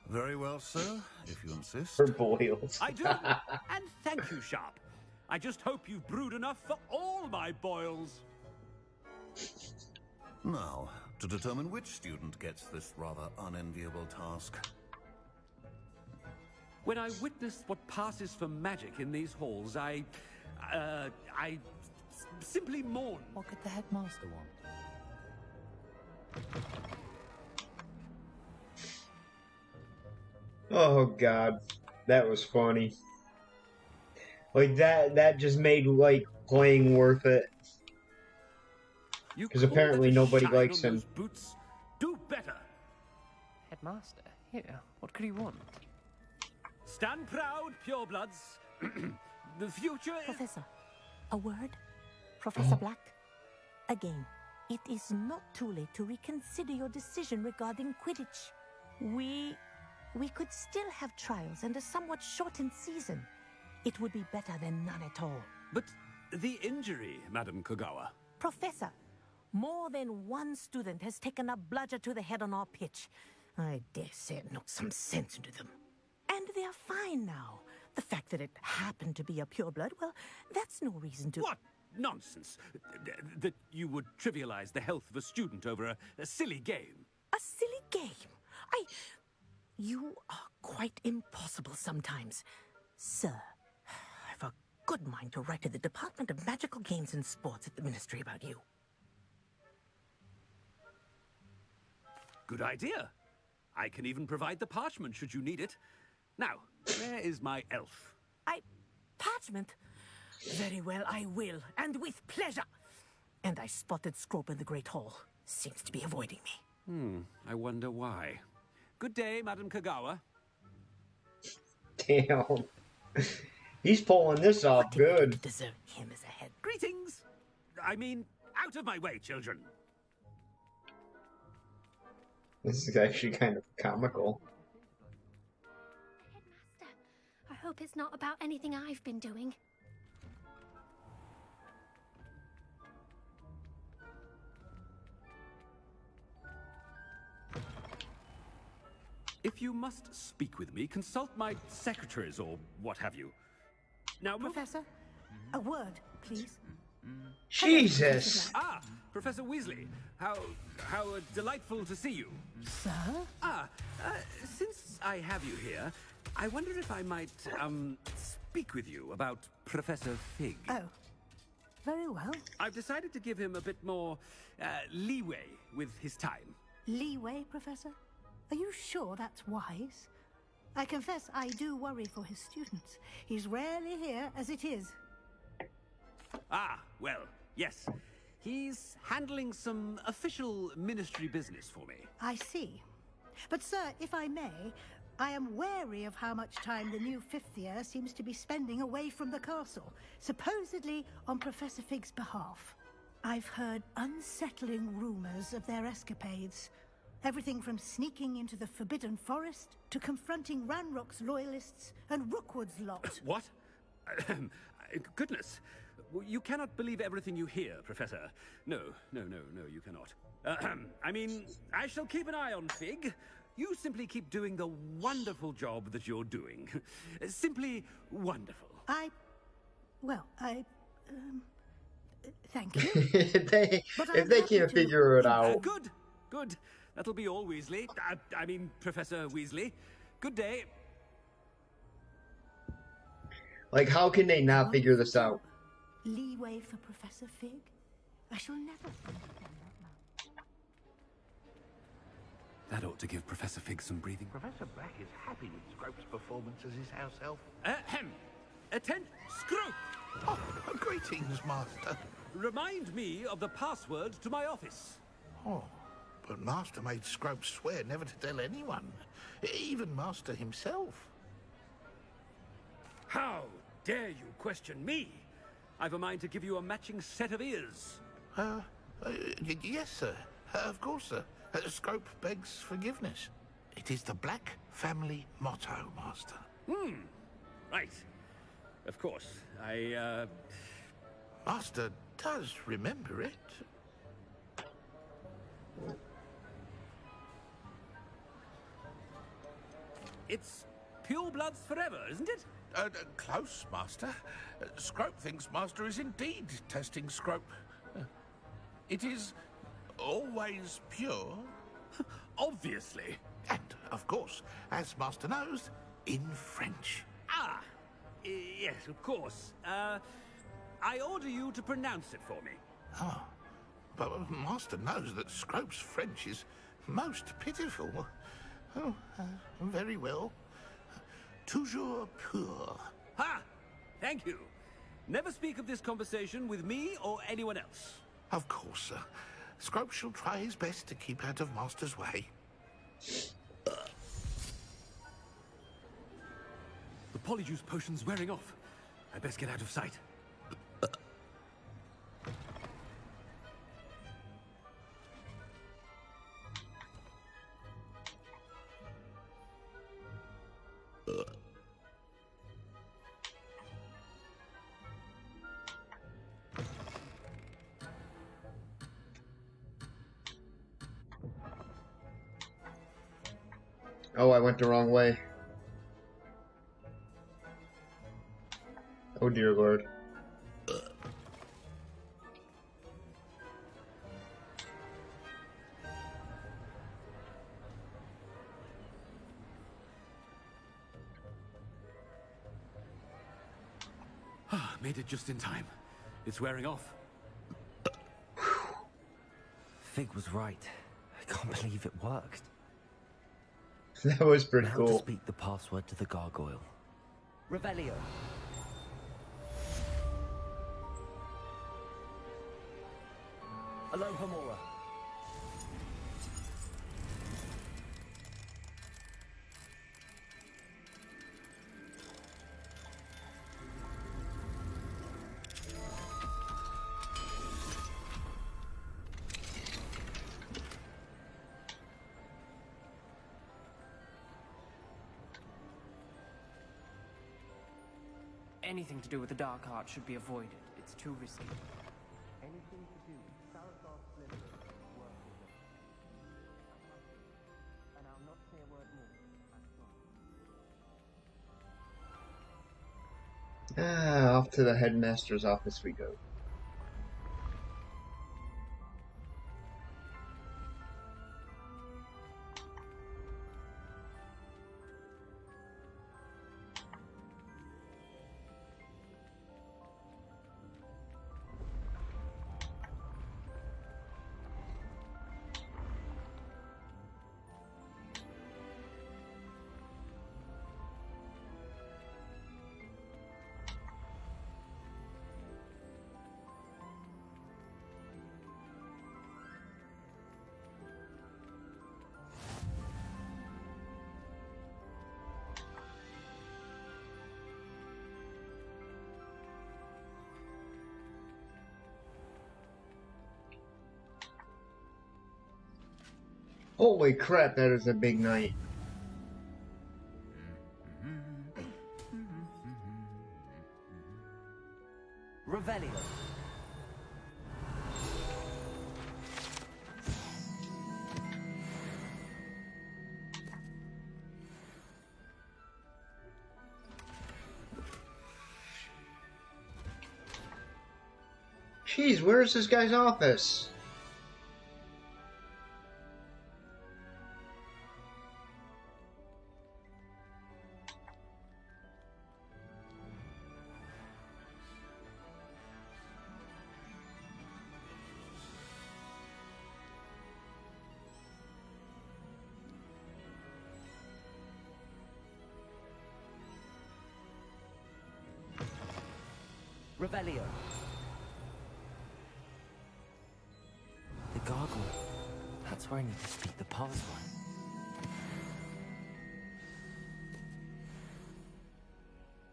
S20: Very well, sir, if you insist.
S1: For boils.
S19: I do. And thank you, Sharp. I just hope you've brewed enough for all my boils.
S20: Now, to determine which student gets this rather unenviable task.
S19: When I witness what passes for magic in these halls, I simply mourn.
S21: What could the headmaster want?
S1: Oh god, that was funny. Like that just made like playing worth it. Because apparently nobody likes him.
S19: Boots. Do better.
S15: Headmaster, here, what could he want?
S19: Stand proud, purebloods. The future is...
S22: Professor, a word? Professor Black? Again, it is not too late to reconsider your decision regarding Quidditch. We could still have trials and a somewhat shortened season. It would be better than none at all.
S19: But the injury, Madam Kogawa.
S22: Professor, more than one student has taken a bludger to the head on our pitch. I dare say it knocked some sense into them. And they're fine now. The fact that it happened to be a pureblood, well, that's no reason to...
S19: What nonsense! That you would trivialize the health of a student over a silly game.
S22: A silly game? You are quite impossible sometimes. Sir, I've a good mind to write to the Department of Magical Games and Sports at the Ministry about you.
S19: Good idea. I can even provide the parchment should you need it. Now, where is my elf?
S22: Parchment? Very well, I will, and with pleasure. And I spotted Scrope in the Great Hall. Seems to be avoiding me.
S19: I wonder why. Good day, Madam Kogawa.
S1: Damn. He's pulling this off good.
S22: To deserve him as a head.
S19: Greetings! I mean, out of my way, children.
S1: This is actually kind of comical.
S4: I hope it's not about anything I've been doing.
S19: If you must speak with me, consult my secretaries or what have you. Now,
S22: Professor, a word, please.
S1: Jesus!
S19: Ah, Professor Weasley. How delightful to see you.
S22: Sir?
S19: Since I have you here, I wonder if I might, speak with you about Professor Fig.
S12: Oh, very well.
S19: I've decided to give him a bit more, leeway with his time.
S12: Leeway, Professor? Are you sure that's wise? I confess I do worry for his students. He's rarely here as it is.
S19: Ah, well, yes. He's handling some official ministry business for me.
S12: I see. But, sir, if I may, I am wary of how much time the new fifth year seems to be spending away from the castle, supposedly on Professor Fig's behalf. I've heard unsettling rumors of their escapades. Everything from sneaking into the Forbidden Forest to confronting Ranrock's loyalists and Rookwood's lot.
S19: What? Goodness. You cannot believe everything you hear, Professor. No, you cannot. I mean, I shall keep an eye on Fig. You simply keep doing the wonderful job that you're doing. Simply wonderful.
S12: Thank you.
S1: if they can't figure it out.
S19: Good. That'll be all, Weasley. I mean, Professor Weasley. Good day.
S1: Like, how can they not figure this out?
S12: Leeway for Professor Fig? I shall never...
S19: That ought to give Professor Fig some breathing.
S23: Professor Black is happy with Scrope's performance as his house elf.
S19: Attend, Scrope!
S23: Oh, greetings, Master.
S19: Remind me of the password to my office.
S23: Oh, but Master made Scrope swear never to tell anyone, even Master himself.
S19: How dare you question me? I've a mind to give you a matching set of ears.
S23: Yes, sir. Of course, sir. Scrope begs forgiveness. It is the Black family motto, Master.
S19: Right. Of course.
S23: Master does remember it.
S19: It's pure bloods forever, isn't it?
S23: Close, Master. Scrope thinks Master is indeed testing Scrope. It is always pure.
S19: Obviously.
S23: And, of course, as Master knows, in French.
S19: Ah! Yes, of course. I order you to pronounce it for me.
S23: Oh, but Master knows that Scrope's French is most pitiful. Oh, very well. Toujours pur.
S19: Ha! Thank you. Never speak of this conversation with me or anyone else.
S23: Of course, sir. Scrope shall try his best to keep out of Master's way.
S19: The polyjuice potion's wearing off. I best get out of sight.
S1: Oh, I went the wrong way. Oh dear Lord.
S19: Made it just in time. It's wearing off.
S5: Fig was right. I can't believe it worked.
S1: That was pretty
S5: now
S1: cool.
S5: To speak the password to the gargoyle.
S15: Revelio. Alohomora. Anything to do with the dark art should be avoided. It's too risky. Anything to do with Sarasov's limit, work with it. And I'll not say a word more.
S1: Off to the headmaster's office we go. Holy crap, that is a big night.
S15: Revelio.
S1: Jeez, where's this guy's office?
S15: Revelio.
S5: The gargoyle. That's where I need to speak the password.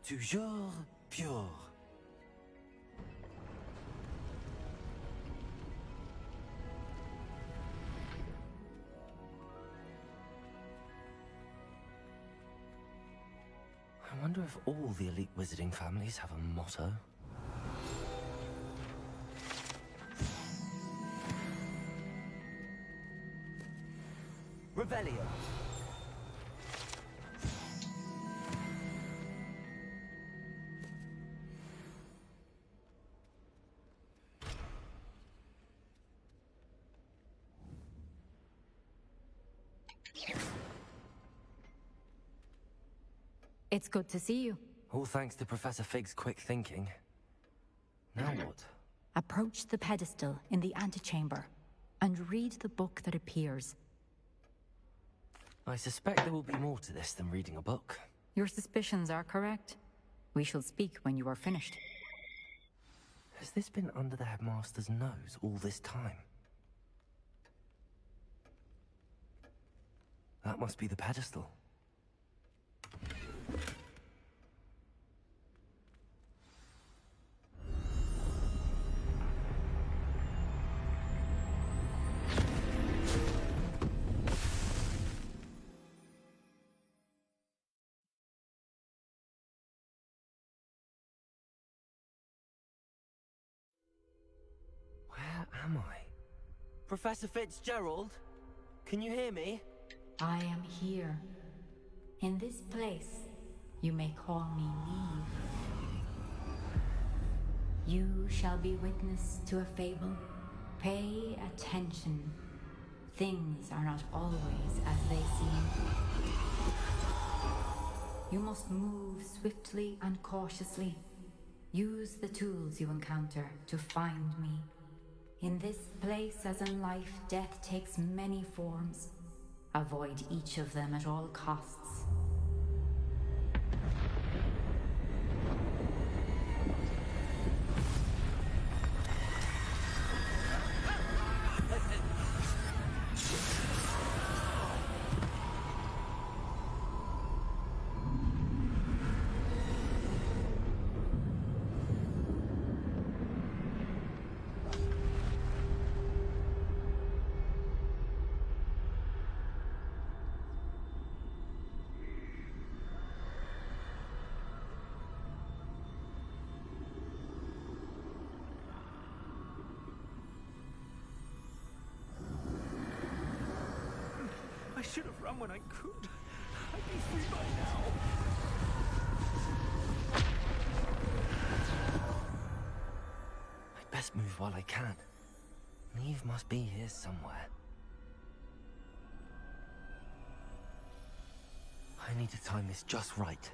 S5: Toujours pure. wonder if all the elite wizarding families have a motto. Revelio.
S18: It's good to see you.
S5: All thanks to Professor Fig's quick thinking. Now what?
S18: Approach the pedestal in the antechamber and read the book that appears.
S5: I suspect there will be more to this than reading a book.
S18: Your suspicions are correct. We shall speak when you are finished.
S5: Has this been under the headmaster's nose all this time? That must be the pedestal. Where am I? Professor Fitzgerald? Can you hear me?
S18: I am here. In this place, you may call me Neve. You shall be witness to a fable. Pay attention. Things are not always as they seem. You must move swiftly and cautiously. Use the tools you encounter to find me. In this place, as in life, death takes many forms. Avoid each of them at all costs.
S6: I should have run when I could. I'd be free by now.
S5: I'd best move while I can. Neve must be here somewhere. I need to time this just right.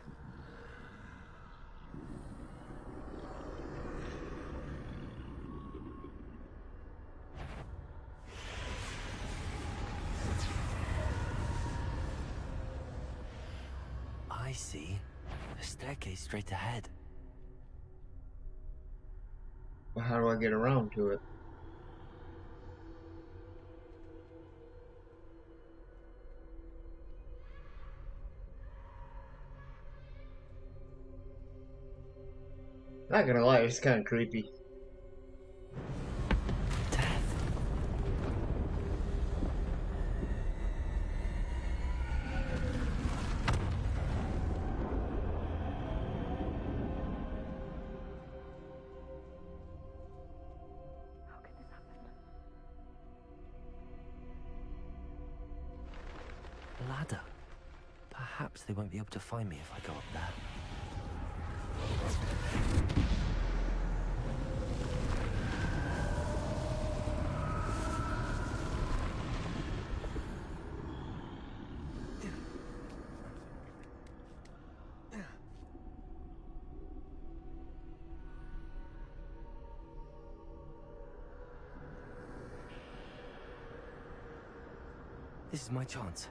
S5: I see. A staircase straight ahead.
S1: Well, how do I get around to it? Not gonna lie, it's kind of creepy.
S5: Ladder. Perhaps they won't be able to find me if I go up there. This is my chance.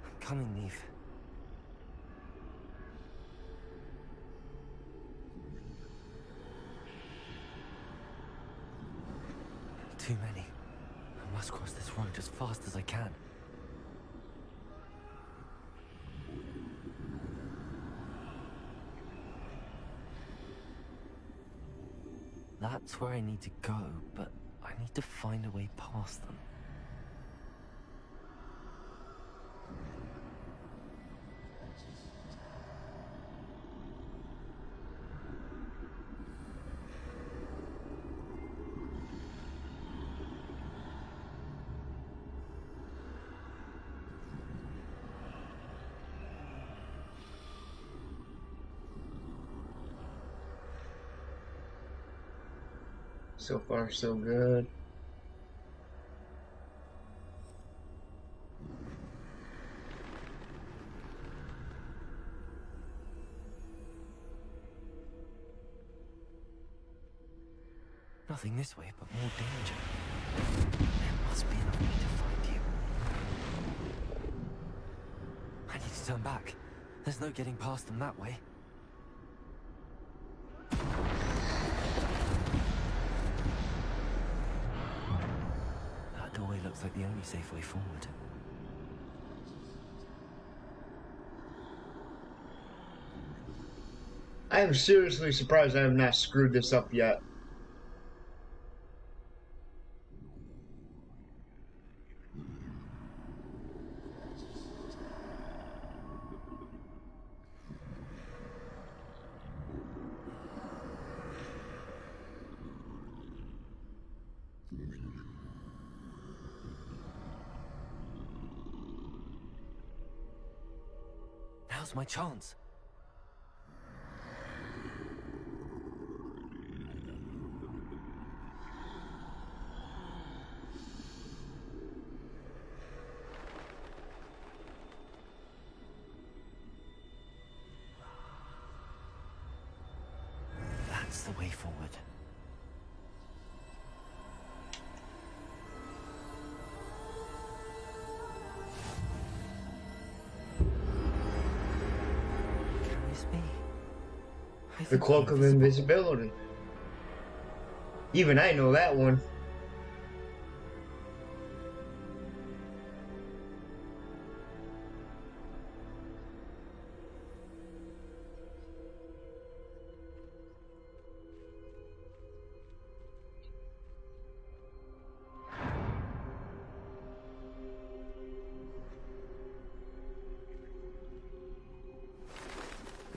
S5: I'm coming, Neve. Too many. I must cross this road as fast as I can. That's where I need to go, but I need to find a way past them.
S1: So far, so good.
S5: Nothing this way, but more danger. There must be another way to find you. I need to turn back. There's no getting past them that way. That doorway looks like the only safe way forward.
S1: I am seriously surprised I have not screwed this up yet.
S5: Now's my chance. That's the way forward. Carries me.
S1: The Cloak of Invisibility. Even I know that one.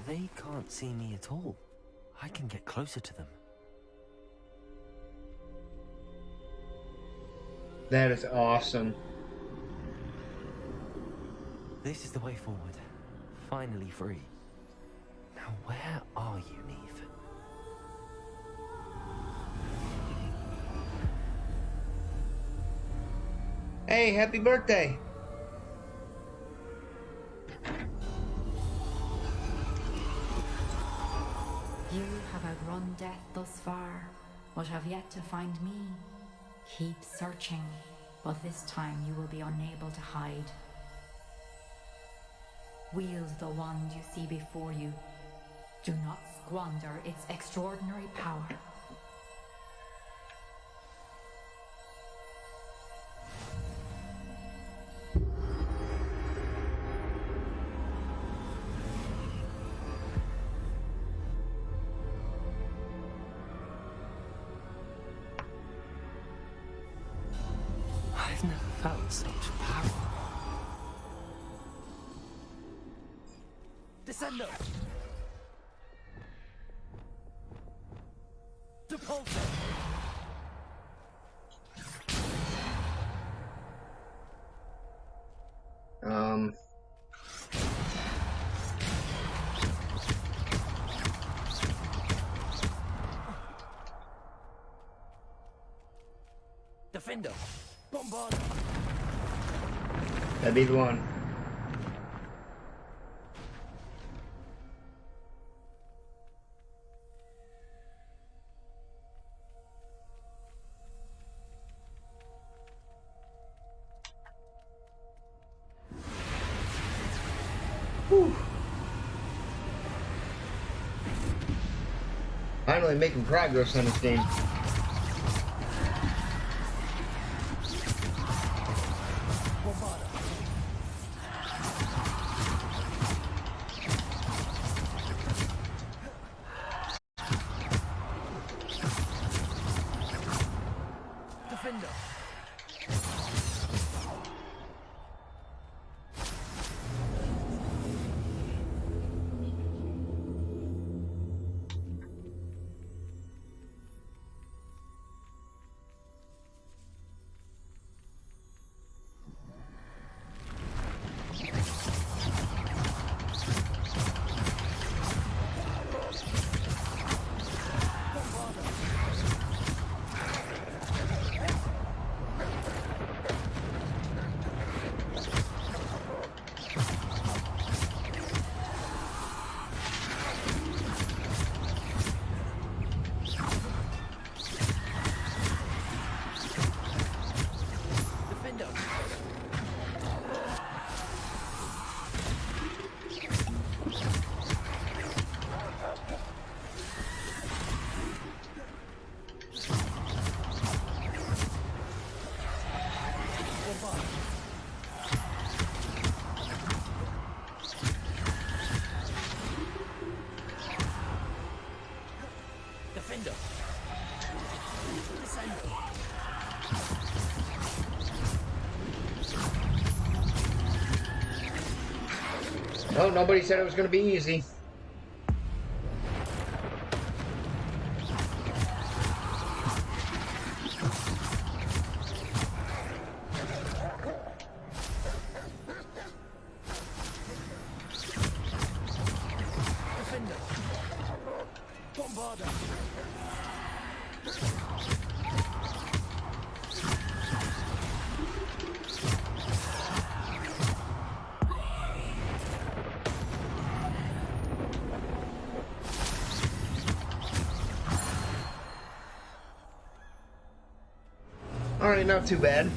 S5: They can't see me at all. I can get closer to them.
S1: That is awesome.
S5: This is the way forward. Finally free. Now where are you, Neve?
S1: Hey, happy birthday!
S18: You have outrun death thus far, but have yet to find me. Keep searching, but this time you will be unable to hide. Wield the wand you see before you. Do not squander its extraordinary power.
S5: I've never felt such power. Descendo! Depulso! Defendo! Bombard!
S1: That'd be the one. Whew. Finally making progress on this game.
S5: Defender!
S15: Defender. Defender.
S1: Oh, nobody said it was going to be easy.
S15: Defender. Bombarder.
S1: Alright, not too bad.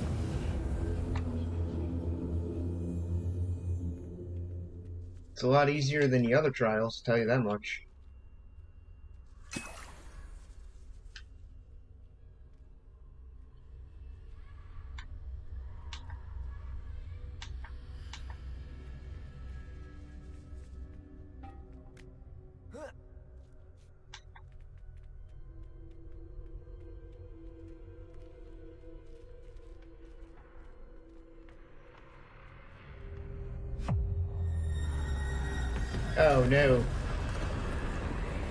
S1: It's a lot easier than the other trials, tell you that much. Oh no.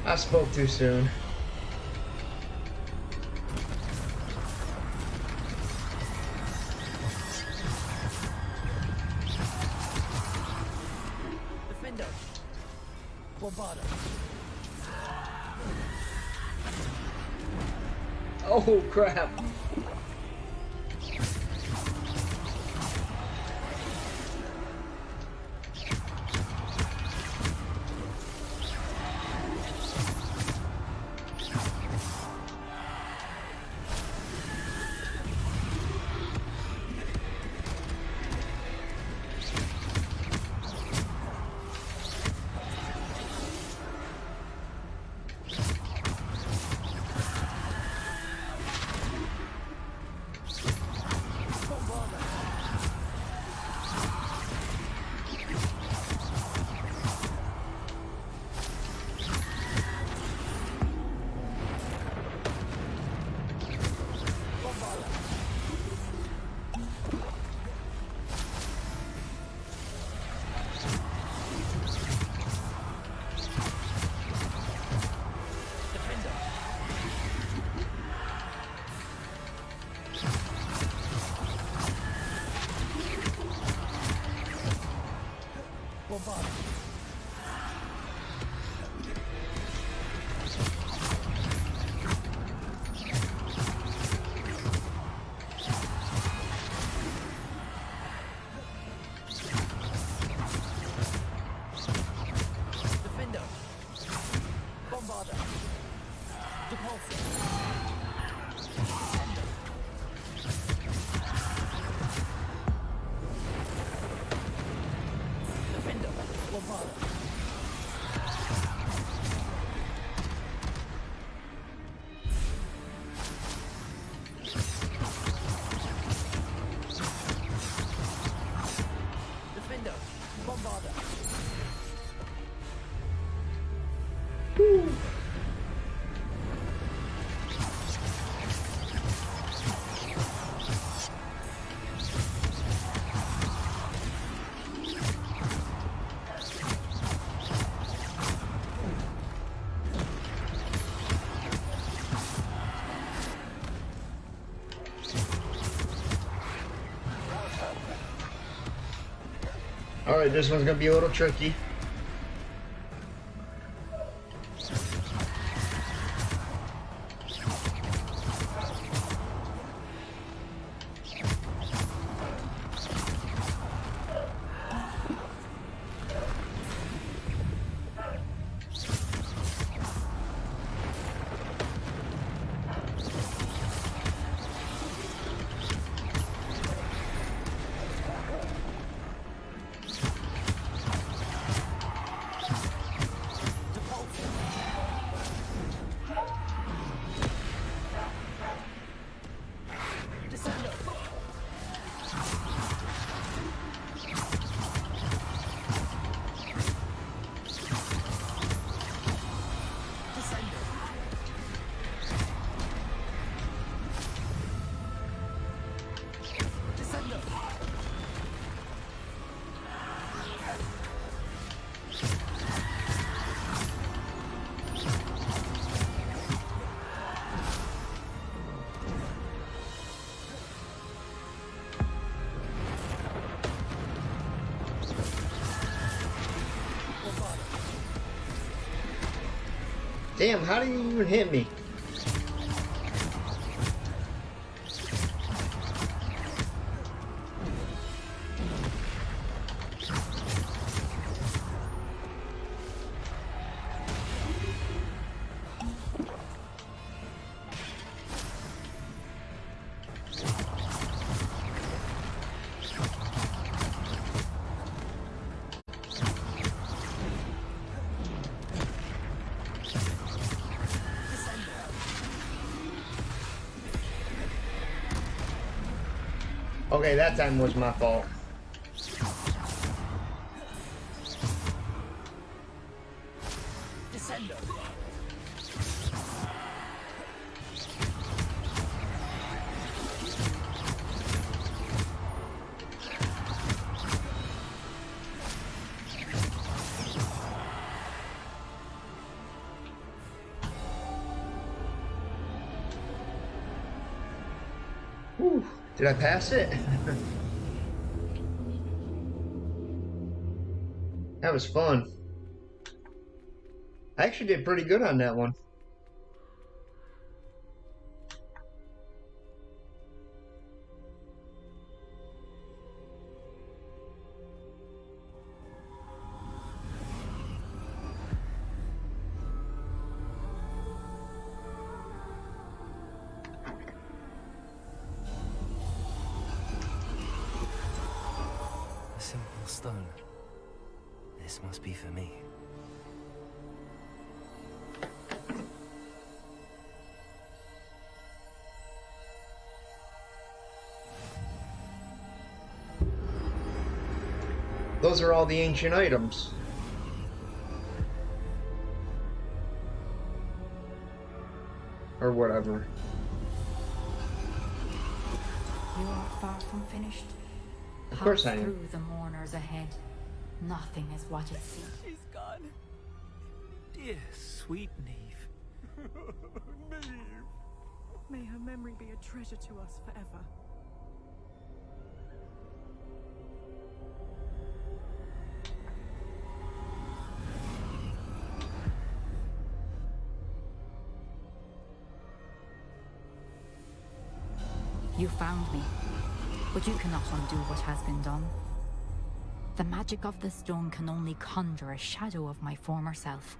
S1: I spoke too soon.
S15: Defender. Bombarder.
S1: Oh crap.
S15: Bombarder. Defender. Bombarder. Depulsor. Defender. Bombarder. Defender. Bombarder.
S1: Alright, this one's gonna be a little tricky. Damn, how do you even hit me? Okay, that time was my fault.
S6: Descendo.
S1: Whew. Did I pass it? That was fun. I actually did pretty good on that one.
S5: A simple stone. This must be for me.
S1: Those are all the ancient items. Or whatever.
S18: You are far from finished.
S1: Of course I am.
S18: Pass through the mourners ahead. Nothing is what it seems.
S6: She's gone.
S15: Dear sweet Neve.
S17: Neve. May her memory be a treasure to us forever.
S18: You found me, but you cannot undo what has been done. The magic of the stone can only conjure a shadow of my former self.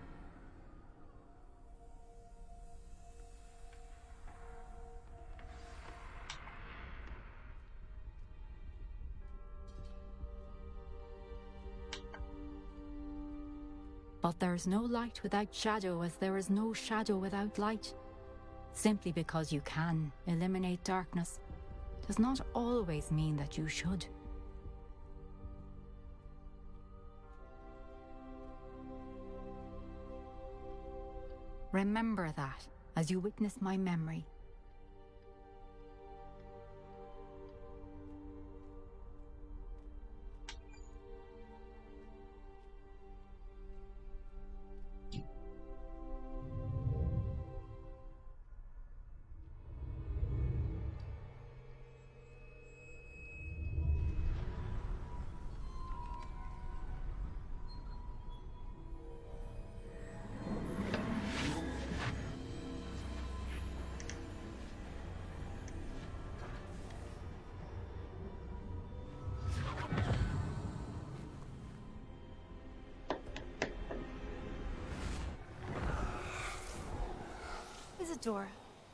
S18: But there is no light without shadow, as there is no shadow without light. Simply because you can eliminate darkness does not always mean that you should. Remember that as you witness my memory.
S10: Isadora,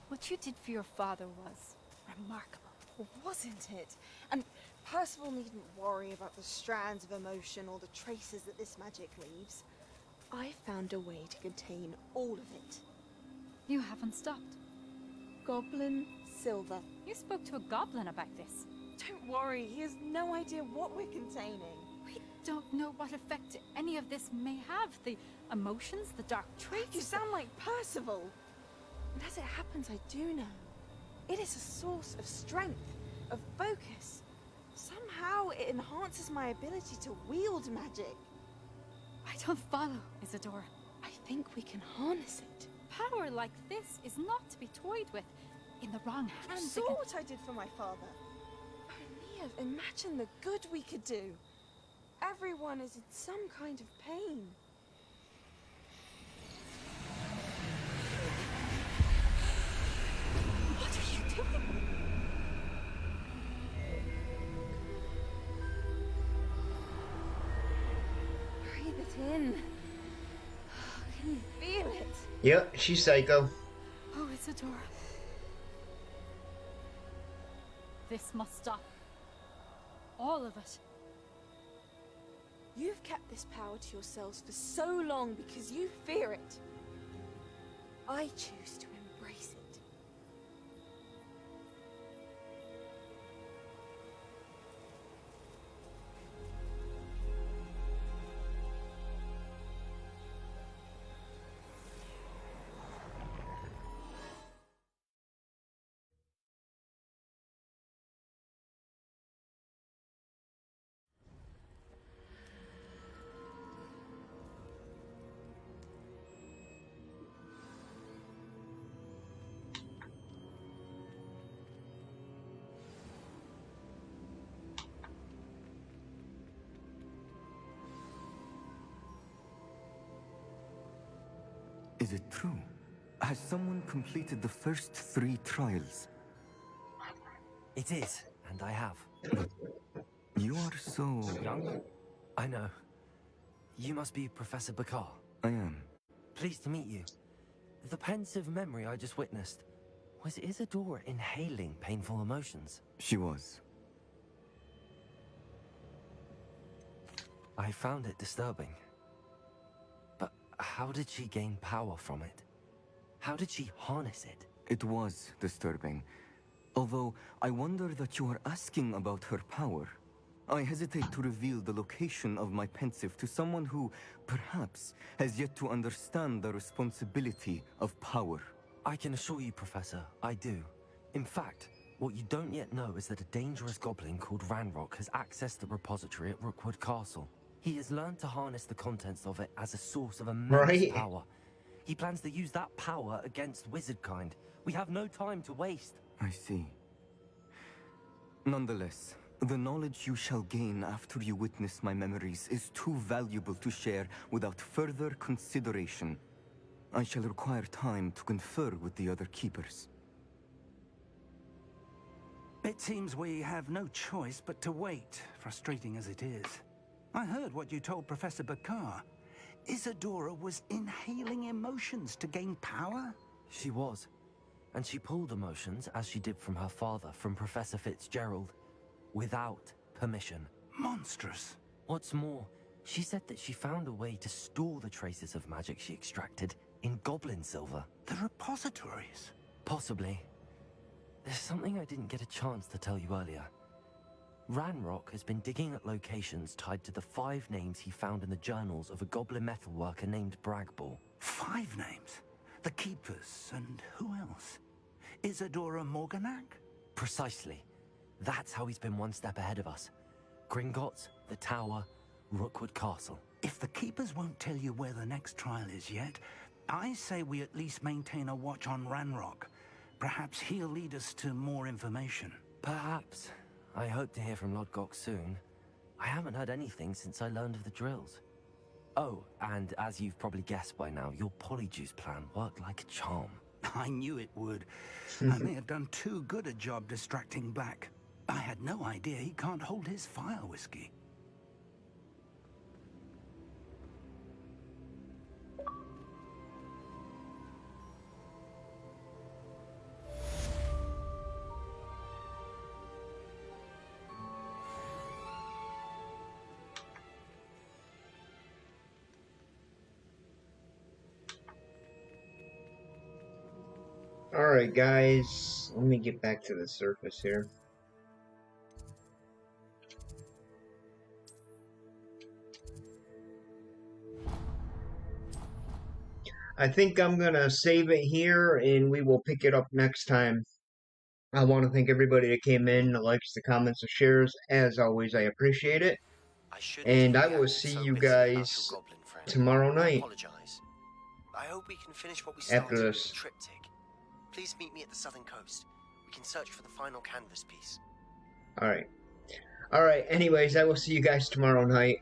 S10: what you did for your father was remarkable.
S13: Wasn't it? And Percival needn't worry about the strands of emotion or the traces that this magic leaves. I found a way to contain all of it.
S10: You haven't stopped.
S13: Goblin Silver.
S10: You spoke to a goblin about this.
S13: Don't worry, he has no idea what we're containing.
S10: We don't know what effect any of this may have. The emotions, the dark traits.
S13: You sound like Percival. And as it happens, I do know. It is a source of strength, of focus. Somehow it enhances my ability to wield magic.
S10: I don't follow, Isadora.
S13: I think we can harness it.
S10: Power like this is not to be toyed with. In the wrong
S13: You
S10: hands,
S13: saw what I did for my father. O'Neill, imagine the good we could do. Everyone is in some kind of pain. Breathe it in. Can you feel it?
S1: Yep, she's psycho.
S10: Oh, Isadora. This must stop. All of it.
S13: You've kept this power to yourselves for so long because you fear it. I choose to embrace it.
S14: Is it true? Has someone completed the first 3 trials?
S5: It is, and I have.
S14: You are so...
S5: young? I know. You must be Professor Bakar.
S14: I am.
S5: Pleased to meet you. The pensive memory I just witnessed, was Isadora inhaling painful emotions?
S14: She was.
S5: I found it disturbing. But how did she gain power from it? How did she harness it?
S14: It was disturbing. Although, I wonder that you are asking about her power. I hesitate to reveal the location of my pensive to someone who, perhaps, has yet to understand the responsibility of power.
S5: I can assure you, Professor, I do. In fact, what you don't yet know is that a dangerous goblin called Ranrock has accessed the repository at Rookwood Castle. He has learned to harness the contents of it as a source of immense power. He plans to use that power against wizardkind. We have no time to waste.
S14: I see. Nonetheless, the knowledge you shall gain after you witness my memories is too valuable to share without further consideration. I shall require time to confer with the other keepers.
S9: It seems we have no choice but to wait, frustrating as it is. I heard what you told Professor Bakar. Isadora was inhaling emotions to gain power?
S5: She was. And she pulled emotions, as she did from her father, from Professor Fitzgerald, without permission.
S9: Monstrous.
S5: What's more, she said that she found a way to store the traces of magic she extracted in goblin silver.
S9: The repositories?
S5: Possibly. There's something I didn't get a chance to tell you earlier. Ranrock has been digging at locations tied to the 5 names he found in the journals of a goblin metalworker named Bragball.
S9: 5 names? The Keepers, and who else? Isadora Morganac?
S5: Precisely. That's how he's been one step ahead of us. Gringotts, the Tower, Rookwood Castle.
S9: If the Keepers won't tell you where the next trial is yet, I say we at least maintain a watch on Ranrock. Perhaps he'll lead us to more information.
S5: Perhaps. I hope to hear from Lodgok soon. I haven't heard anything since I learned of the drills. Oh, and as you've probably guessed by now, your Polyjuice plan worked like a charm.
S9: I knew it would. I may have done too good a job distracting Black. I had no idea he can't hold his fire whiskey.
S1: Alright guys, let me get back to the surface here. I think I'm gonna save it here and we will pick it up next time. I want to thank everybody that came in, the likes, the comments, the shares. As always, I appreciate it. And I will see you guys tomorrow night.
S16: I hope we can finish what we started
S1: After
S16: with
S1: this.
S16: the triptych. Please meet me at the southern coast. We can search for the final canvas piece.
S1: Alright. Alright, anyways, I will see you guys tomorrow night.